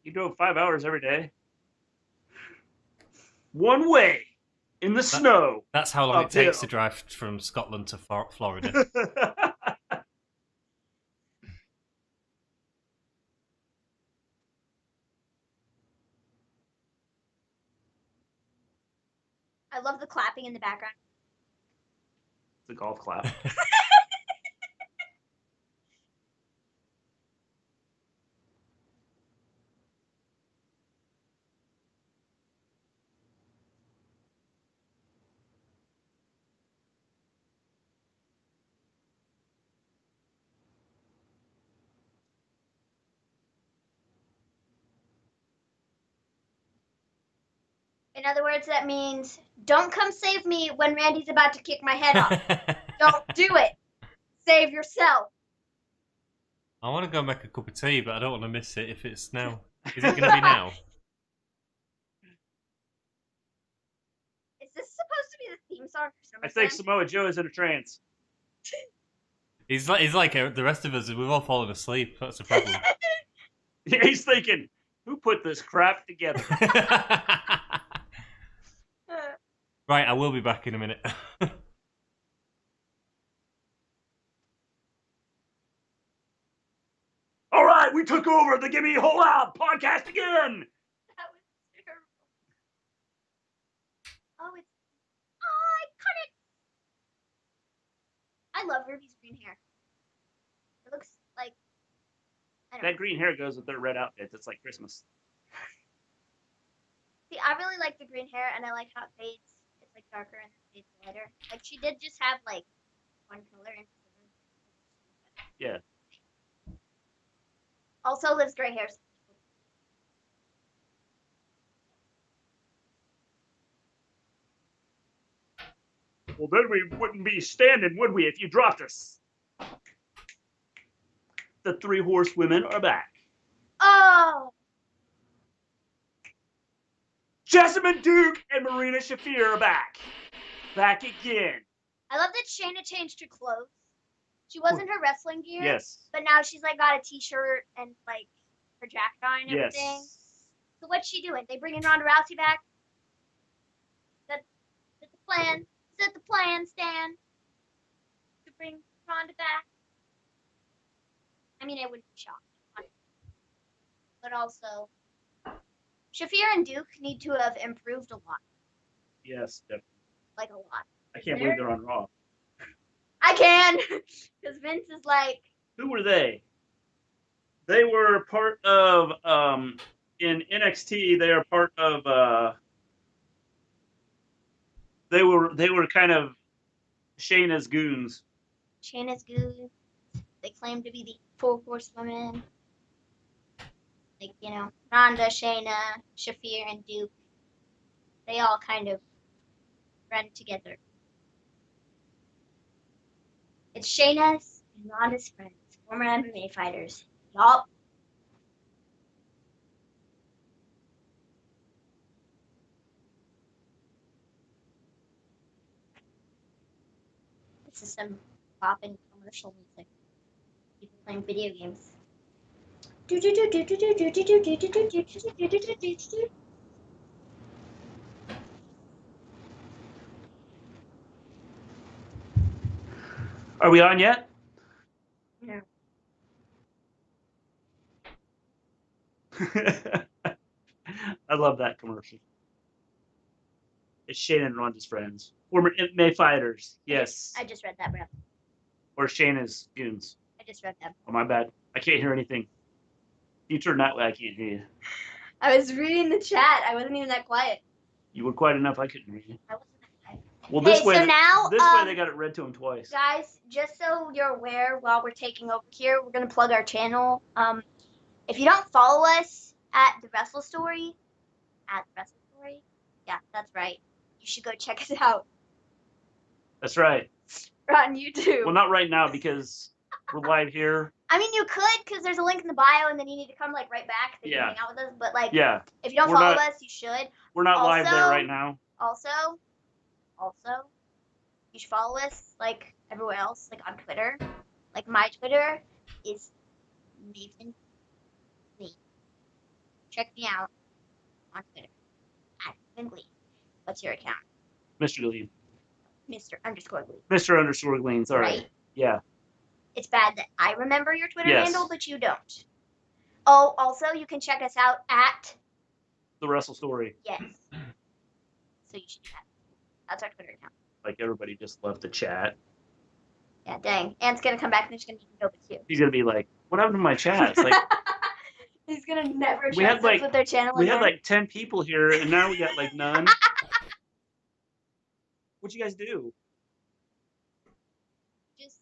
You drove 5 hours every day. One way. In the snow. That's how long it takes to Uphill. drive from Scotland to Florida. I love the clapping in the background. The golf clap. In other words, that means don't come save me when Randy's about to kick my head off. Don't do it. Save yourself. I want to go make a cup of tea, but I don't want to miss it if it's now. Is it going to be now? Is this supposed to be the theme song for SummerSlam? I think Samoa Joe is in a trance. He's like the rest of us. We've all fallen asleep. That's the problem. He's thinking, who put this crap together? Right, I will be back in a minute. All right, we took over the Gimme Hole Out podcast again. That was terrible. Oh, I cut it. I love Ruby's green hair. It looks like I don't know. That green hair goes with their red outfits. It's like Christmas. See, I really like the green hair, and I like how it fades. It's like darker and then fades lighter. Like she did just have like one color and Yeah. also Liv's gray hair. Well, then we wouldn't be standing, would we, if you dropped us? The three horsewomen are back. Oh, Jessamine Duke and Marina Shafir are back. Back again. I love that Shayna changed her clothes. She was in her wrestling gear. Yes. But now she's like got a t-shirt and like her jacket on and everything. Yes. So what's she doing? They bringing Ronda Rousey back? That's the plan. Is that the plan, Stan? To bring Ronda back? I mean, I wouldn't be shocked. But also, Shafir and Duke need to have improved a lot. Yes, definitely. Like a lot. I can't believe they're on Raw. I can! Because Vince is like... Who were they? They were part of, in NXT, they are part of, they were kind of Shayna's goons. Shayna's goons. They claim to be the 4 horsewomen. Like, you know, Ronda, Shayna, Shafir, and Duke. They all kind of run together. It's Shayna's and Ronda's friends, former MMA fighters. Yup. This is some poppin' commercial music. People playing video games. Are we on yet? No. I love that commercial. It's Shayna and Ronda's friends. Former MMA fighters. Yes. I just read that, bro. Or Shayna's goons. I just read that. Oh, my bad. I can't hear anything. You turn that way, I can't hear you. I was reading the chat. I wasn't even that quiet. You were quiet enough, I couldn't hear you. I wasn't that quiet. Well, this way, so now, this way they got it read to them twice. Guys, just so you're aware, while we're taking over here, we're gonna plug our channel. If you don't follow us at the Wrestle Story, yeah, that's right. You should go check us out. That's right. We're on YouTube. Well, not right now because we're live here. I mean, you could, because there's a link in the bio, and then you need to come like right back to hang out with us. But like, yeah, if you don't follow us, you should. We're not live there Also- right now. Also, you should follow us like everywhere else, like on Twitter. Like my Twitter is Nathan Glee. Check me out on Twitter at Nathan Glee. What's your account? Mr. Glean. Mr._Glee. Mr. Sorry. Right. Yeah. It's bad that I remember your Twitter Yes. handle, but you don't. Oh, also, you can check us out at The Wrestle Story. yes. So you should do that. That's our Twitter account. Like everybody just left the chat. Yeah, dang. Ant's gonna come back and he's gonna be over too. He's gonna be like, "What happened to my chat?" It's like he's gonna never We had, trust us like- with their channel we again. had like 10 people here, and now we got like none. What'd you guys do? Just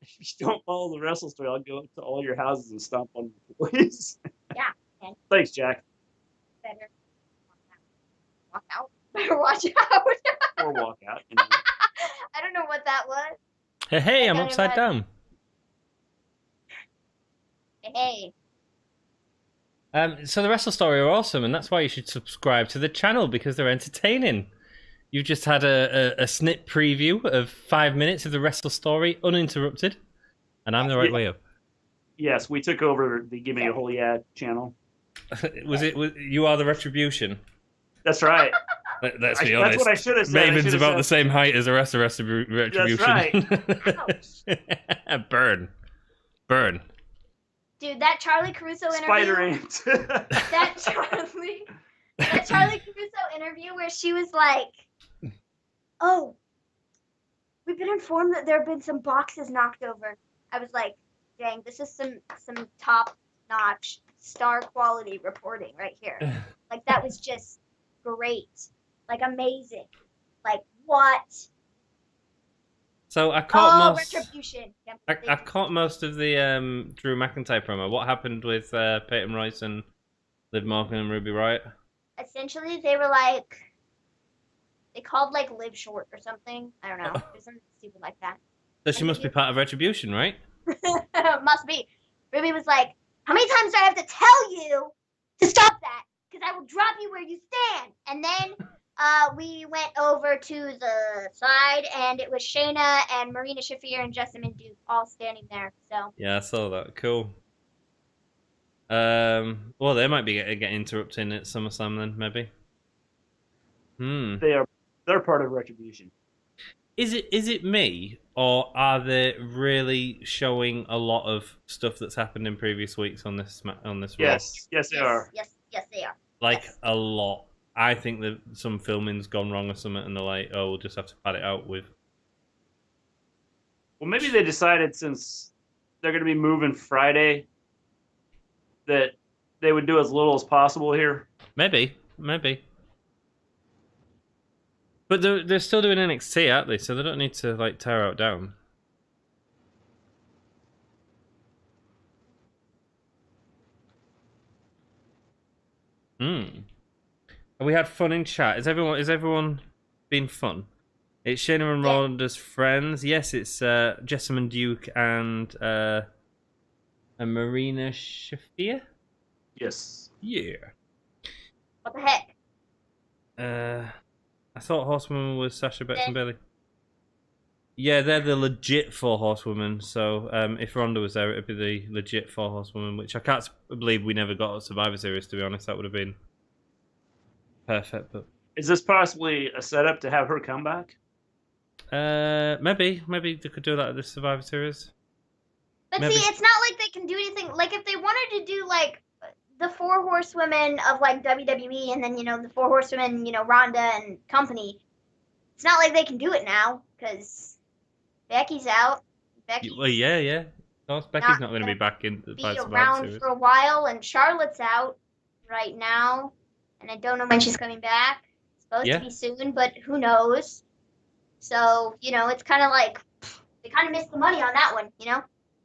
If you don't follow the Wrestle Story, I'll go up to all your houses and stomp on your boys. Yeah, okay. Thanks, Jack. better walk out. Better watch out. Or walk out. You know. I don't know what that was. Hey, I'm Okay, upside but- down. Hey. So the Wrestle Story are awesome, and that's why you should subscribe to the channel, because they're entertaining. You've just had a snip preview of 5 minutes of the Wrestle Story, uninterrupted, and I'm the right way up. Yes, we took over the Gimme a Whole Yeah channel. Was you are the Retribution? That's right. Let's be honest. That's what I should have said. I Maven's should have about said- the same height as the rest of Retribution. That's right. Burn. Dude, that Charlie Caruso interview. Spider Ant. That Charlie Caruso interview where she was like, "Oh, we've been informed that there have been some boxes knocked over." I was like, "Dang, this is some top-notch, star quality reporting right here." Like that was just great, like amazing. Like what? So I caught most. Retribution. I caught most of the Drew McIntyre promo. What happened with Peyton Royce and Liv Morgan and Ruby Riott? Essentially, they were like, they called like Liv short or something. I don't know. It was something stupid like that. So she must be part of Retribution, right? Must be. Ruby was like, "How many times do I have to tell you to stop that? Because I will drop you where you stand." And then We went over to the side, and it was Shayna and Marina Shafir and Jessamine Duke all standing there. So Yeah, I saw that. Cool. Well, they might be getting interrupting at SummerSlam then, maybe. They're part of Retribution. Is it me, or are they really showing a lot of stuff that's happened in previous weeks on this Raw? Yes, they are. Yes, they are. Like Yes. a lot. I think that some filming's gone wrong or something, and they're like, "Oh, we'll just have to pad it out with." Well, maybe they decided since they're going to be moving Friday that they would do as little as possible here. Maybe. But they're still doing NXT, aren't they? So they don't need to like tear out down. We had fun in chat. Is everyone been fun? It's Shayna and Ronda's friends. Yes, it's Jessamine Duke and Marina Shafir. Yes. Yeah. What the heck? I thought Horsewoman was Sasha Banks and Bayley. Yeah, they're the legit Four Horsewomen. So if Ronda was there, it'd be the legit Four Horsewomen, which I can't believe we never got a Survivor Series. To be honest, that would have been perfect. But is this possibly a setup to have her come back? Maybe they could do that at the Survivor Series. But see, it's not like they can do anything. Like if they wanted to do like the Four Horsewomen of like WWE, and then the Four Horsewomen, Ronda and company. It's not like they can do it now because Becky's out. Well, yeah. No, Becky's not going to be back in the be around for a while, and Charlotte's out right now, and I don't know when she's coming back. It's supposed to be soon, but who knows? So it's kind of like they kind of missed the money on that one,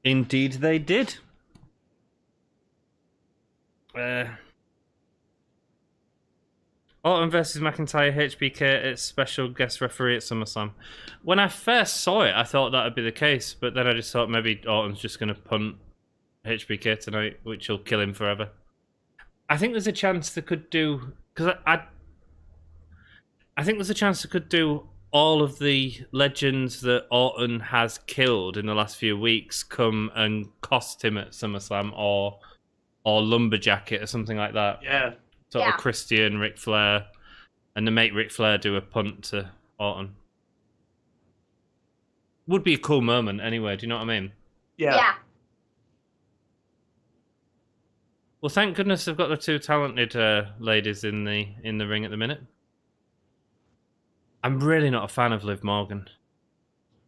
Indeed, they did. Orton versus McIntyre, HBK as special guest referee at SummerSlam. When I first saw it, I thought that would be the case, but then I just thought maybe Orton's just going to punt HBK tonight, which will kill him forever. I think there's a chance they could do... Because I think there's a chance they could do all of the legends that Orton has killed in the last few weeks come and cost him at SummerSlam or Lumberjack it or something like that. Yeah. Sort of Christian, Ric Flair, and to make Ric Flair do a punt to Orton. Would be a cool moment anyway, do you know what I mean? Yeah. Well, thank goodness they've got the two talented ladies in the ring at the minute. I'm really not a fan of Liv Morgan.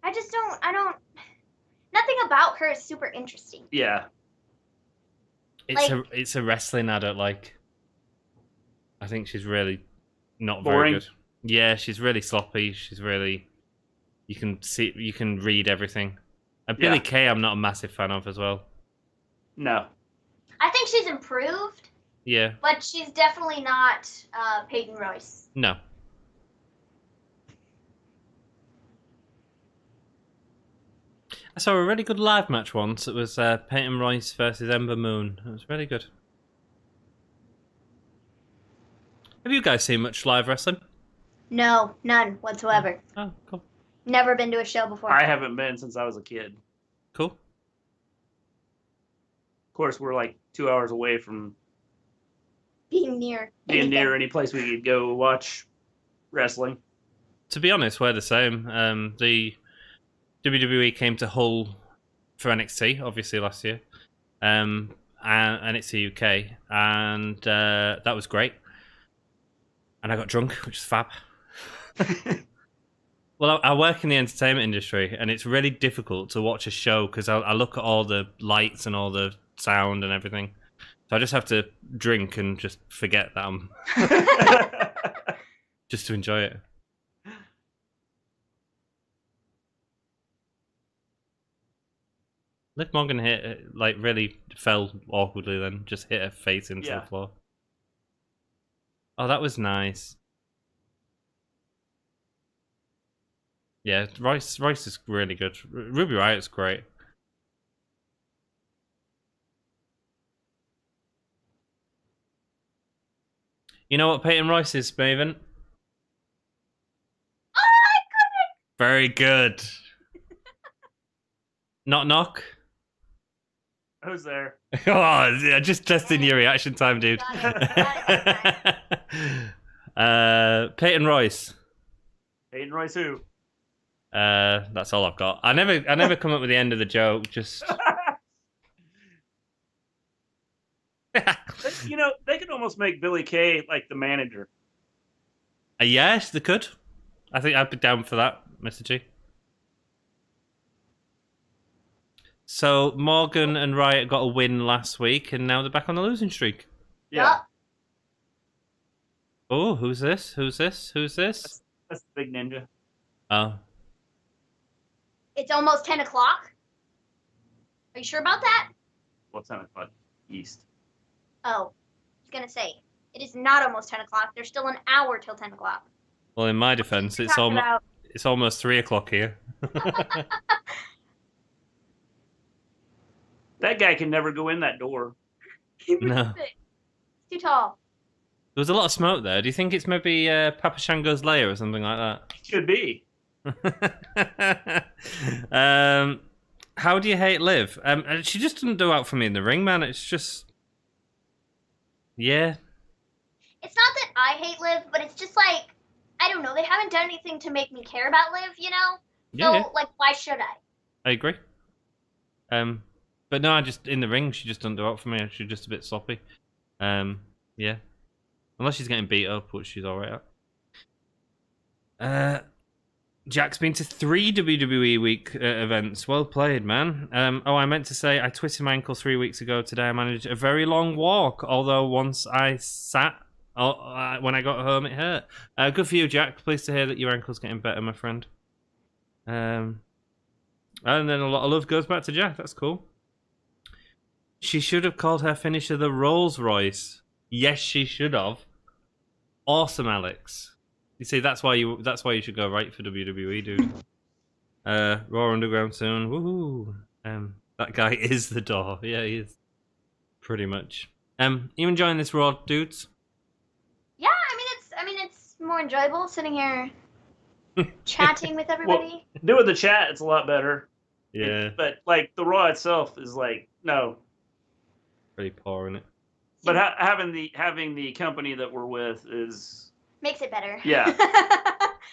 I don't... Nothing about her is super interesting. Yeah. It's a wrestling I don't like. I think she's really not boring. Very good. Yeah, she's really sloppy. She's really... You can read everything. And Billie Kay I'm not a massive fan of as well. No. I think she's improved. Yeah. But she's definitely not Peyton Royce. No. I saw a really good live match once. It was Peyton Royce versus Ember Moon. It was really good. Have you guys seen much live wrestling? No, none whatsoever. Oh, cool. Never been to a show before. I haven't been since I was a kid. Cool. Of course, we're like 2 hours away from being near any place we could go watch wrestling. To be honest, we're the same. The WWE came to Hull for NXT, obviously, last year. And NXT UK. And that was great. And I got drunk, which is fab. Well, I work in the entertainment industry, and it's really difficult to watch a show because I look at all the lights and all the sound and everything. So I just have to drink and just forget that I'm... just to enjoy it. Liv Morgan really fell awkwardly then, just hit her face into the floor. Oh, that was nice. Yeah, Royce is really good. Ruby Riot's great. You know what Peyton Royce is, Maven? Very good. Knock knock. Who's there? Oh, yeah, just testing your reaction time, dude. Got Peyton Royce. Peyton Royce who? That's all I've got. I never come up with the end of the joke. Just You know, they could almost make Billy Kay like the manager. yes, they could. I think I'd be down for that, Mr. G. So Morgan and Riot got a win last week, and now they're back on the losing streak. Yeah. Yup. Oh, who's this? Who's this? Who's this? That's the big ninja. Oh, It's almost 10 o'clock. Are you sure about that? What's 10 o'clock East? Oh, I was going to say, it is not almost 10 o'clock. There's still an hour till 10 o'clock. well, in my defense, What are you talking about? it's almost 3 o'clock here. That guy can never go in that door. No. It's too tall. There was a lot of smoke there. Do you think it's maybe Papa Shango's lair or something like Should be. that? How do you hate Liv? She just doesn't do out for me in the ring, man. It's just, yeah. It's not that I hate Liv, but it's just like, I don't know. They haven't done anything to make me care about Liv, you know? So, Yeah. like, why should I? I agree. But no, I just in the ring she just doesn't do out for me. She's just a bit sloppy. Yeah. Unless she's getting beat up, which she's alright at. Jack's been to 3 WWE week events. Well played, man. I meant to say I twisted my ankle 3 weeks ago. Today I managed a very long walk, although once I sat, when I got home it hurt. Good for you, Jack. Pleased to hear that your ankle's getting better, my friend. And then a lot of love goes back to Jack. That's cool. She should have called her finisher the Rolls Royce. Yes, she should have. Awesome, Alex. You see, that's why you should go right for WWE, dude. Raw Underground soon. Woohoo! That guy is the door. Yeah, he is. Pretty much. You enjoying this Raw, dudes? Yeah, I mean, it's more enjoyable sitting here chatting with everybody. Well, doing the chat, it's a lot better. Yeah. But like the Raw itself is like no. Pretty poor, isn't it? But having the company that we're with is Makes it better. Yeah.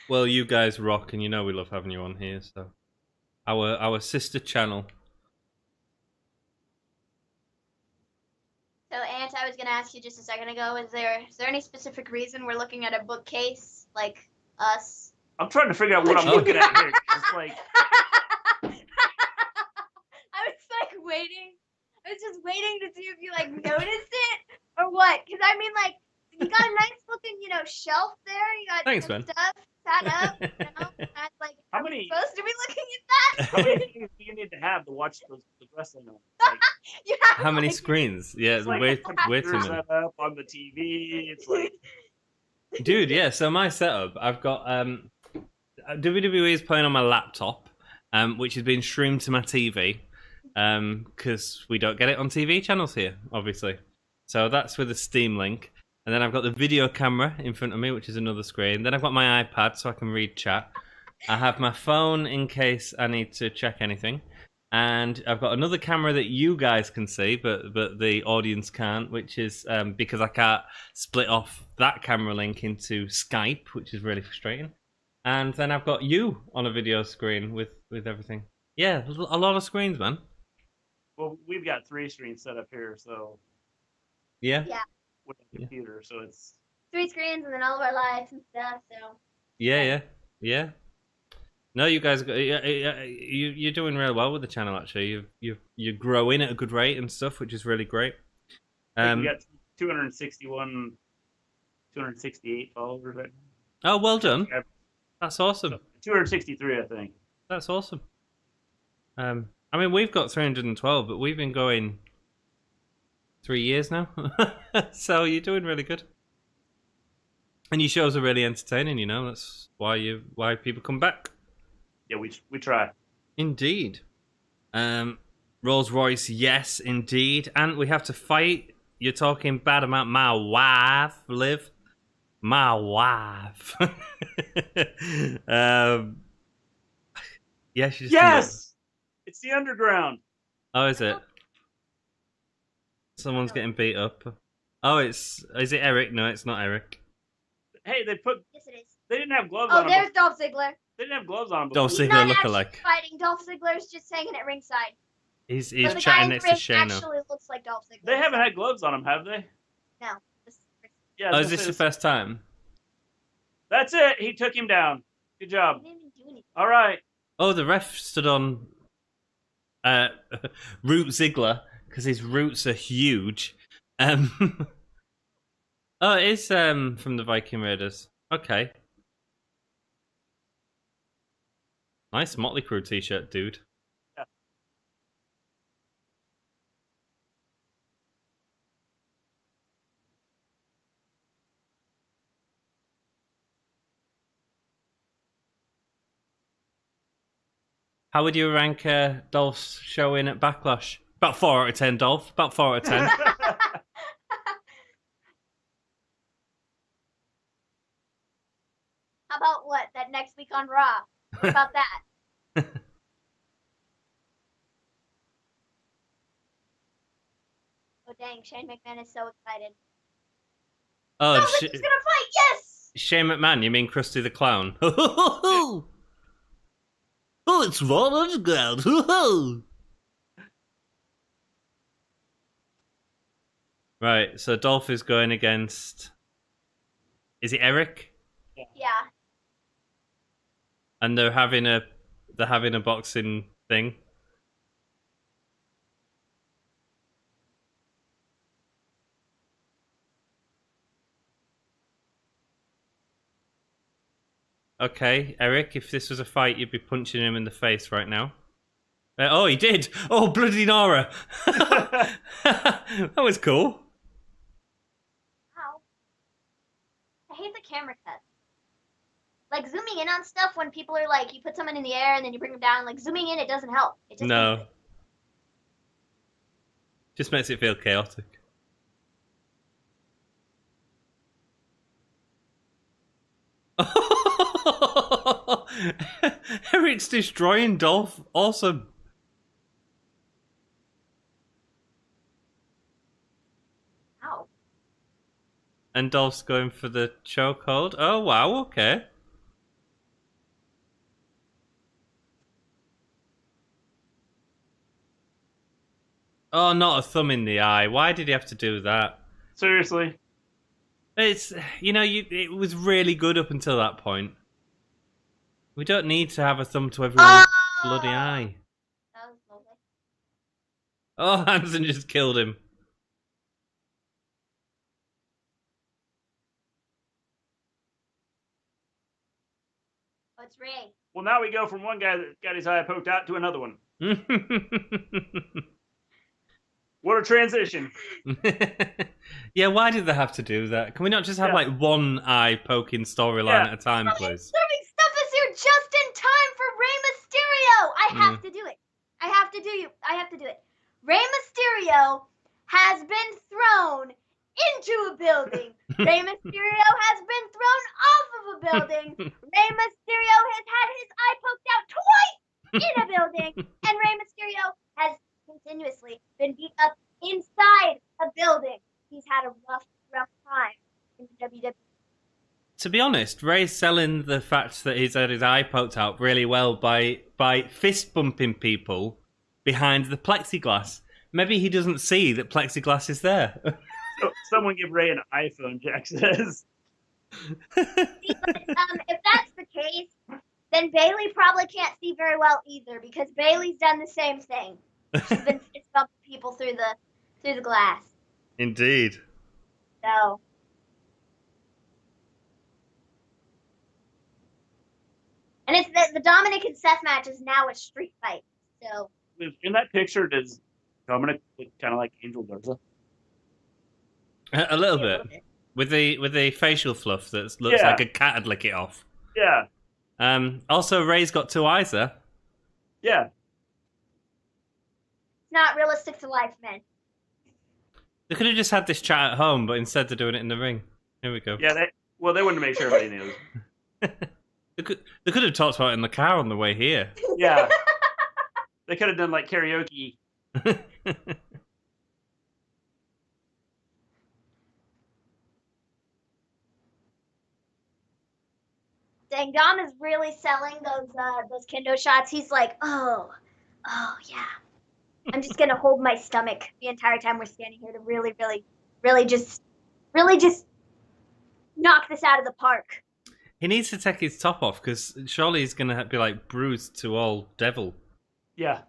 Well, you guys rock, and you know we love having you on here. So, our sister channel. So, Ant, I was gonna ask you just a second ago. Is there any specific reason we're looking at a bookcase like us? I'm trying to figure out what I'm looking at here. It's like I was like waiting. I was just waiting to see if you like noticed it or what. Because I mean, like, you got a nice looking, shelf there. You got Thanks, some man. stuff set up. And I was like, How are we many- supposed to be looking at that? how many things do you need to have to watch the wrestling on? Like, You have, How many like, screens? Yeah, it's like way a too computer many. set up on the TV. It's like Dude, yeah, so my setup, I've got WWE is playing on my laptop, which has been streamed to my TV, because we don't get it on TV channels here, obviously. So that's with a Steam link. And then I've got the video camera in front of me, which is another screen. Then I've got my iPad so I can read chat. I have my phone in case I need to check anything. And I've got another camera that you guys can see, but the audience can't, which is because I can't split off that camera link into Skype, which is really frustrating. And then I've got you on a video screen with everything. Yeah, a lot of screens, man. well, we've got 3 screens set up here, so Yeah. Yeah. with the computer, so it's 3 screens and then all of our lives and stuff. So Yeah. No, you guys, you're doing real well with the channel. Actually, you're growing at a good rate and stuff, which is really great. I think we got 268 followers right now. Oh, well done. That's awesome. 263, I think. That's awesome. I mean, we've got 312, but we've been going 3 years now, so you're doing really good. And your shows are really entertaining. That's why people come back. Yeah, we try. Indeed. Rolls Royce, yes, indeed. And we have to fight. You're talking bad about my wife, Liv. My wife. Yeah, she just Yes! It's the underground. Oh, is it? Someone's getting beat up. Oh, is it Eric? No, it's not Eric. Hey, Yes, it is. they didn't have gloves Oh, on them. there's Dolph Ziggler. They didn't have gloves on them. Dolph He's Ziggler not lookalike. actually fighting. Dolph Ziggler's just hanging at ringside. He's But the guy chatting in the next to ring Shayna. actually looks like Dolph Ziggler. They haven't had gloves on them, have they? No. Yeah. Oh, is this the first time? That's it. He took him down. Good job. He didn't even do anything. All right. Oh, the ref stood on Root Ziggler because his roots are huge. Oh, it is from the Viking Raiders. Okay. Nice Motley Crue t-shirt, dude. Yeah. How would you rank Dolph's showing at Backlash? About 4 out of 10, Dolph. About 4 out of 10. How about what? That next week on Raw. What about that? Oh dang, Shane McMahon is so excited. Oh, Sounds like he's gonna fight, yes! Shane McMahon, you mean Krusty the Clown? Oh, it's Raw Underground. Right, so Dolph is going against... Is it Eric? Yeah. And they're having a boxing thing. Okay, Eric, if this was a fight, you'd be punching him in the face right now. Oh, he did! Oh, bloody Nora! That was cool. Wow. I hate the camera cut. Like zooming in on stuff when people are like, you put someone in the air and then you bring them down. Like zooming in, it doesn't help. It just No. Just makes it feel chaotic. Eric's destroying Dolph. Awesome. Ow. And Dolph's going for the chokehold. Oh, wow, okay. Oh, not a thumb in the eye. Why did he have to do that? Seriously. It's, it was really good up until that point. We don't need to have a thumb to everyone's bloody eye. That was lovely. Oh, Hansen just killed him. Oh, it's Ray. Well, now we go from one guy that got his eye poked out to another one. What a transition. Yeah, why did they have to do that? Can we not just have like one eye poking storyline at a time, please? Serving stuff is here just in time for Rey Mysterio. I have to do it. I have to do it. Rey Mysterio has been thrown into a building. Rey Mysterio has been thrown off of a building. Rey Mysterio has had his eye poked out twice in a building. And Rey Mysterio has continuously been beat up inside a building. He's had a rough time in the WWE. To be honest, Ray's selling the fact that he's had his eye poked out really well by fist bumping people behind the plexiglass. Maybe he doesn't see that plexiglass is there. So, someone give Ray an iPhone, Jack says. See, but, if that's the case, then Bailey probably can't see very well either because Bailey's done the same thing. She's been fist bumping people through the glass. Indeed. So. And it's the Dominic and Seth match is now a street fight. So. In that picture, does Dominic look kind of like Angel Garza? A little bit. With the facial fluff that looks like a cat would lick it off. Yeah. Also, Ray's got two eyes there. Yeah. It's not realistic to life, man. They could have just had this chat at home, but instead they're doing it in the ring. Here we go. Yeah, they wanted to make sure everybody knew. They could have talked about it in the car on the way here. Yeah. They could have done like karaoke. Dang, Dom is really selling those kendo shots. He's like, oh yeah. I'm just gonna hold my stomach the entire time we're standing here to really, really, really just knock this out of the park. He needs to take his top off because surely he's going to be like bruised to all devil. Yeah.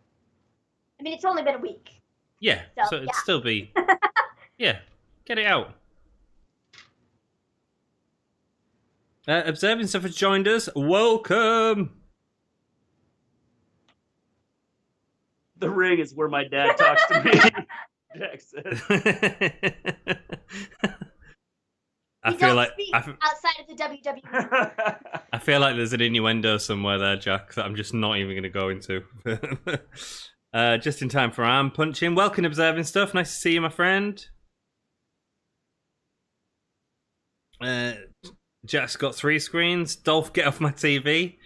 I mean, it's only been a week. Yeah, so it'd still be. Yeah, get it out. Observing Stuff has joined us. Welcome. The ring is where my dad talks to me. Jack says. I feel like outside of the WWE. I feel like there's an innuendo somewhere there, Jack, that I'm just not even going to go into. Just in time for arm punching. Welcome, Observing Stuff. Nice to see you, my friend. Jack's got 3 screens. Dolph, get off my TV.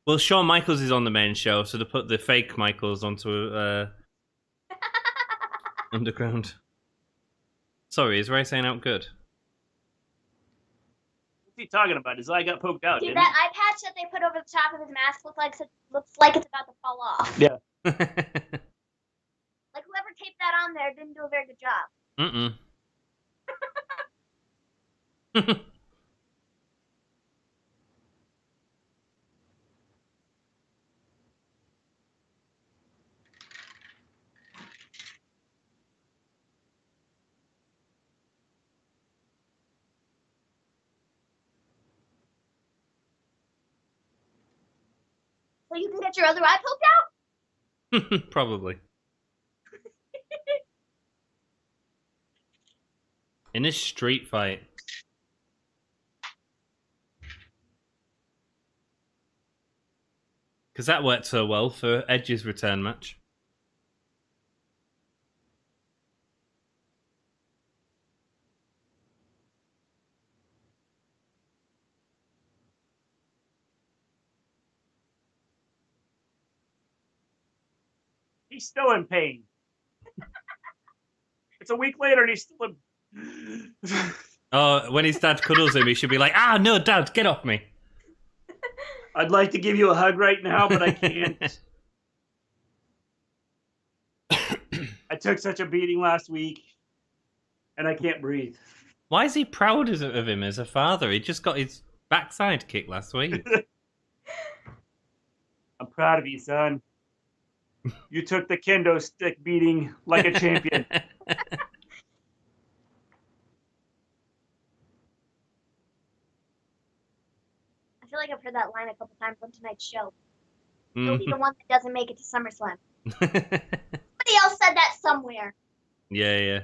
Well, Shawn Michaels is on the main show, so they put the fake Michaels onto Underground. Sorry, is Ray saying out good? What's he talking about? His eye got poked out. Dude, that eye patch that they put over the top of his mask looks like it's about to fall off. Yeah. Like whoever taped that on there didn't do a very good job. So you can get your other eye poked out? Probably. In a street fight. Because that worked so well for Edge's return match. He's still in pain. It's a week later and he's still in... Oh, when his dad cuddles him, he should be like, "Ah, no, Dad, get off me." I'd like to give you a hug right now, but I can't. I took such a beating last week, and I can't breathe. Why is he proud of him as a father? He just got his backside kicked last week. I'm proud of you, son. You took the kendo stick beating like a champion. I feel like I've heard that line a couple times on tonight's show. You'll be the one that doesn't make it to SummerSlam. Somebody else said that somewhere. Yeah.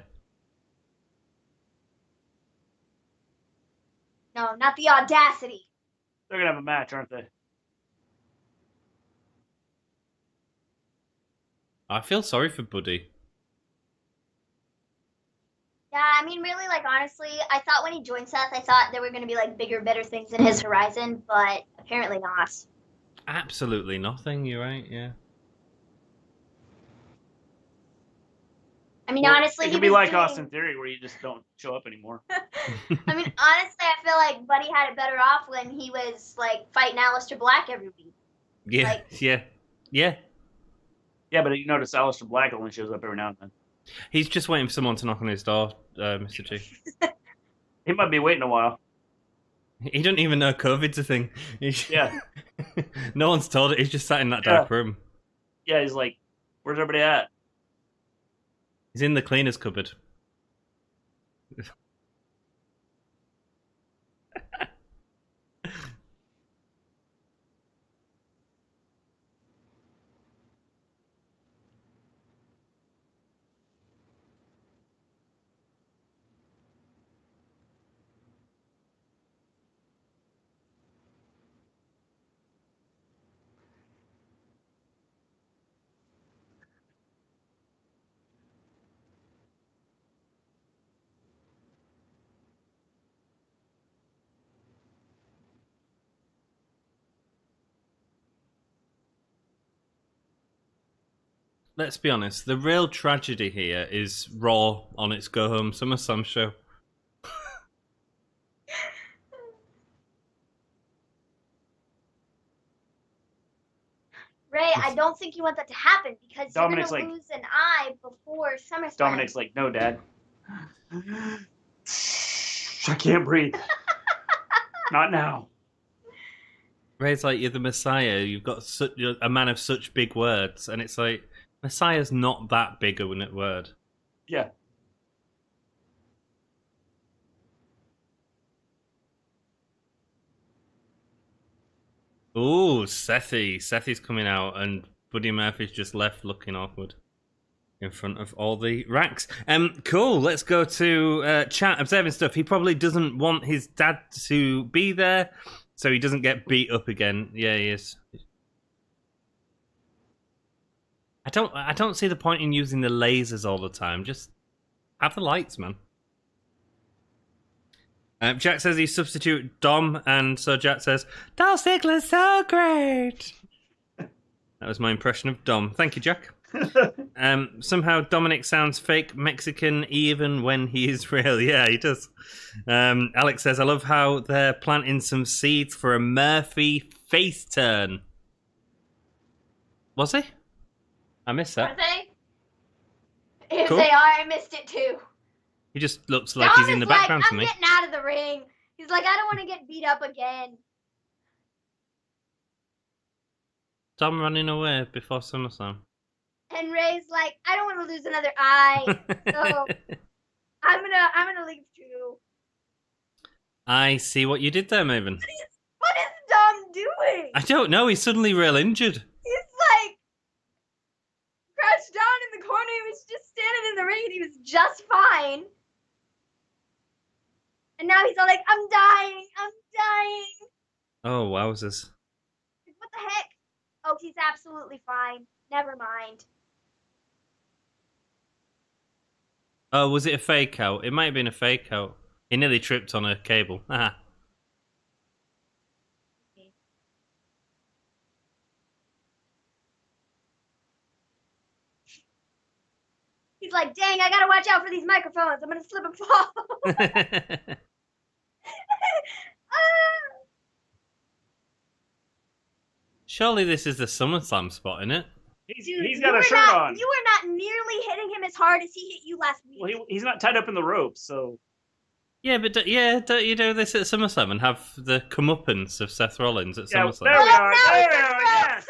No, not the audacity. They're going to have a match, aren't they? I feel sorry for Buddy. Yeah, I mean, really, like, honestly, I thought when he joined Seth, I thought there were going to be, like, bigger, better things in his horizon, but apparently not. Absolutely nothing, you're right, yeah. I mean, honestly, it could be like Austin Theory, where you just don't show up anymore. I mean, honestly, I feel like Buddy had it better off when he was, like, fighting Aleister Black every week. Yeah, like, yeah. Yeah, but you notice Aleister Black only shows up every now and then. He's just waiting for someone to knock on his door, Mr. G. He might be waiting a while. He doesn't even know COVID's a thing. Yeah. No one's told it. He's just sat in that dark room. Yeah, he's like, where's everybody at? He's in the cleaner's cupboard. let's be honest. The real tragedy here is Raw on its Go Home SummerSlam show. Ray, I don't think you want that to happen because Dominic's you're gonna like- lose an eye before SummerSlam. Dominic's like, no, Dad. I can't breathe. Not now. Ray's like, you're the Messiah. You've got you're a man of such big words, and it's like Messiah's not that big of a word. Yeah. Ooh, Sethy's coming out, and Buddy Murphy's just left looking awkward in front of all the racks. Cool. Let's go to chat observing stuff. He probably doesn't want his dad to be there, so he doesn't get beat up again. Yeah, he is. I don't see the point in using the lasers all the time. Just have the lights, man. Jack says he substitute Dom, and so Jack says, Dolph Ziggler's so great. That was my impression of Dom. Thank you, Jack. Somehow Dominic sounds fake Mexican even when he is real. Yeah, he does. Alex says, I love how they're planting some seeds for a Murphy face turn. Was he? I missed Are that. they? If Cool. they are, I missed it too. He just looks like Dom he's in is the background like, to I'm me. getting out of the ring. He's like, I don't want to get beat up again. Dom running away before SummerSlam. And Ray's like, I don't want to lose another eye, so I'm gonna leave too. I see what you did there, Maven. What is Dom doing? I don't know. He's suddenly real injured. He's like crouched down in the corner. He was just standing in the ring and he was just fine. And now he's all like, I'm dying. Oh, wowzers. What the heck? Oh, he's absolutely fine. Never mind. Oh, was it a fake out? It might have been a fake out. He nearly tripped on a cable. Ah. He's like, dang, I gotta watch out for these microphones. I'm gonna slip and fall. Surely this is the SummerSlam spot, isn't it? Dude, He's got a shirt on. You were not nearly hitting him as hard as he hit you last week. Well, he's not tied up in the ropes, so. Yeah, but don't you do this at SummerSlam and have the comeuppance of Seth Rollins at Yeah, SummerSlam? there we are. now There he's we in are. the Yes. ropes.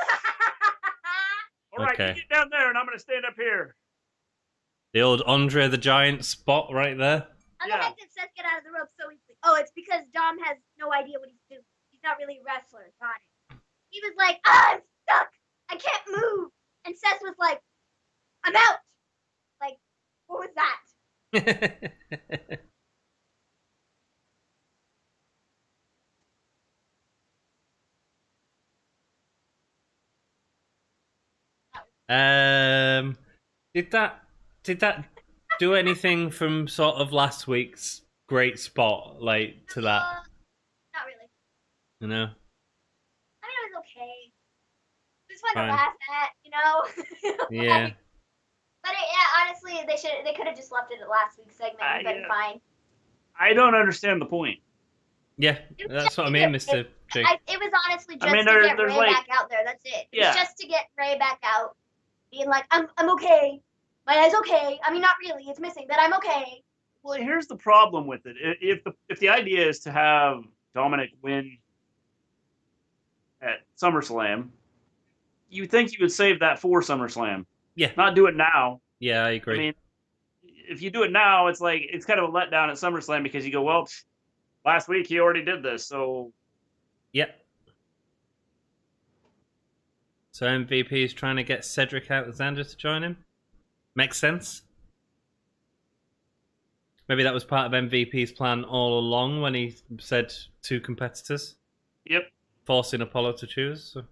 All right, Okay. you get down there, and I'm going to stand up here. The old Andre the Giant spot right there. How the Yeah. heck did Seth get out of the ropes so easily? Oh, it's because Dom has no idea what he's doing. He's not really a wrestler. Got it. He was like, I'm stuck. I can't move. And Seth was like, I'm out. Like, what was that? Did that do anything from sort of last week's great spot, like to that? Not really. You know? I mean, it was okay. It was fun Fine. to laugh at, you know? Yeah. Like, but yeah, honestly, they could have just left it at last week's segment and been Yeah. fine. I don't understand the point. Yeah, that's what I mean, Mr. J. It was honestly just mean, to get there's Ray like- back out there. That's it. It Yeah. was just to get Ray back out, being like, I'm okay. My eye's okay. I mean, not really. It's missing, but I'm okay. Well, here's the problem with it. If the idea is to have Dominic win at SummerSlam, you would think you would save that for SummerSlam. Yeah. Not do it now. Yeah, I agree. I mean, if you do it now, it's like it's kind of a letdown at SummerSlam because you go, well, last week he already did this, so Yep. So MVP is trying to get Cedric Alexander to join him. Makes sense. Maybe that was part of MVP's plan all along when he said two competitors, yep. forcing Apollo to choose. So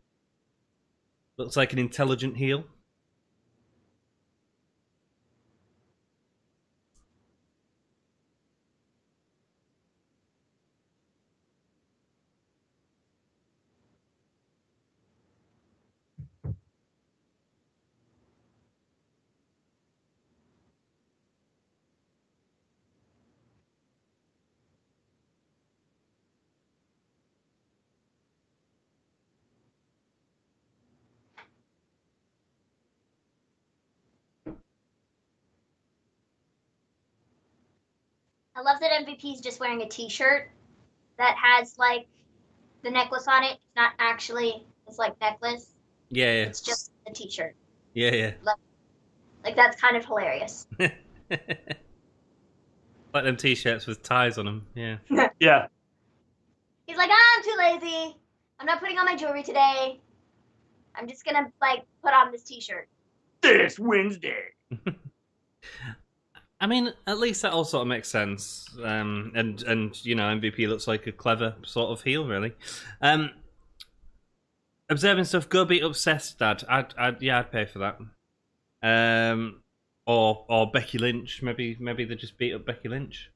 looks like an intelligent heel. I love that MVP's just wearing a T-shirt that has like the necklace on it. It's not actually his like necklace. Yeah, It's just a T-shirt. yeah. Like that's kind of hilarious. Like them t-shirts with ties on them. Yeah. Yeah. He's like, I'm too lazy. I'm not putting on my jewelry today. I'm just gonna like put on this T-shirt. This Wednesday. I mean, at least that all sort of makes sense. And you know, MVP looks like a clever sort of heel, really. Observing stuff. Go beat up Seth's dad. I'd pay for that. Or Becky Lynch. Maybe they just beat up Becky Lynch.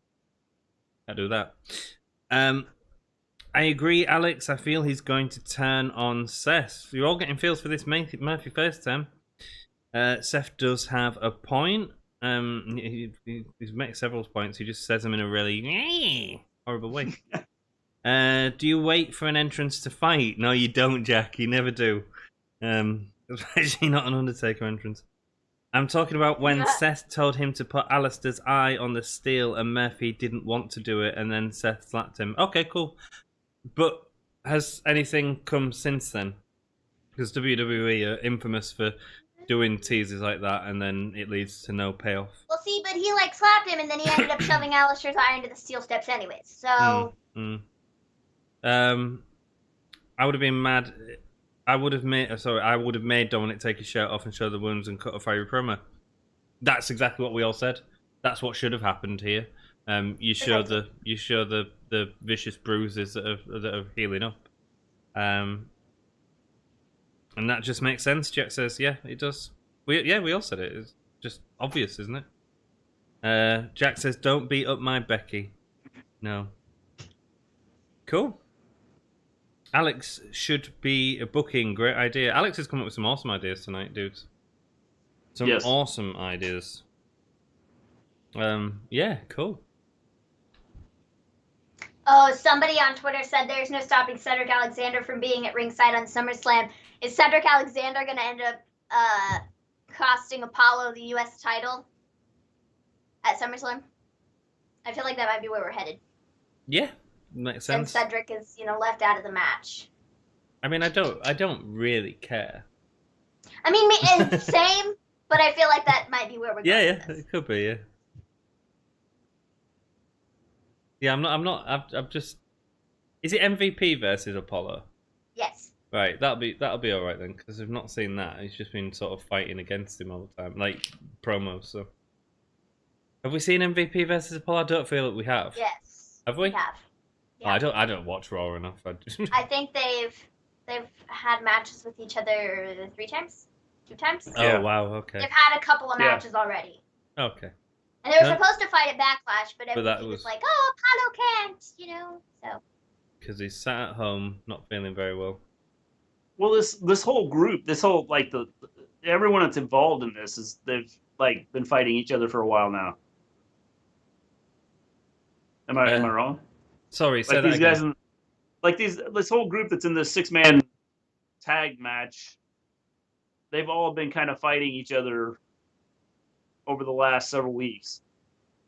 I'd do that. I agree, Alex. I feel he's going to turn on Seth. You're all getting feels for this Murphy first time. Seth does have a point. He's made several points. He just says them in a really horrible way. Do you wait for an entrance to fight? No, you don't, Jack. You never do. Especially not an Undertaker entrance. I'm talking about when Seth told him to put Alistair's eye on the steel and Murphy didn't want to do it, and then Seth slapped him. Okay, cool. But has anything come since then? Because WWE are infamous for doing teases like that, and then it leads to no payoff. Well, see, but he like slapped him, and then he ended up shoving Alistair's eye into the steel steps anyways. So. I would have been mad. I would have made Dominic take his shirt off and show the wounds and cut a fiery promo. That's exactly what we all said. That's what should have happened here. You show the vicious bruises that are healing up. And that just makes sense. Jack says, yeah, it does. We all said it. It's just obvious, isn't it? Jack says, don't beat up my Becky. No. Cool. Alex should be a booking. Great idea. Alex has come up with some awesome ideas tonight, dudes. Some awesome ideas. Yeah, cool. Oh, somebody on Twitter said there's no stopping Cedric Alexander from being at ringside on SummerSlam. Is Cedric Alexander going to end up costing Apollo the U.S. title at SummerSlam? I feel like that might be where we're headed. Yeah, makes sense. And Cedric is, left out of the match. I mean, I don't really care. I mean, it's the same, but I feel like that might be where we're going. Yeah, it could be. Yeah. Yeah, I'm just. Is it MVP versus Apollo? Yes. Right, that'll be all right then, because we've not seen that. He's just been sort of fighting against him all the time, like promos. So, have we seen MVP versus Apollo? I don't feel that we have. Yes. Have we? We have. Yeah. Oh, I don't watch Raw enough. I think they've had matches with each other 3 times, 2 times. Oh wow, okay. They've had a couple of matches already. Okay. And they were supposed to fight at Backlash, but everybody was like, "Oh, Apollo can't," so. Because he's sat at home, not feeling very well. Well, this whole group, everyone that's involved in this they've been fighting each other for a while now. Am I wrong? Sorry, say that these again. guys this whole group that's in this 6-man tag match, they've all been kind of fighting each other over the last several weeks.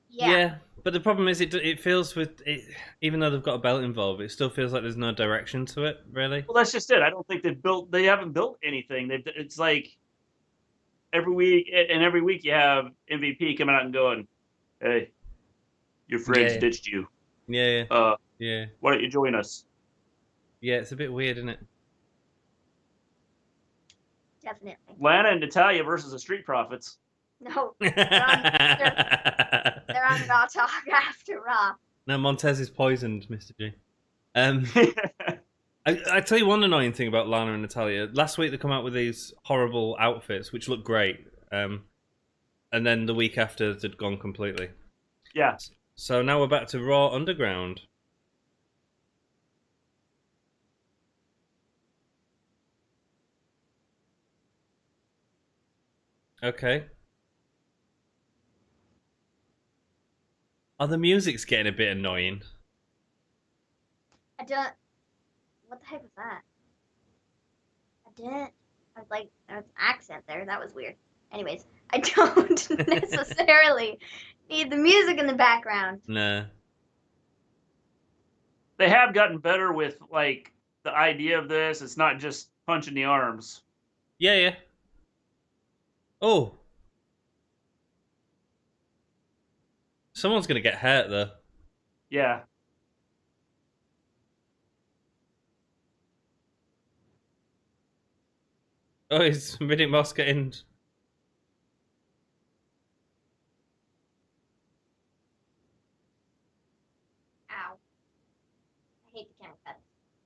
Yeah, but the problem is it feels with it, even though they've got a belt involved, it still feels like there's no direction to it, really. Well, that's just it. I don't think they haven't built anything. It's like every week you have MVP coming out and going, "Hey, your friends ditched you. Yeah. Why don't you join us?" Yeah, it's a bit weird, isn't it? Definitely. Lana and Natalya versus the Street Profits. No, they're on Raw Talk after Raw. No, Montez is poisoned, Mr. G. I tell you one annoying thing about Lana and Natalya. Last week they come out with these horrible outfits, which look great. And then the week after they'd gone completely. Yeah. So now we're back to Raw Underground. Okay. Oh, the music's getting a bit annoying. What the heck was that? I was like, there was an accent there. That was weird. Anyways, I don't necessarily need the music in the background. Nah. They have gotten better with like the idea of this. It's not just punching the arms. Yeah, yeah. Oh. Someone's going to get hurt, though. Yeah. Oh, is Riddick Moss getting... Ow. I hate the camera cut.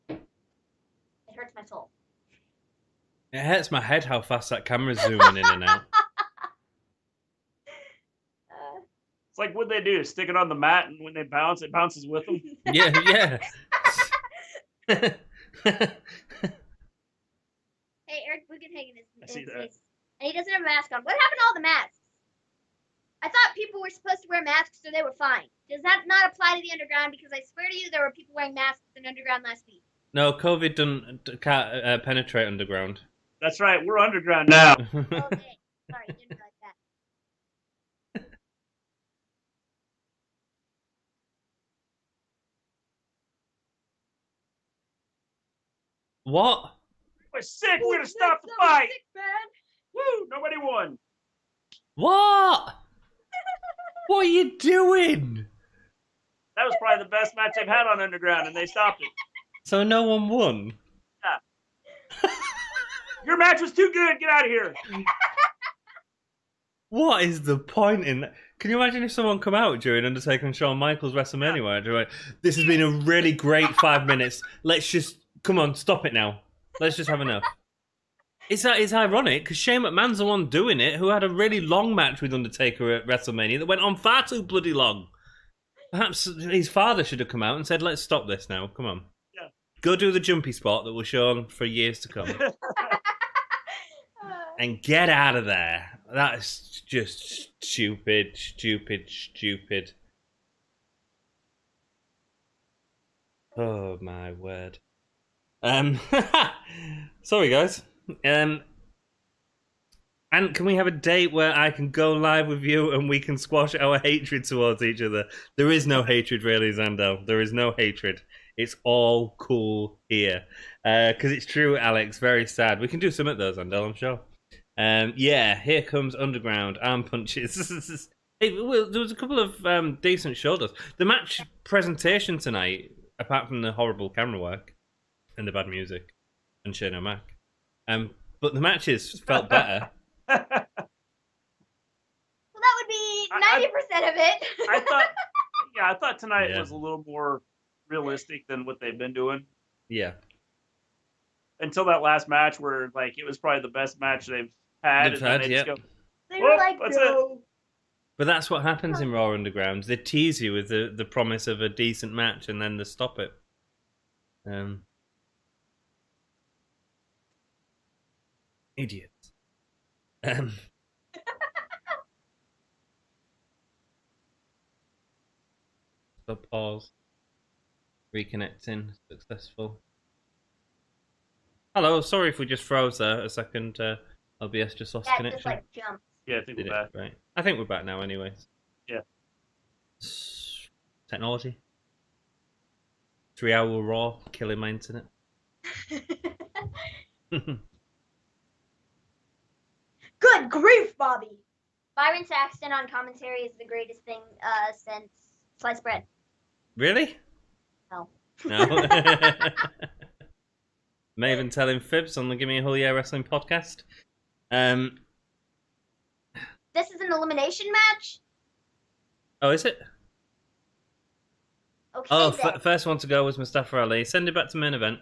It hurts my soul. It hurts my head how fast that camera's zooming in and out. It's like what they do, stick it on the mat, and when they bounce, it bounces with them. Yeah, yeah. Hey, Eric Bugenhagen is I see that. and he doesn't have a mask on. What happened to all the masks? I thought people were supposed to wear masks so they were fine. Does that not apply to the underground? Because I swear to you, there were people wearing masks in underground last week. No, can't penetrate underground. That's right. We're underground now. Oh, dang. Sorry, didn't realize that. What? We're sick. We're gonna stop the fight. Sick, man. Woo! Nobody won. What? What are you doing? That was probably the best match they've had on Underground, and they stopped it. So no one won? Yeah. Your match was too good. Get out of here. What is the point in that? Can you imagine if someone come out during Undertaker and Shawn Michaels WrestleMania match? Like, this has been a really great 5 minutes. Let's just, come on, stop it now. Let's just have enough. It's ironic because Shane McMahon's the one doing it, who had a really long match with Undertaker at WrestleMania that went on far too bloody long. Perhaps his father should have come out and said, let's stop this now. Come on. Yeah. Go do the jumpy spot that will show on for years to come. And get out of there. That is just stupid, stupid, stupid. Oh my word. Sorry guys. And can we have a date where I can go live with you and we can squash our hatred towards each other? There is no hatred really, Zandel. There is no hatred. It's all cool here. Because it's true, Alex. Very sad. We can do some of those, Zandel, I'm sure. Yeah, here comes Underground. Arm punches. Hey, well, there was a couple of decent shoulders. The match presentation tonight, apart from the horrible camera work and the bad music and Shane O'Mac, but the matches felt better. Well, that would be 90% of it. I thought tonight was a little more realistic than what they've been doing. Yeah. Until that last match where, like, it was probably the best match they've had. They were like, no. But that's what happens in Raw Underground. They tease you with the promise of a decent match and then they stop it. Idiots. So pause. Reconnecting. Successful. Hello, sorry if we just froze there a second. OBS just lost connection. Just like jumped. Yeah, I think we're back. Right. I think we're back now anyways. Yeah. Technology. 3-hour Raw, killing my internet. Good grief, Bobby! Byron Saxton on commentary is the greatest thing since sliced bread. Really? No. No. Maven telling fibs on the Gimme a Whole Year Wrestling podcast. This is an elimination match? Oh, is it? Okay, Oh, then. first one to go was Mustafa Ali. Send it back to main event.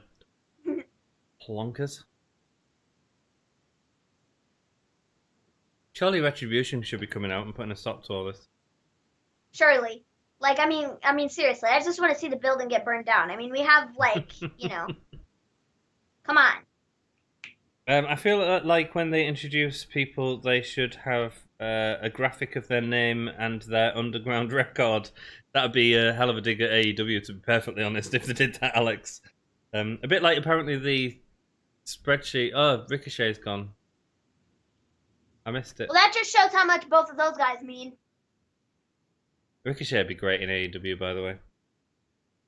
Plonkers. Surely Retribution should be coming out and putting a stop to all this. Surely. Like, I mean, seriously, I just want to see the building get burned down. I mean, we have, like, you know, come on. I feel like when they introduce people, they should have a graphic of their name and their underground record. That'd be a hell of a dig at AEW, to be perfectly honest, if they did that, Alex. A bit like apparently the spreadsheet. Oh, Ricochet's gone. I missed it. Well, that just shows how much both of those guys mean. Ricochet would be great in AEW, by the way.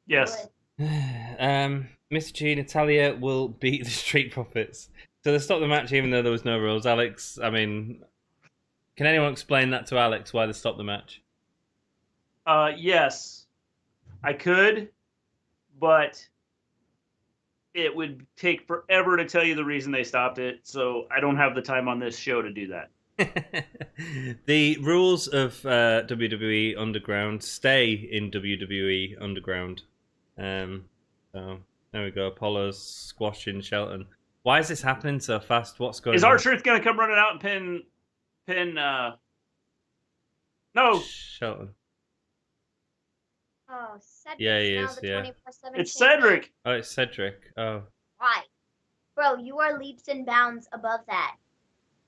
Yes. Mr. G, Natalia will beat the Street Profits. So they stopped the match even though there was no rules. Alex, I mean, can anyone explain that to Alex, why they stopped the match? Yes, I could, but it would take forever to tell you the reason they stopped it, so I don't have the time on this show to do that. The rules of WWE Underground stay in WWE Underground. So there we go. Apollo's squashing Shelton. Why is this happening so fast? What's going on? Is R-Truth going to come running out and pin? No, Shelton. Oh, Cedric. Yeah, he now is, the yeah. 24/7 it's champion. Cedric. Oh, it's Cedric. Oh. Why? Bro, you are leaps and bounds above that.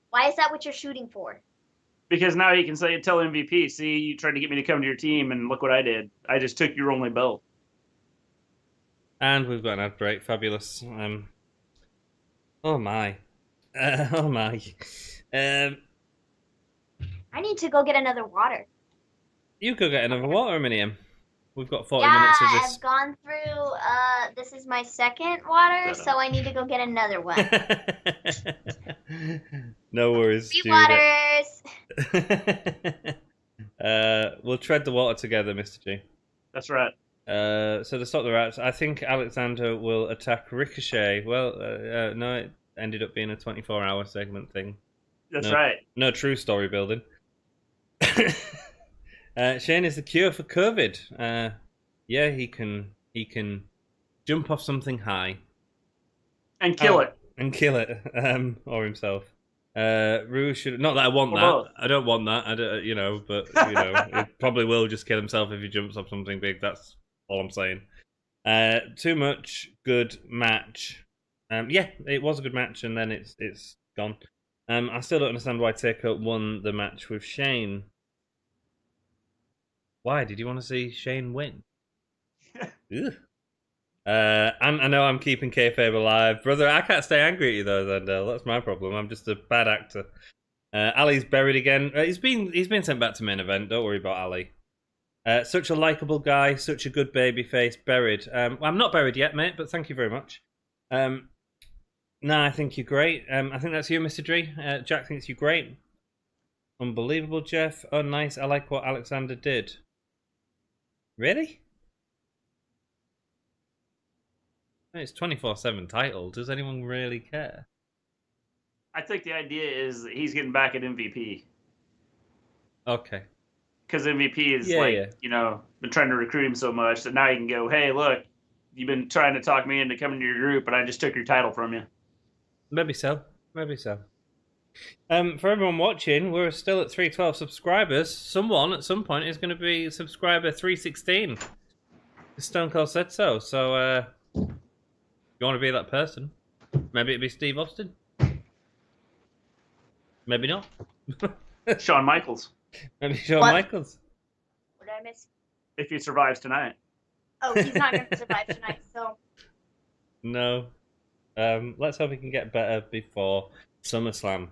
Why is that what you're shooting for? Because now he can tell MVP, see, you tried to get me to come to your team, and look what I did. I just took your only belt. And we've got an ad break. Fabulous. Oh my. Oh my. I need to go get another water. You go get another water, Minium. We've got 40 Yeah, minutes of this. I've gone through, this is my second water, so I need to go get another one. No worries, Free Judah. waters! We'll tread the water together, Mr. G. That's right. So to stop the rats, I think Alexander will attack Ricochet. Well, no, it ended up being a 24-hour segment thing. That's right. No true story building. Shane is the cure for COVID. Yeah, he can jump off something high And kill it. and kill it, or himself. Rue should not that I want Or that. both. I don't want that. I don't, but he probably will just kill himself if he jumps off something big. That's all I'm saying. Too much good match. Yeah, it was a good match, and then it's gone. I still don't understand why Taker won the match with Shane. Why did you want to see Shane win? Ugh. And I know I'm keeping kayfabe alive, brother. I can't stay angry at you though, Zendel. That's my problem. I'm just a bad actor. Ali's buried again. He's been sent back to main event. Don't worry about Ali. Such a likable guy, such a good baby face. Buried. I'm not buried yet, mate, but thank you very much. No, I think you're great. I think that's you, Mr. Dree. Jack thinks you're great. Unbelievable, Jeff. Oh, nice. I like what Alexander did. Really? It's 24/7 title. Does anyone really care? I think the idea is that he's getting back at MVP. Okay. Because MVP is Yeah. been trying to recruit him so much that now he can go, hey, look, you've been trying to talk me into coming to your group, but I just took your title from you. Maybe so. For everyone watching, we're still at 312 subscribers. Someone at some point is going to be subscriber 316. Stone Cold said so. So, you want to be that person? Maybe it'd be Steve Austin. Maybe not. Shawn Michaels, Maybe Shawn What? Michaels. What did I miss? if he survives tonight. Oh, he's not going to survive tonight, so... No. Let's hope he can get better before SummerSlam.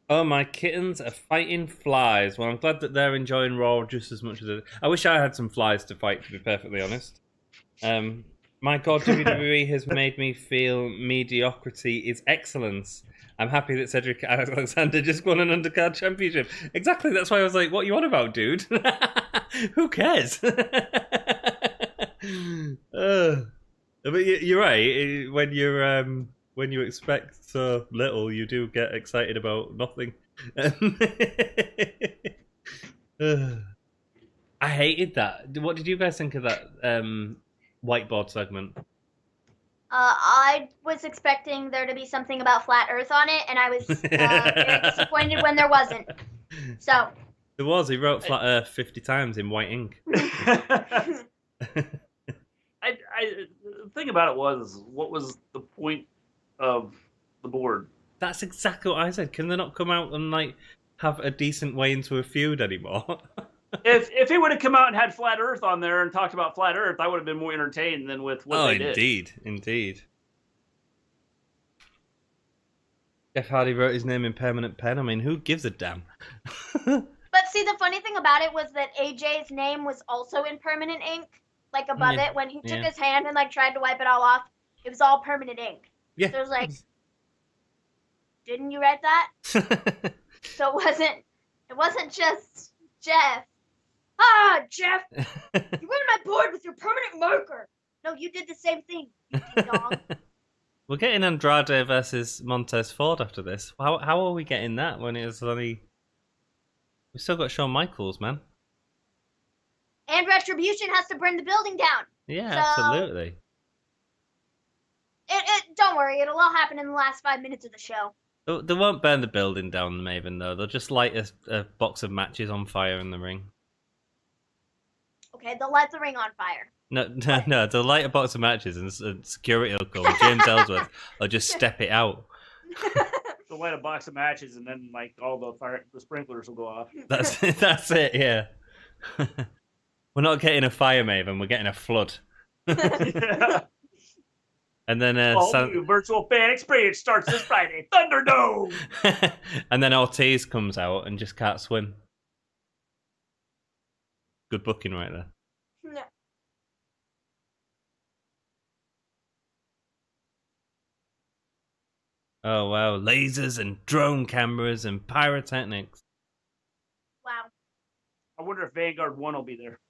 Oh, my kittens are fighting flies. Well, I'm glad that they're enjoying Raw just as much as it. I wish I had some flies to fight, to be perfectly honest. My God, WWE has made me feel mediocrity is excellence. I'm happy that Cedric Alexander just won an undercard championship. Exactly, that's why I was like, what are you on about, dude? Who cares? But you're right. When you expect so little, you do get excited about nothing. I hated that. What did you guys think of that whiteboard segment? I was expecting there to be something about flat Earth on it, and I was very disappointed when there wasn't. So There was. He wrote flat Earth 50 times in white ink. The thing about it was, what was the point of the board? That's exactly what I said. Can they not come out and have a decent way into a feud anymore? If he would have come out and had Flat Earth on there and talked about Flat Earth, I would have been more entertained than with what they did. Indeed. Jeff Hardy wrote his name in permanent pen. I mean, who gives a damn? But see, the funny thing about it was that AJ's name was also in permanent ink, like above it. When he took his hand and like tried to wipe it all off, it was all permanent ink. Yeah. So it was like, didn't you write that? So it wasn't just Jeff. Ah, Jeff, you ruined my board with your permanent marker. No, you did the same thing, you ding-dong. We're getting Andrade versus Montez Ford after this. How are we getting that when it was only... We've still got Shawn Michaels, man. And Retribution has to burn the building down. Yeah, So, absolutely. Don't worry, it'll all happen in the last 5 minutes of the show. They won't burn the building down, Maven, though. They'll just light a box of matches on fire in the ring. Okay, they'll light the ring on fire. No, they'll light a box of matches and security will come. James Ellsworth will just step it out. They'll light a box of matches and then like all the sprinklers will go off. That's it, yeah. We're not getting a fire, Maven, we're getting a flood. Yeah. And then new virtual fan experience starts this Friday. Thunderdome. And then Ortiz comes out and just can't swim. Good booking right there. No. Oh wow, lasers and drone cameras and pyrotechnics. Wow. I wonder if Vanguard 1 will be there.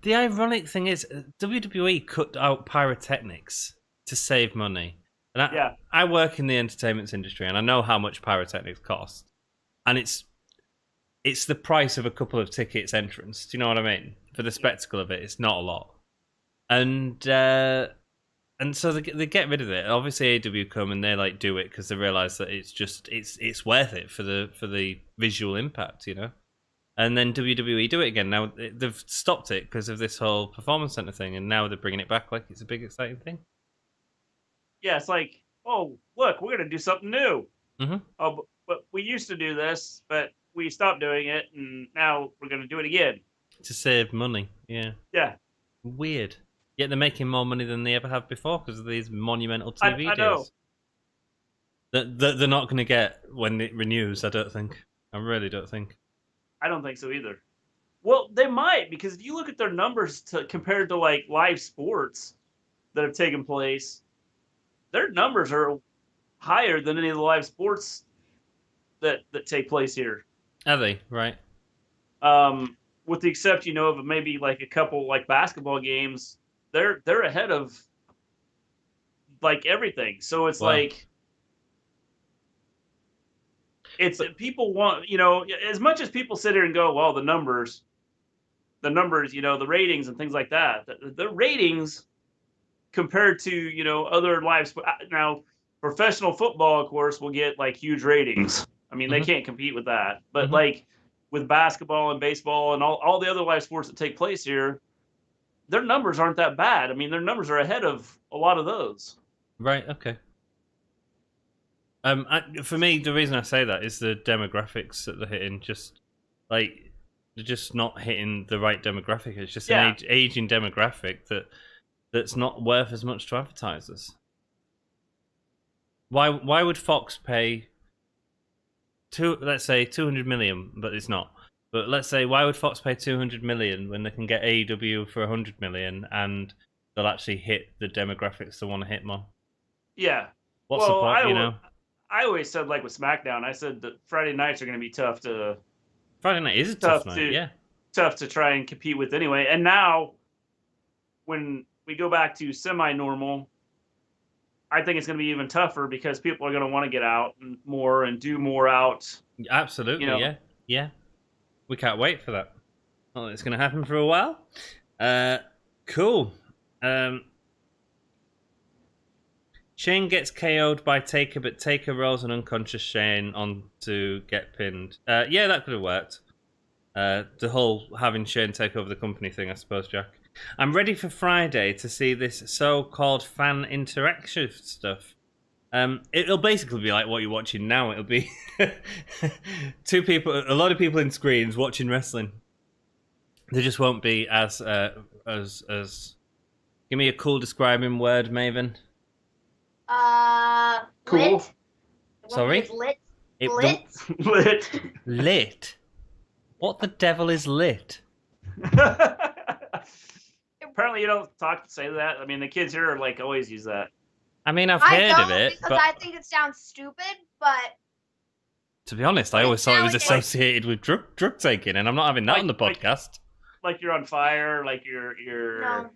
The ironic thing is, WWE cut out pyrotechnics to save money. And I work in the entertainment industry, and I know how much pyrotechnics cost. And it's the price of a couple of tickets entrance. Do you know what I mean? For the spectacle of it, it's not a lot. And so they get rid of it. Obviously, AEW come and they like do it because they realize that it's worth it for the visual impact, you know. And then WWE do it again. Now they've stopped it because of this whole performance center thing, and now they're bringing it back like it's a big exciting thing. Yeah, it's like, oh look, we're gonna do something new. Mm-hmm. Oh, but we used to do this, but we stopped doing it, and now we're gonna do it again To save money, yeah. Yeah. Weird. Yet they're making more money than they ever have before because of these monumental TV I know. deals. That they're not going to get when it renews, I don't think. I really don't think. I don't think so either. Well, they might, because if you look at their numbers compared to like live sports that have taken place, their numbers are higher than any of the live sports that take place here. Are they? Right. With the exception, of maybe like a couple like basketball games, they're ahead of like everything. So it's like people want, as much as people sit here and go, well, the numbers, the ratings and things like that, the ratings compared to, other live sports. Now, professional football, of course, will get like huge ratings. I mean, they can't compete with that. But like with basketball and baseball and all the other live sports that take place here, their numbers aren't that bad. I mean, their numbers are ahead of a lot of those. Right, okay. For me, the reason I say that is the demographics that they're hitting. Just like they're just not hitting the right demographic. It's just an aging demographic that's not worth as much to advertisers. Why would Fox pay let's say 200 million, but it's not. But let's say, why would Fox pay 200 million when they can get AEW for 100 million and they'll actually hit the demographics they want to hit more? Yeah. What's the point, I always said, like with SmackDown, I said that Friday nights are going to be tough to... Friday night is a tough night, yeah. Tough to try and compete with anyway. And now, when we go back to semi-normal, I think it's going to be even tougher because people are going to want to get out more and do more out. Absolutely, yeah. We can't wait for that. Well, it's going to happen for a while. Cool. Shane gets KO'd by Taker, but Taker rolls an unconscious Shane on to get pinned. Yeah, that could have worked. The whole having Shane take over the company thing, I suppose, Jack. I'm ready for Friday to see this so-called fan interaction stuff. It'll basically be like what you're watching now. It'll be two people, a lot of people in screens watching wrestling. There just won't be as give me a cool describing word, Maven. Cool. Lit. It won't Sorry? be as lit. It- Lit. Lit. Lit? What the devil is lit? Apparently, you don't say that. I mean, the kids here are like always use that. I mean, I've I heard of don't it, because but I think it sounds stupid, but to be honest, I always thought it was associated with drug taking, and I'm not having that on the podcast. Like you're on fire, like you're no.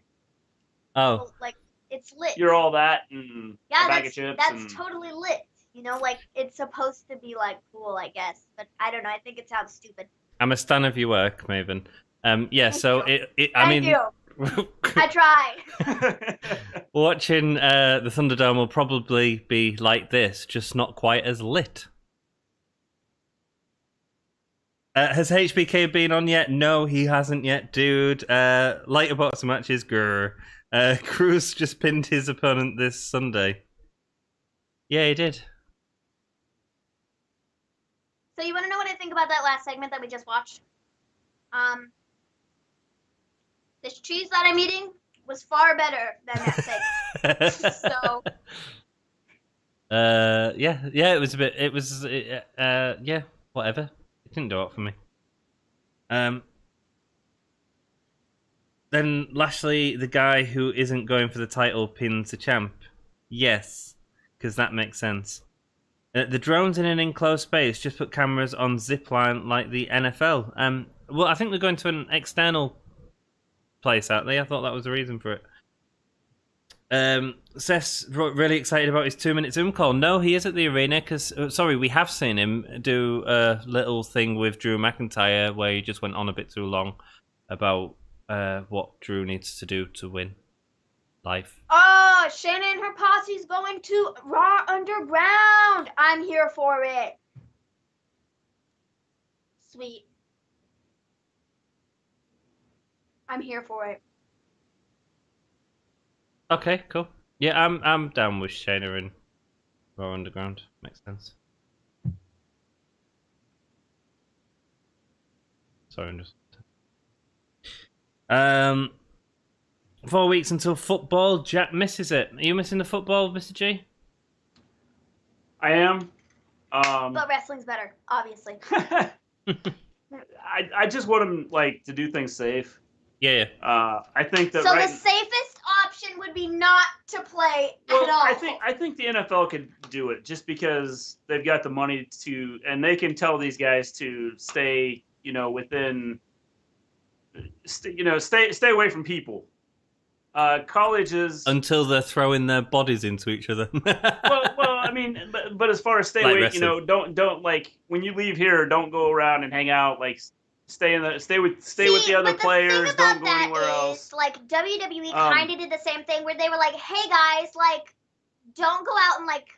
Oh, Like it's lit. you're all that and Yeah, a bag of chips. that's totally lit. You know, like it's supposed to be like cool, I guess. But I don't know. I think it sounds stupid. I'm a stan of your work, Maven. Yeah, so Thank I mean, you. I tried. watching the Thunderdome will probably be like this, just not quite as lit. Has HBK been on yet? No, he hasn't yet, dude. Lighter boxing matches, grr. Cruz just pinned his opponent this Sunday. Yeah, he did. So you want to know what I think about that last segment that we just watched? This cheese that I'm eating was far better than that segment. So. Yeah, it was a bit. It was, yeah, whatever. It didn't do it for me. Then Lashley, the guy who isn't going for the title, pins the champ. Yes, because that makes sense. The drones in an enclosed space just put cameras on zipline like the NFL. Well, I think they're going to an external place out there. I thought that was the reason for it. Seth's really excited about his 2-minute Zoom call. No, he is at the arena because, sorry, we have seen him do a little thing with Drew McIntyre where he just went on a bit too long about what Drew needs to do to win life. Oh, Shannon and her posse's going to Raw Underground. I'm here for it. Sweet. I'm here for it. Okay, cool. Yeah, I'm down with Shayna and Raw Underground. Makes sense. Sorry, I'm just 4 weeks until football. Jack misses it. Are you missing the football, Mr. G? I am. But wrestling's better, obviously. I just want him like to do things safe. Yeah. I think that. So the safest option would be not to play at all. I think the NFL could do it just because they've got the money to, and they can tell these guys to stay, within, stay away from people. Colleges until they're throwing their bodies into each other. well, I mean, but as far as stay like away, wrestling. don't like when you leave here, don't go around and hang out. Like stay with the other players. Don't go anywhere else. Like WWE kind of did the same thing where they were like, "Hey guys, like, don't go out and like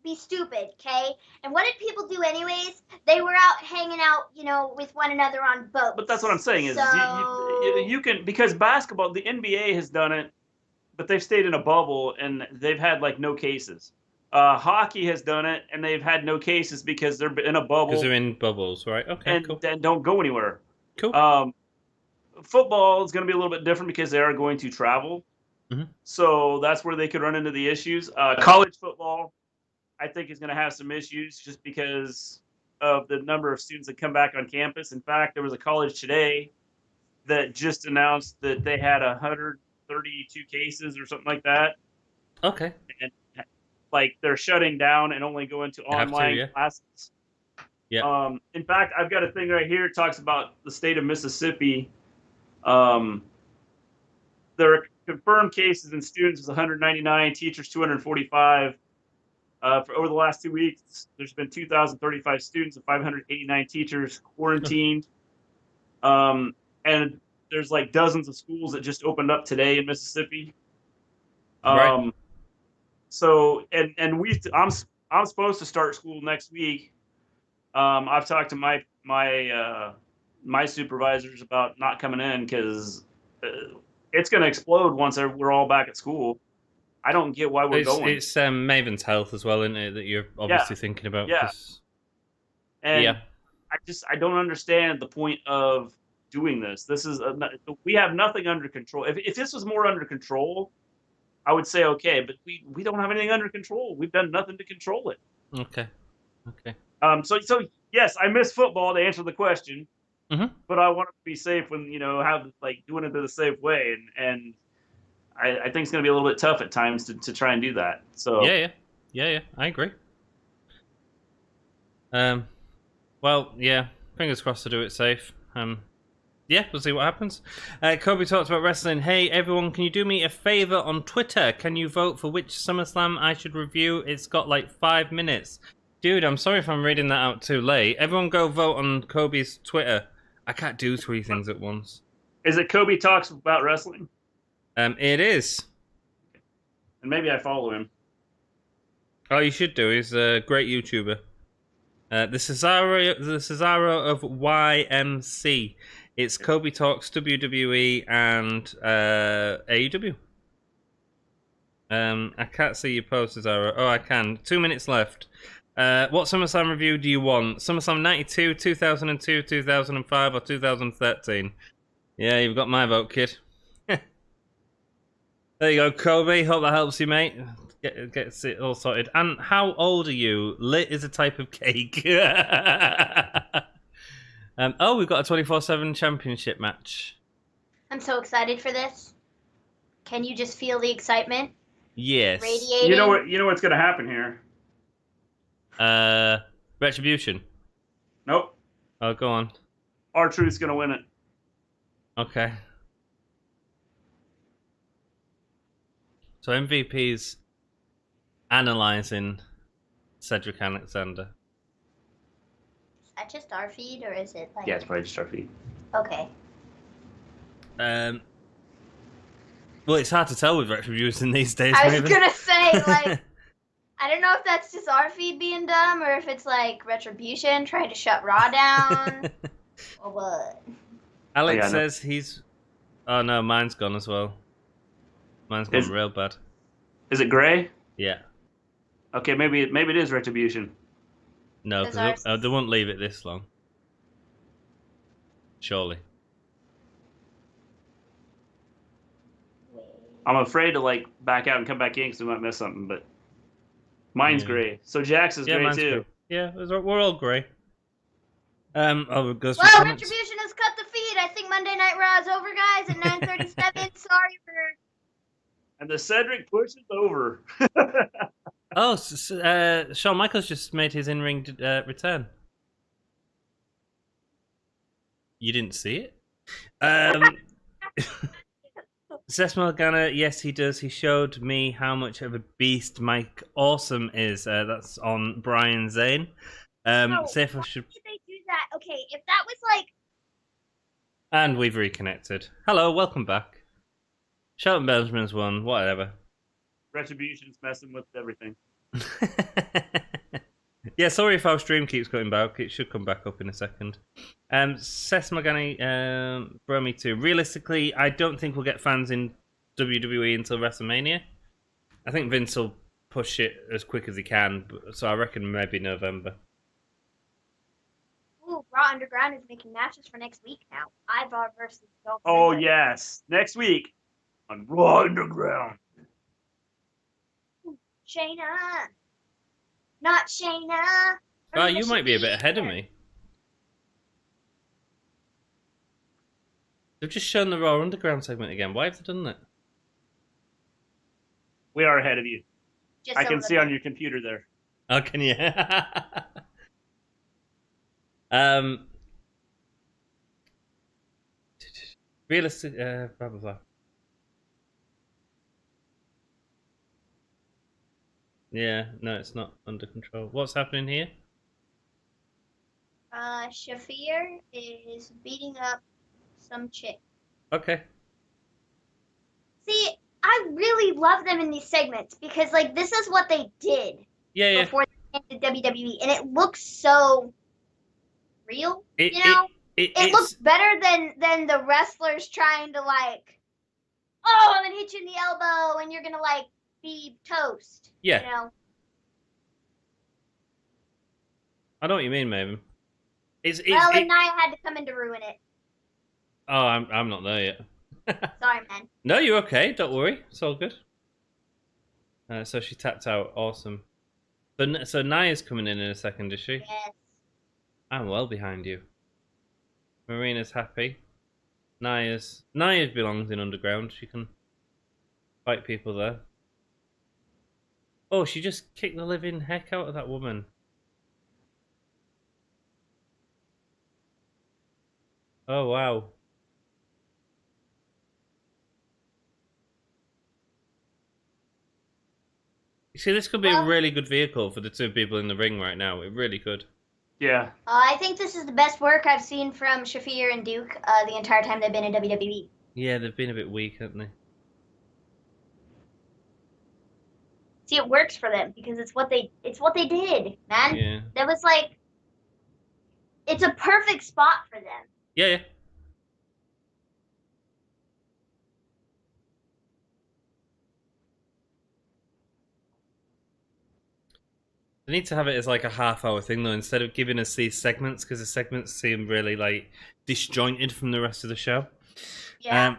be stupid, okay?" And what did people do anyways? They were out hanging out, with one another on boats. But that's what I'm saying is you can, because basketball, the NBA has done it, but they've stayed in a bubble and they've had like no cases. Hockey has done it and they've had no cases because they're in a bubble. Because they're in bubbles, right? Okay, cool. And don't go anywhere. Cool. Football is going to be a little bit different because they are going to travel. Mm-hmm. So that's where they could run into the issues. College football, I think, is going to have some issues just because of the number of students that come back on campus. In fact, there was a college today that just announced that they had 132 cases or something like that. Okay. And like they're shutting down and only going to online classes. Yeah. In fact, I've got a thing right here. It talks about the state of Mississippi. There are confirmed cases in students was 199, teachers 245. For over the last 2 weeks, there's been 2,035 students and 589 teachers quarantined. And there's like dozens of schools that just opened up today in Mississippi. Right. So I'm supposed to start school next week. I've talked to my supervisors about not coming in because it's going to explode once we're all back at school. I don't get why we're going. It's Maven's health as well, isn't it, that you're obviously thinking about? Yeah. And I don't understand the point of doing this. This is we have nothing under control. If this was more under control, I would say okay, but we don't have anything under control. We've done nothing to control it. Okay. So yes, I miss football to answer the question, Mm-hmm. but I want to be safe when have like doing it the safe way, and I think it's going to be a little bit tough at times to try and do that. So Yeah. I agree. Well, yeah. Fingers crossed to do it safe. Yeah, we'll see what happens. Kobe talks about wrestling. Hey, everyone, can you do me a favor on Twitter? Can you vote for which SummerSlam I should review? It's got like 5 minutes. Dude, I'm sorry if I'm reading that out too late. Everyone go vote on Kobe's Twitter. I can't do 3 things at once. is it Kobe talks about wrestling? It is. And maybe I follow him. Oh, you should do. He's a great YouTuber. The Cesaro of YMC. It's Kobe Talks WWE and AEW. I can't see your post, Cesaro. Oh, I can. 2 minutes left. What SummerSlam review do you want? SummerSlam 92, 2002, 2005, or 2013? Yeah, you've got my vote, kid. There you go, Kobe. Hope that helps you, mate. Get it all sorted. And how old are you? Lit is a type of cake. Oh, we've got a 24/7 championship match. I'm so excited for this. Can you just feel the excitement Yes. radiating? You know what's going to happen here. Retribution. Nope. Oh, go on. R-Truth's going to win it. Okay. So MVP's analyzing Cedric Alexander. Is that just our feed, or is it like... Yeah, it's probably just our feed. Okay. Well, it's hard to tell with Retribution these days. I was maybe. gonna say, like, I don't know if that's just our feed being dumb, or if it's like Retribution trying to shut Raw down, or what. Alex says he's... Oh no, mine's gone as well. Mine's gone real bad. Is it Gray? Yeah. Okay, maybe it is Retribution. No, because they won't leave it this long. Surely. I'm afraid to like back out and come back in because we might miss something, but mine's Gray. So Jax is Gray too. Gray. Yeah, we're all Gray. Goes Well, Retribution has cut the feed. I think Monday Night Raw is over, guys, at 9:37. Sorry for... And the Cedric push is over. Oh, Shawn Michaels just made his in-ring return. You didn't see it? Seth Morgana, yes, he does. He showed me how much of a beast Mike Awesome is. That's on Brian Zane. Say if I should... Why did they do that? Okay, if that was like... And we've reconnected. Hello, welcome back. Shelton Benjamin's won, whatever. Retribution's messing with everything. Yeah, sorry if our stream keeps coming back. It should come back up in a second. Seth Morgana, Bromy too. Realistically, I don't think we'll get fans in WWE until WrestleMania. I think Vince will push it as quick as he can, so I reckon maybe November. Ooh, Raw Underground is making matches for next week now. Ivar versus Dolph Oh Ziggler. yes, next week on Raw Underground. Shayna. Not Shayna. Oh, you might be a bit ahead of me. They've just shown the Raw Underground segment again. Why have they done that? We are ahead of you. Just I a can little see bit. on your computer there. Oh, can you? Realistic, blah blah blah. Yeah, no, it's not under control. What's happening here? Shafir is beating up some chick. Okay. See, I really love them in these segments because, like, this is what they did Yeah. before they came to WWE, and it looks so real. It It looks better than the wrestlers trying to, like, oh, I'm gonna hit you in the elbow, and you're gonna, like, be toast. Yeah. You know? I know what you mean, Maven. Well, and Nia had to come in to ruin it. Oh, I'm not there yet. Sorry, man. No, you're okay. Don't worry. It's all good. So she tapped out. Awesome. So Naya's coming in a second, is she? Yes. I'm well behind you. Marina's happy. Naya belongs in underground. She can fight people there. Oh, she just kicked the living heck out of that woman. Oh wow. You see, this could be a really good vehicle for the two people in the ring right now. It really could. Yeah. I think this is the best work I've seen from Shafir and Duke the entire time they've been in WWE. Yeah, they've been a bit weak, haven't they? See, it works for them because it's what they did, man. Yeah. That was like, it's a perfect spot for them. Yeah. They need to have it as like a half-hour thing though, instead of giving us these segments, because the segments seem really like disjointed from the rest of the show. Yeah.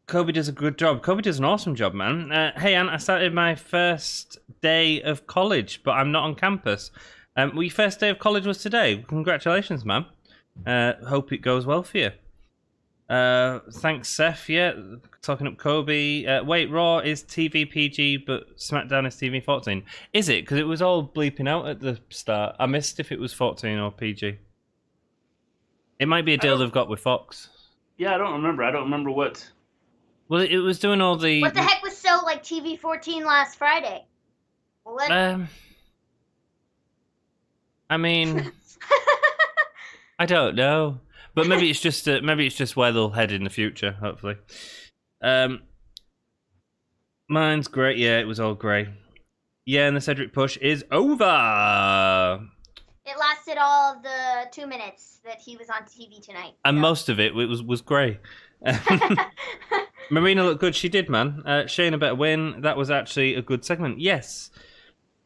Kobe does a good job. Kobe does an awesome job, man. Hey, Ant, I started my first day of college, but I'm not on campus. Your first day of college was today. Congratulations, man. Hope it goes well for you. Thanks, Seth. Yeah, talking up Kobe. Wait, Raw is TV PG, but SmackDown is TV 14. Is it? Because it was all bleeping out at the start. I missed if it was 14 or PG. It might be a deal they've got with Fox. Yeah, I don't remember. I don't remember what. Well, it was doing all the. What the heck was so like TV 14 last Friday? What? I mean, I don't know, but maybe it's just where they'll head in the future. Hopefully, mine's great. Yeah, it was all grey. Yeah, and the Cedric push is over. It lasted all of the 2 minutes that he was on TV tonight. And most of it was grey. Marina looked good. She did, man. Shayna better win. That was actually a good segment. Yes.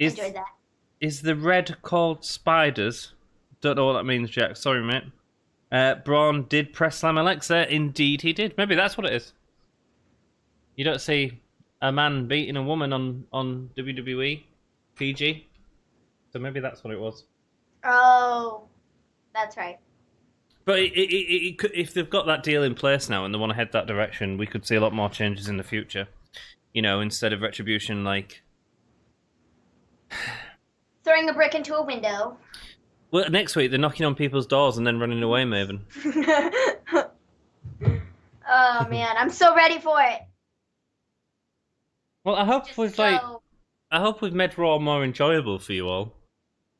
Enjoyed that. Is the red called spiders? Don't know what that means, Jack. Sorry, mate. Braun did press slam Alexa. Indeed, he did. Maybe that's what it is. You don't see a man beating a woman on WWE PG, so maybe that's what it was. Oh, that's right. But it could, if they've got that deal in place now and they want to head that direction, we could see a lot more changes in the future. You know, instead of Retribution, like throwing a brick into a window. Well, next week they're knocking on people's doors and then running away, Maven. Oh man, I'm so ready for it. Well, I hope we've made Raw more enjoyable for you all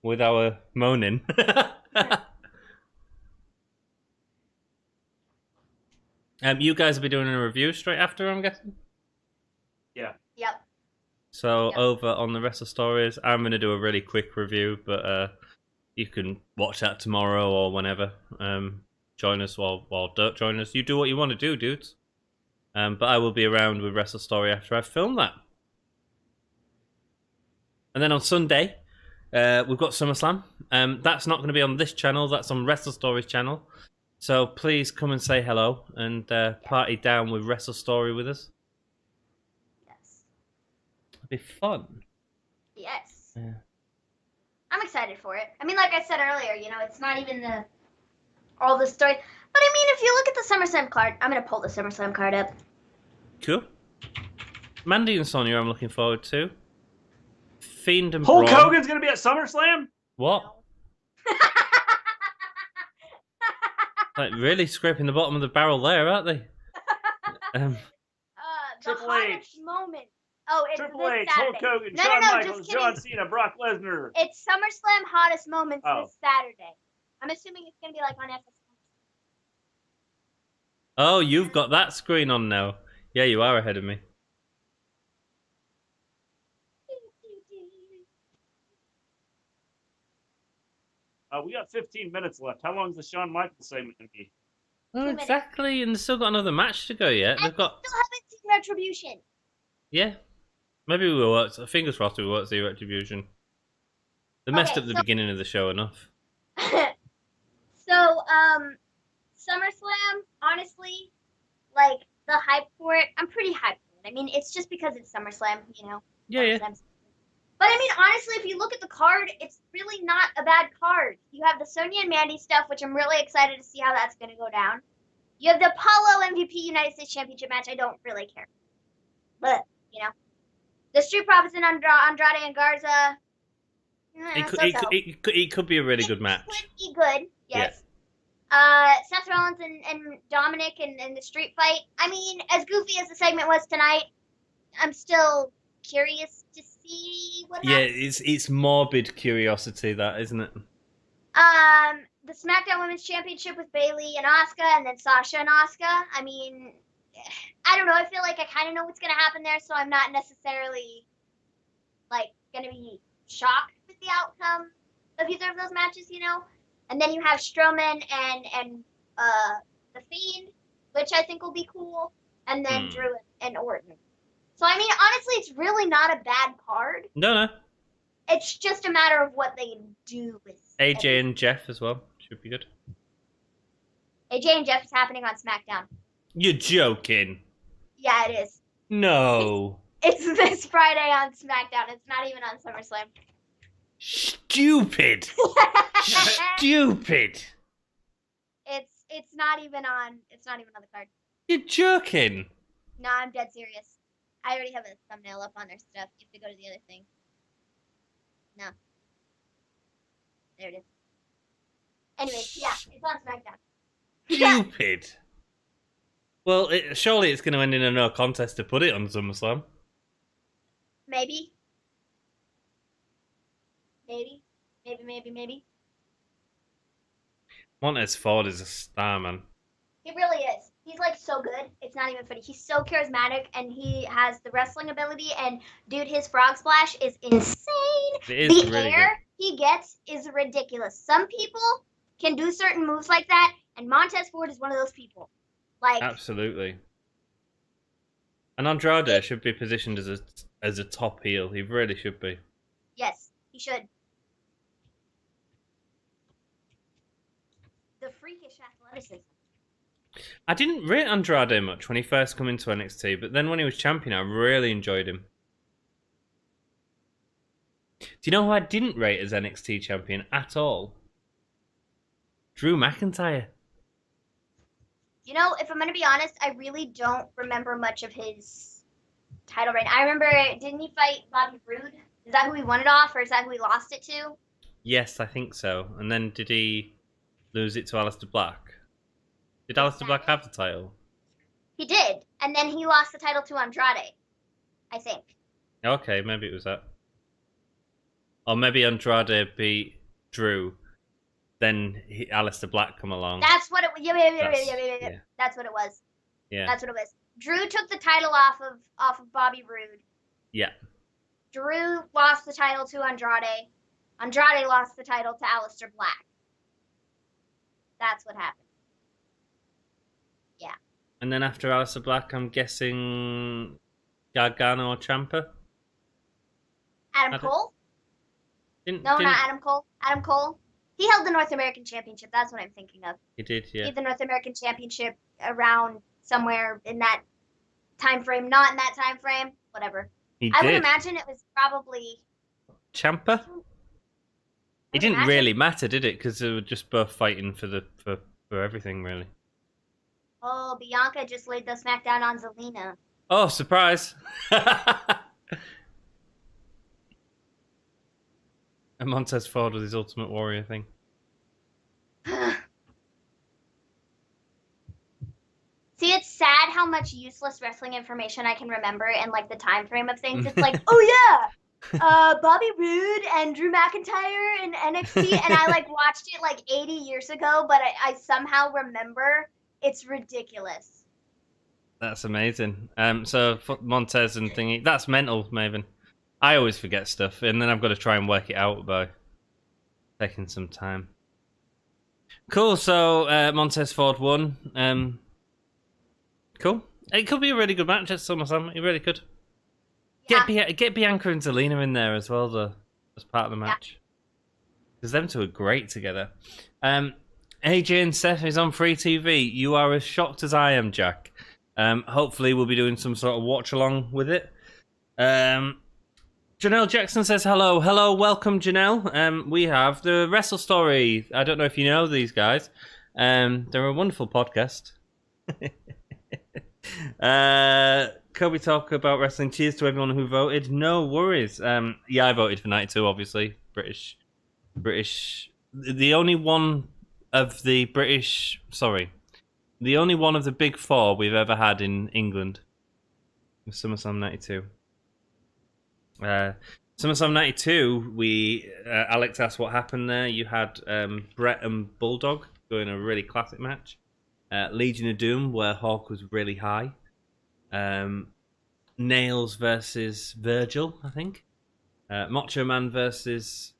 with our moaning. You guys will be doing a review straight after, I'm guessing? Yeah. Yep. So over on the Wrestle Stories, I'm going to do a really quick review, but you can watch that tomorrow or whenever. Join us or don't join us. You do what you want to do, dudes. But I will be around with Wrestle Story after I've filmed that. And then on Sunday, we've got SummerSlam. That's not going to be on this channel. That's on Wrestle Story's channel. So please come and say hello and party down with Wrestle Story with us. Yes. It'll be fun. Yes. Yeah. I'm excited for it. I mean, like I said earlier, you know, it's not even all the story. But I mean, if you look at the SummerSlam card, I'm going to pull the SummerSlam card up. Cool. Mandy and Sonya I'm looking forward to. Fiend and Hulk Braun. Hogan's going to be at SummerSlam? What? Like, really scraping the bottom of the barrel there, aren't they? The Triple hottest H. moment. Oh, it's Triple this H, Saturday. Hulk Hogan, No, Shawn no, Michaels, just John kidding. Cena, Brock Lesnar. It's SummerSlam hottest moments this Saturday. I'm assuming it's going to be like on FS. Oh, you've got that screen on now. Yeah, you are ahead of me. We got 15 minutes left. How long is the Shawn Michaels segment going to be? Oh, 2 minutes. exactly, and they've still got another match to go yet. They've got... still haven't seen Retribution. Yeah. Maybe we will. Fingers crossed we won't see Retribution. They messed up the beginning of the show enough. So, SummerSlam, honestly, like, the hype for it, I'm pretty hyped for it. I mean, it's just because it's SummerSlam, you know. Yeah. But I mean, honestly, if you look at the card, it's really not a bad card. You have the Sonya and Mandy stuff, which I'm really excited to see how that's going to go down. You have the Apollo MVP United States Championship match. I don't really care. But, you know. The Street Profits and Andrade and Garza. It could be a really good match. It could be good, yes. Seth Rollins and Dominic and the street fight. I mean, as goofy as the segment was tonight, I'm still curious to see what happens. Yeah, it's morbid curiosity, that, isn't it? The SmackDown Women's Championship with Bayley and Asuka, and then Sasha and Asuka. I mean, I don't know. I feel like I kind of know what's going to happen there, so I'm not necessarily, like, going to be shocked with the outcome of either of those matches, you know? And then you have Strowman and The Fiend, which I think will be cool, and then Drew and Orton. So, I mean, honestly, it's really not a bad card. No. It's just a matter of what they do with AJ and Jeff as well. Should be good. AJ and Jeff is happening on SmackDown. You're joking. Yeah, it is. No. It's this Friday on SmackDown. It's not even on SummerSlam. Stupid. Stupid. It's not even on the card. You're joking. No, I'm dead serious. I already have a thumbnail up on their stuff. You have to go to the other thing. No. There it is. Anyways, yeah, it's on SmackDown. Stupid. Well, surely it's going to end in a no contest to put it on SummerSlam. Maybe. Montez Ford is a star, man. He really is. He's like so good. It's not even funny. He's so charismatic, and he has the wrestling ability. And dude, his frog splash is insane. It is the really air good. he gets is ridiculous. Some people can do certain moves like that, and Montez Ford is one of those people. Like absolutely. And Andrade should be positioned as a top heel. He really should be. Yes, he should. The freakish athleticism. I didn't rate Andrade much when he first came into NXT, but then when he was champion, I really enjoyed him. Do you know who I didn't rate as NXT champion at all? Drew McIntyre. You know, if I'm going to be honest, I really don't remember much of his title reign. I remember, didn't he fight Bobby Roode? Is that who he won it off, or is that who he lost it to? Yes, I think so. And then did he lose it to Aleister Black? Did Aleister Black have the title? He did, and then he lost the title to Andrade, I think. Okay, maybe it was that. Or maybe Andrade beat Drew, then Aleister Black come along. That's what it was. Yeah. That's what it was. Yeah. That's what it was. Drew took the title off of Bobby Roode. Yeah. Drew lost the title to Andrade. Andrade lost the title to Aleister Black. That's what happened. Yeah. And then after Aleister Black, I'm guessing Gargano or Ciampa? Adam Cole? Not Adam Cole. Adam Cole. He held the North American Championship. That's what I'm thinking of. He did, yeah. He had the North American Championship around somewhere in that time frame. Not in that time frame. Whatever. I would imagine it was probably Ciampa? It didn't really matter, did it? Because they were just both fighting for everything, really. Oh, Bianca just laid the smackdown on Zelina. Oh, surprise! And Montez Ford with his Ultimate Warrior thing. See, it's sad how much useless wrestling information I can remember in like the time frame of things. It's like, oh yeah, Bobby Roode and Drew McIntyre in NXT, and I like watched it like 80 years ago, but I somehow remember. It's ridiculous. That's amazing. So Montez and thingy, that's mental, Maven. I always forget stuff, and then I've got to try and work it out by taking some time. Cool. So Montez Ford won. Cool. It could be a really good match at SummerSlam. It really could. Yeah. Get Bianca and Zelina in there as well, though, as part of the match. Because them two are great together. AJ and Seth is on free TV. You are as shocked as I am, Jack. Hopefully, we'll be doing some sort of watch along with it. Janelle Jackson says hello. Hello, welcome, Janelle. We have the Wrestle Story. I don't know if you know these guys. They're a wonderful podcast. Kobe talk about wrestling. Cheers to everyone who voted. No worries. Yeah, I voted for 92, obviously. British. The only one of the British... Sorry. The only one of the big four we've ever had in England was SummerSlam 92. SummerSlam 92, Alex asked what happened there. You had Brett and Bulldog going a really classic match. Legion of Doom, where Hawk was really high. Nails versus Virgil, I think. Macho Man versus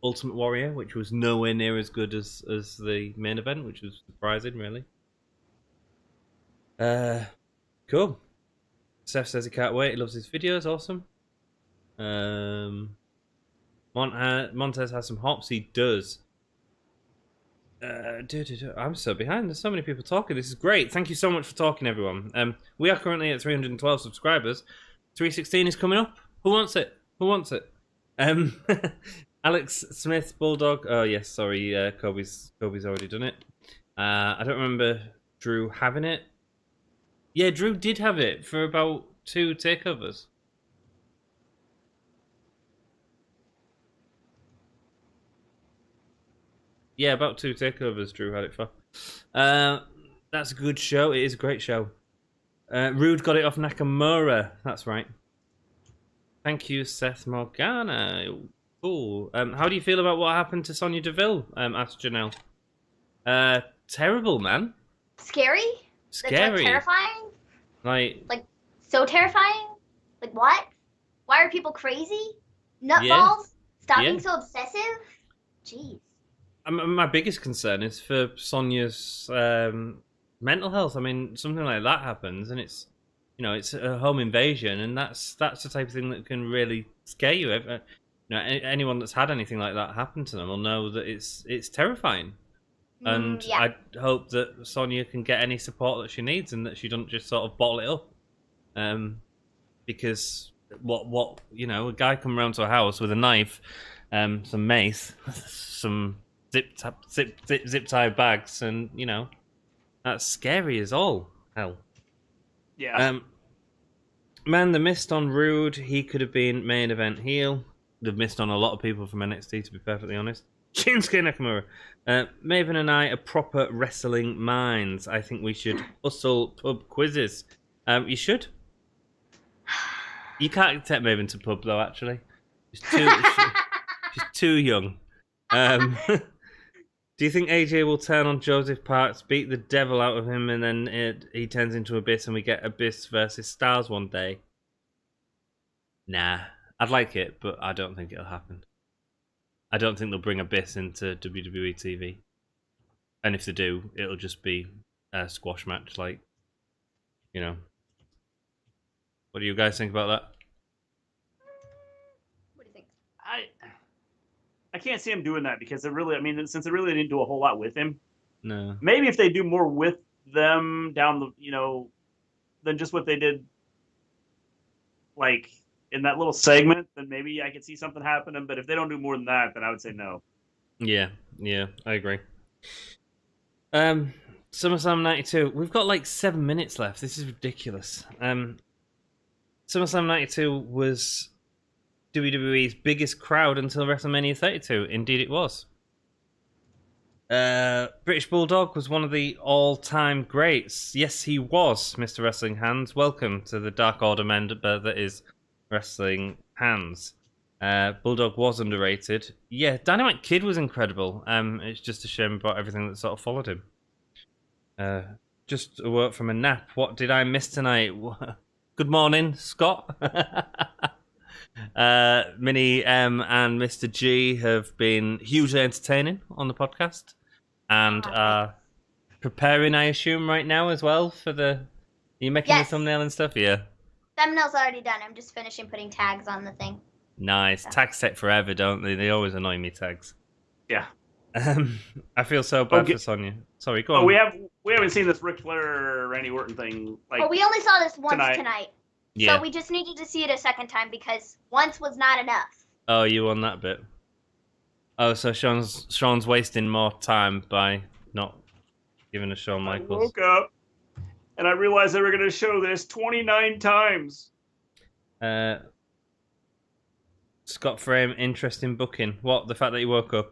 Ultimate Warrior, which was nowhere near as good as the main event, which was surprising, really. Cool. Seth says he can't wait. He loves his videos. Awesome. Montez has some hops. He does. I'm so behind. There's so many people talking. This is great. Thank you so much for talking, everyone. We are currently at 312 subscribers. 316 is coming up. Who wants it? Alex Smith, Bulldog. Oh yes, sorry. Kobe's already done it. I don't remember Drew having it. Yeah, Drew did have it for about 2 takeovers. Yeah, about 2 takeovers Drew had it for. That's a good show. It is a great show. Rude got it off Nakamura. That's right. Thank you, Seth Morgana. Cool. How do you feel about what happened to Sonya Deville? Asked Janelle. Terrible, man. Scary? Scary. Like, terrifying? Like so terrifying? Like what? Why are people crazy? Nutballs? Stop being so obsessive? Jeez. My biggest concern is for Sonya's mental health. I mean, something like that happens, and it's a home invasion, and that's the type of thing that can really scare you. Anyone that's had anything like that happen to them will know that it's terrifying. And I hope that Sonya can get any support that she needs, and that she doesn't just sort of bottle it up. Because a guy come around to a house with a knife, some mace, some zip tie bags, and that's scary as all hell. Yeah. Man, the missed on Rude. He could have been main event heel. They've missed on a lot of people from NXT, to be perfectly honest. Shinsuke Nakamura. Maven and I are proper wrestling minds. I think we should hustle pub quizzes. You should. You can't take Maven to pub, though, actually. She's too young. Do you think AJ will turn on Joseph Parks, beat the devil out of him, and then he turns into Abyss and we get Abyss versus Stars one day? Nah. I'd like it, but I don't think it'll happen. I don't think they'll bring Abyss into WWE TV. And if they do, it'll just be a squash match, What do you guys think about that? What do you think? I can't see him doing that because since they really didn't do a whole lot with him. No. Maybe if they do more with them down than just what they did, like in that little segment, then maybe I could see something happening. But if they don't do more than that, then I would say no. Yeah, I agree. SummerSlam 92. We've got like 7 minutes left. This is ridiculous. SummerSlam 92 was WWE's biggest crowd until WrestleMania 32. Indeed it was. British Bulldog was one of the all-time greats. Yes, he was, Mr. Wrestling Hands. Welcome to the Dark Order member that is Wrestling Hands. Bulldog was underrated. Yeah, Dynamite Kid was incredible. It's just a shame about everything that sort of followed him. Just a word from a nap. What did I miss tonight? Good morning, Scott. Minnie M and Mr. G have been hugely entertaining on the podcast and are preparing, I assume, right now as well for the... Are you making the thumbnail and stuff? Yeah. Thumbnail's already done. I'm just finishing putting tags on the thing. Nice. Tags take forever, don't they? They always annoy me, tags. Yeah. I feel so bad for Sonya. Sorry, go on. We haven't seen this Ric Flair or Randy Orton thing. Like, we only saw this once tonight. Yeah. So we just needed to see it a second time because once was not enough. Oh, you won that bit. Oh, so Shawn's wasting more time by not giving us Shawn Michaels. I woke up and I realized they were going to show this 29 times. Scott Frame, interesting booking. What? The fact that he woke up.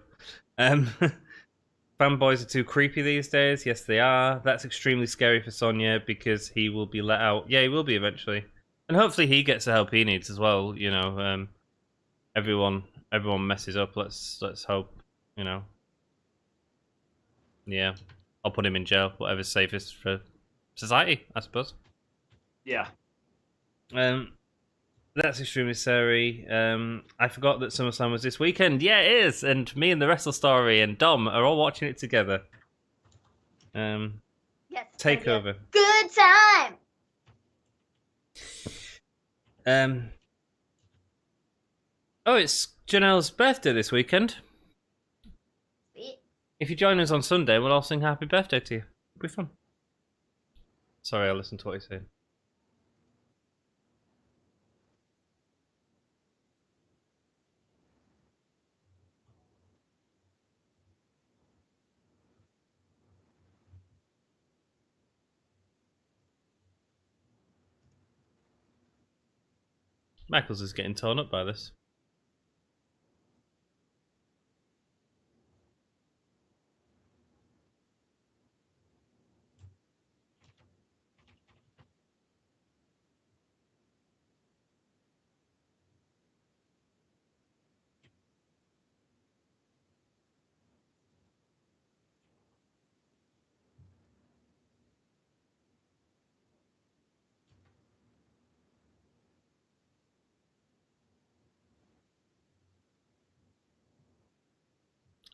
Fanboys are too creepy these days. Yes, they are. That's extremely scary for Sonya because he will be let out. Yeah, he will be eventually. And hopefully he gets the help he needs as well. You know, everyone messes up. Let's hope. You know. Yeah, I'll put him in jail. Whatever's safest for society, I suppose. Yeah. That's extremely scary. I forgot that SummerSlam was this weekend. Yeah, it is. And me and the Wrestle Story and Dom are all watching it together. Yes. Takeover. Good time. Oh, it's Janelle's birthday this weekend. Sweet. If you join us on Sunday, we'll all sing happy birthday to you. It'll be fun. Sorry, I listened to what you said. Michaels is getting torn up by this.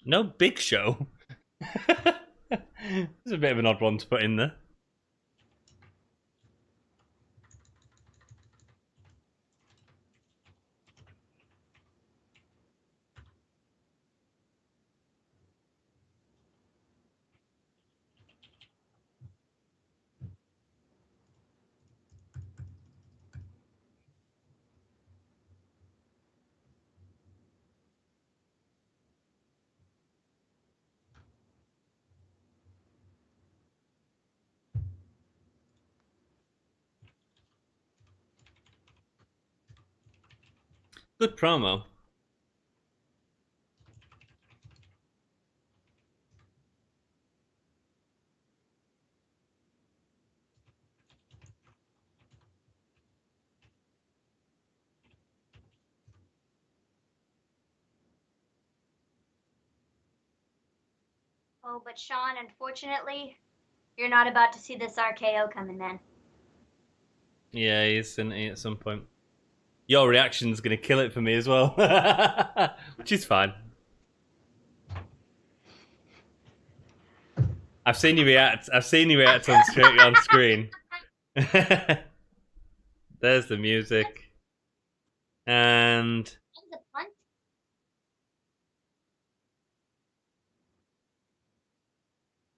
No Big Show. It's a bit of an odd one to put in there. Good promo. Oh, but Shawn, unfortunately, you're not about to see this RKO coming, man. Yeah, he's in it at some point. Your reaction's gonna kill it for me as well, which is fine. I've seen you react on screen. There's the music, and The punt?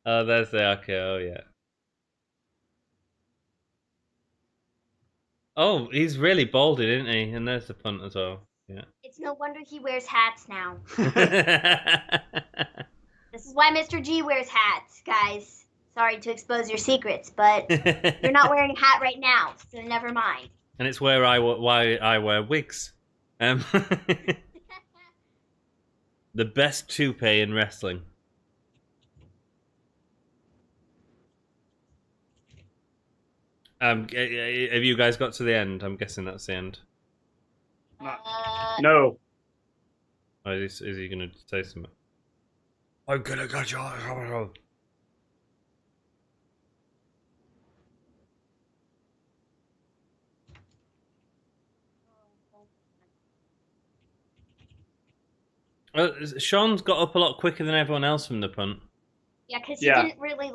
oh, there's the RKO. Yeah. Oh, he's really balded, isn't he? And there's the punt as well. Yeah. It's no wonder he wears hats now. This is why Mr. G wears hats, guys. Sorry to expose your secrets, but you're not wearing a hat right now, so never mind. And it's why I wear wigs. The best toupee in wrestling. Have you guys got to the end? I'm guessing that's the end. No. Oh, is he going to say something? I'm gonna get you. Shawn's got up a lot quicker than everyone else from the punt. Yeah, because he didn't really,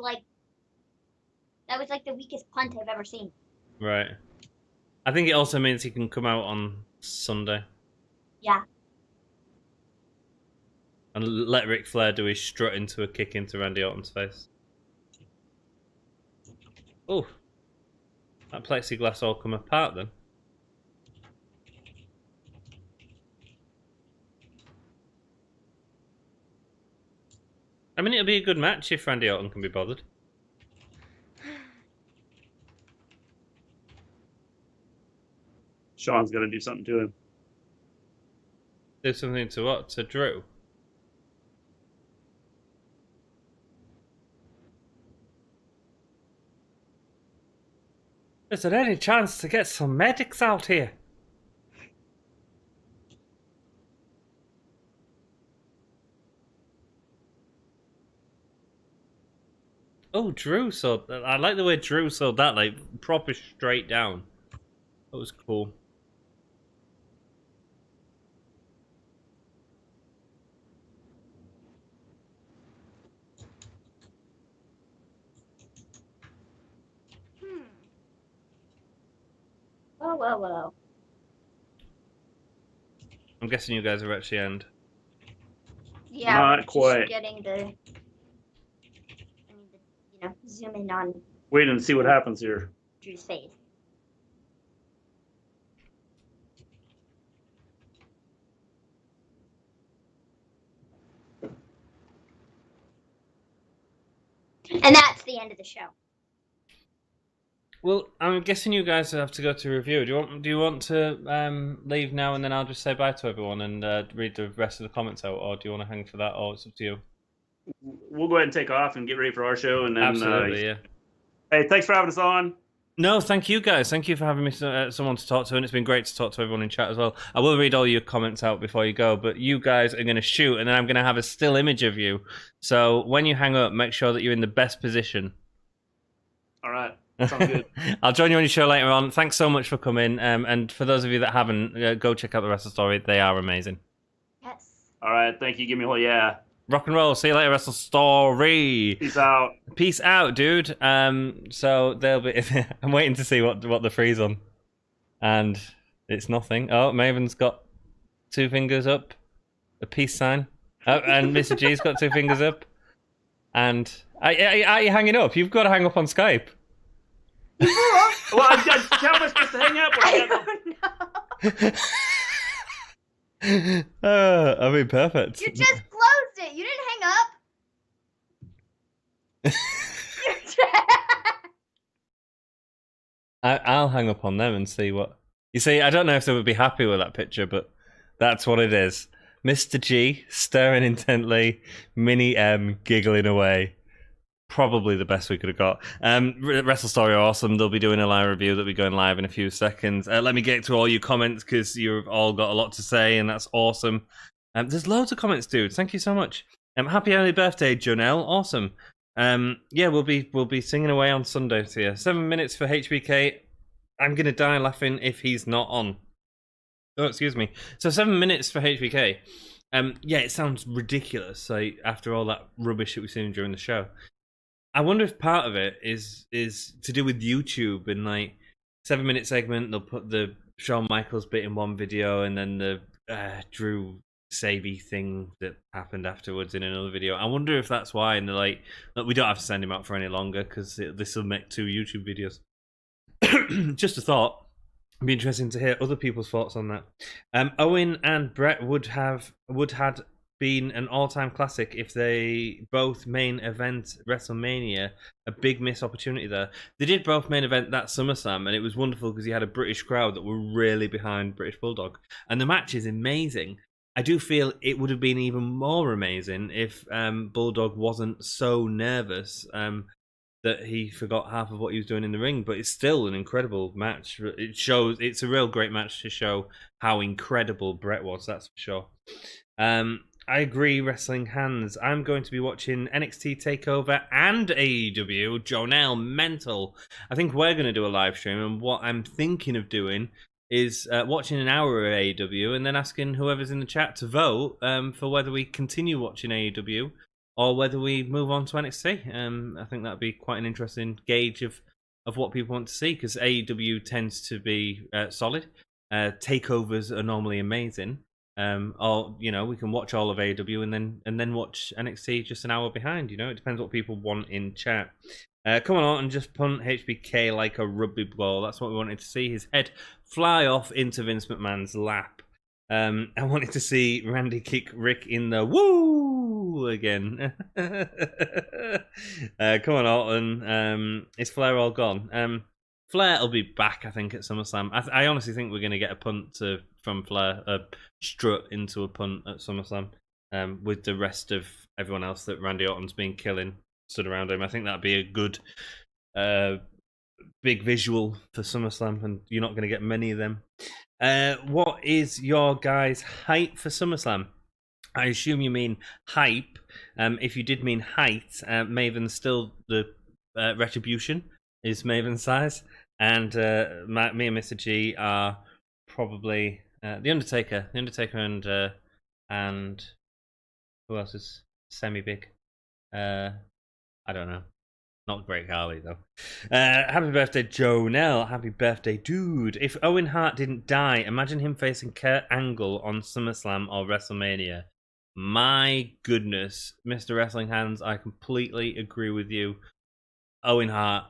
that was, the weakest punt I've ever seen. Right. I think it also means he can come out on Sunday. Yeah. and let Ric Flair do his strut into a kick into Randy Orton's face. Oh, that plexiglass all come apart then. I mean, it'll be a good match if Randy Orton can be bothered. Shawn's gonna do something to him. Do something to what? To Drew? Is there any chance to get some medics out here? Oh, Drew sold. I like the way Drew sold that, like proper straight down. That was cool. Well. I'm guessing you guys are at the end. Yeah, Not we're just quite. getting the. I need to, zoom in on Wait and see what happens here. Drew's face. And that's the end of the show. Well, I'm guessing you guys have to go to review. Do you want to leave now and then I'll just say bye to everyone and read the rest of the comments out, or do you want to hang for that, or it's up to you? We'll go ahead and take off and get ready for our show, and then. Absolutely, yeah. Hey, thanks for having us on. No, thank you guys. Thank you for having me someone to talk to, and it's been great to talk to everyone in chat as well. I will read all your comments out before you go, but you guys are going to shoot, and then I'm going to have a still image of you. So when you hang up, make sure that you're in the best position. All right. Sounds good. I'll join you on your show later on. Thanks so much for coming. And for those of you that haven't, go check out the Wrestle Story. They are amazing. Yes. All right. Thank you. Give me a whole yeah. Rock and roll. See you later, Wrestle Story. Peace out. Peace out, dude. So they'll be. I'm waiting to see what the freeze on, and it's nothing. Oh, Maven's got 2 fingers up, a peace sign. Oh, and Mr. G's got 2 fingers up. And are you hanging up? You've got to hang up on Skype. Well, how am I supposed to hang up? I don't know. I mean, perfect. You just closed it. You didn't hang up. I'll hang up on them and see what... You see, I don't know if they would be happy with that picture, but that's what it is. Mr. G, staring intently, Mini M, giggling away. Probably the best we could have got. Wrestle Story are awesome. They'll be doing a live review that'll be going live in a few seconds. Let me get to all your comments because you've all got a lot to say, and that's awesome. There's loads of comments, dude. Thank you so much. Happy early birthday, Jonelle. Awesome. Yeah, we'll be singing away on Sunday to you. 7 minutes for HBK. I'm gonna die laughing if he's not on. Oh, excuse me. So 7 minutes for HBK. Yeah, it sounds ridiculous. Like after all that rubbish that we've seen during the show. I wonder if part of it is to do with YouTube and like 7 minute segment. They'll put the Shawn Michaels bit in one video and then the Drew Savy thing that happened afterwards in another video. I wonder if that's why. And they're like, look, we don't have to send him out for any longer because this will make 2 YouTube videos. Just a thought. It'd be interesting to hear other people's thoughts on that. Owen and Brett would had been an all-time classic if they both main event WrestleMania. A big missed opportunity there. They did both main event that SummerSlam, and it was wonderful because you had a British crowd that were really behind British Bulldog, and the match is amazing. I do feel it would have been even more amazing if Bulldog wasn't so nervous that he forgot half of what he was doing in the ring, but it's still an incredible match. It's a real great match to show how incredible Brett was, that's for sure. I agree, Wrestling Hands. I'm going to be watching NXT TakeOver and AEW. Jonelle, mental. I think we're going to do a live stream, and what I'm thinking of doing is watching an hour of AEW and then asking whoever's in the chat to vote for whether we continue watching AEW or whether we move on to NXT. I think that'd be quite an interesting gauge of what people want to see, because AEW tends to be solid. Takeovers are normally amazing. Or we can watch all of AEW and then watch NXT just an hour behind. It depends what people want in chat. Come on and just punt HBK like a rugby ball. That's what we wanted to see. His head fly off into Vince McMahon's lap. I wanted to see Randy kick Rick in the woo again. Come on, Orton. Is Flair all gone? Flair will be back, I think, at SummerSlam. I honestly think we're going to get a punt from Flair, a strut into a punt at SummerSlam, with the rest of everyone else that Randy Orton's been killing stood around him. I think that'd be a good big visual for SummerSlam, and you're not going to get many of them. What is your guys' hype for SummerSlam? I assume you mean hype. If you did mean height, Maven's still the Retribution is Maven's size, and me and Mr. G are probably the Undertaker, and who else is semi-big? I don't know. Not Great Khali, though. Happy birthday, Jonelle. Happy birthday, dude. If Owen Hart didn't die, imagine him facing Kurt Angle on SummerSlam or WrestleMania. My goodness. Mr. Wrestling Hands, I completely agree with you. Owen Hart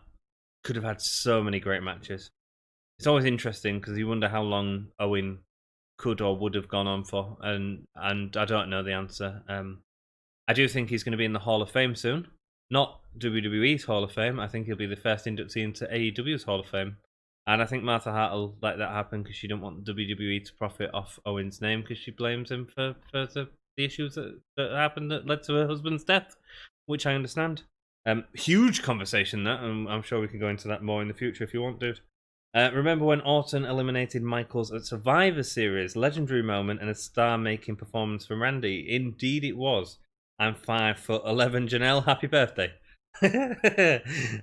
could have had so many great matches. It's always interesting because you wonder how long Owen could or would have gone on for, and I don't know the answer. I do think he's going to be in the Hall of Fame soon. Not WWE's Hall of Fame. I think he'll be the first inductee into AEW's Hall of Fame. And I think Martha Hart will let that happen because she don't want WWE to profit off Owen's name because she blames him for the issues that happened that led to her husband's death, which I understand. Huge conversation, that. I'm sure we can go into that more in the future if you want, dude. Remember when Orton eliminated Michaels at Survivor Series? Legendary moment and a star-making performance from Randy. Indeed it was. I'm 5'11", Janelle. Happy birthday. So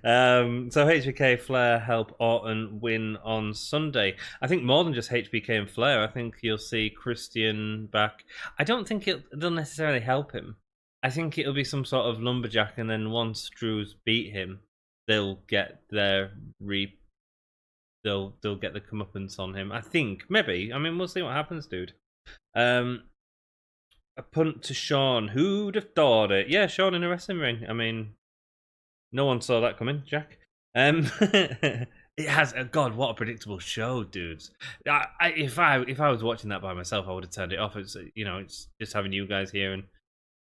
HBK, Flair help Orton win on Sunday. I think more than just HBK and Flair. I think you'll see Christian back. I don't think they'll necessarily help him. I think it'll be some sort of lumberjack, and then once Drew's beat him, they'll get their they'll get the comeuppance on him. I think maybe. I mean, we'll see what happens, dude. A punt to Shawn. Who'd have thought it? Yeah, Shawn in a wrestling ring. I mean, no one saw that coming, Jack. It has. God, what a predictable show, dudes. If I was watching that by myself, I would have turned it off. It's it's just having you guys here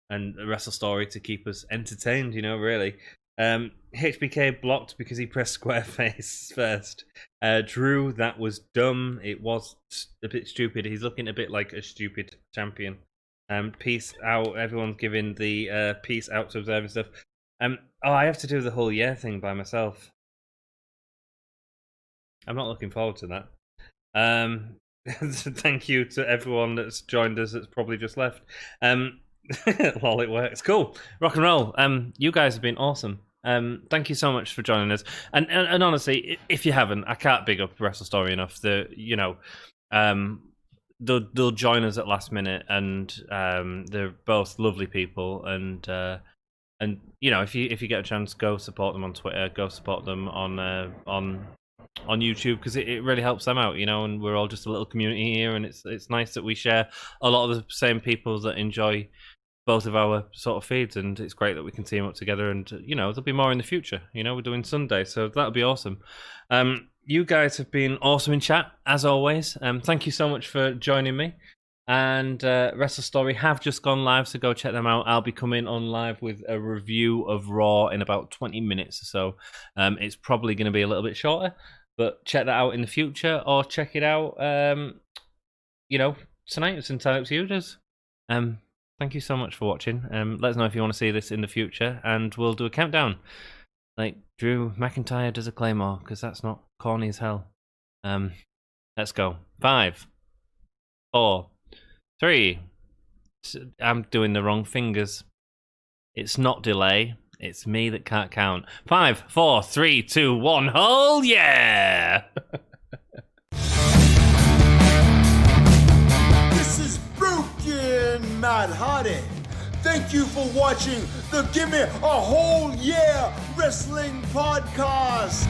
and a Wrestle Story to keep us entertained. Really. HBK blocked because he pressed square face first. Drew, that was dumb. It was a bit stupid. He's looking a bit like a stupid champion. Peace out. Everyone's giving the peace out to observe and stuff. I have to do the whole year thing by myself. I'm not looking forward to that. Thank you to everyone that's joined us that's probably just left. Lol, it works. Cool. Rock and roll. You guys have been awesome. Thank you so much for joining us. And honestly, if you haven't, I can't big up Wrestle Story enough. They'll join us at last minute, and they're both lovely people. And if you get a chance, go support them on Twitter. Go support them on YouTube because it really helps them out. And we're all just a little community here, and it's nice that we share a lot of the same people that enjoy both of our sort of feeds, and it's great that we can team up together. And there'll be more in the future. We're doing Sunday, so that'll be awesome. You guys have been awesome in chat, as always. Thank you so much for joining me. And Wrestle Story have just gone live, so go check them out. I'll be coming on live with a review of Raw in about 20 minutes or so. It's probably going to be a little bit shorter, but check that out in the future, or check it out, tonight. It's entirely up to you, just. Thank you so much for watching. Let us know if you want to see this in the future, and we'll do a countdown. Like Drew McIntyre does a Claymore, because that's not corny as hell. Let's go. 5, 4, 3. I'm doing the wrong fingers. It's not delay. It's me that can't count. 5, 4, 3, 2, 1. Oh yeah! This is Broken Matt Hardy. Thank you for watching the Gimme a Whole Year Wrestling Podcast.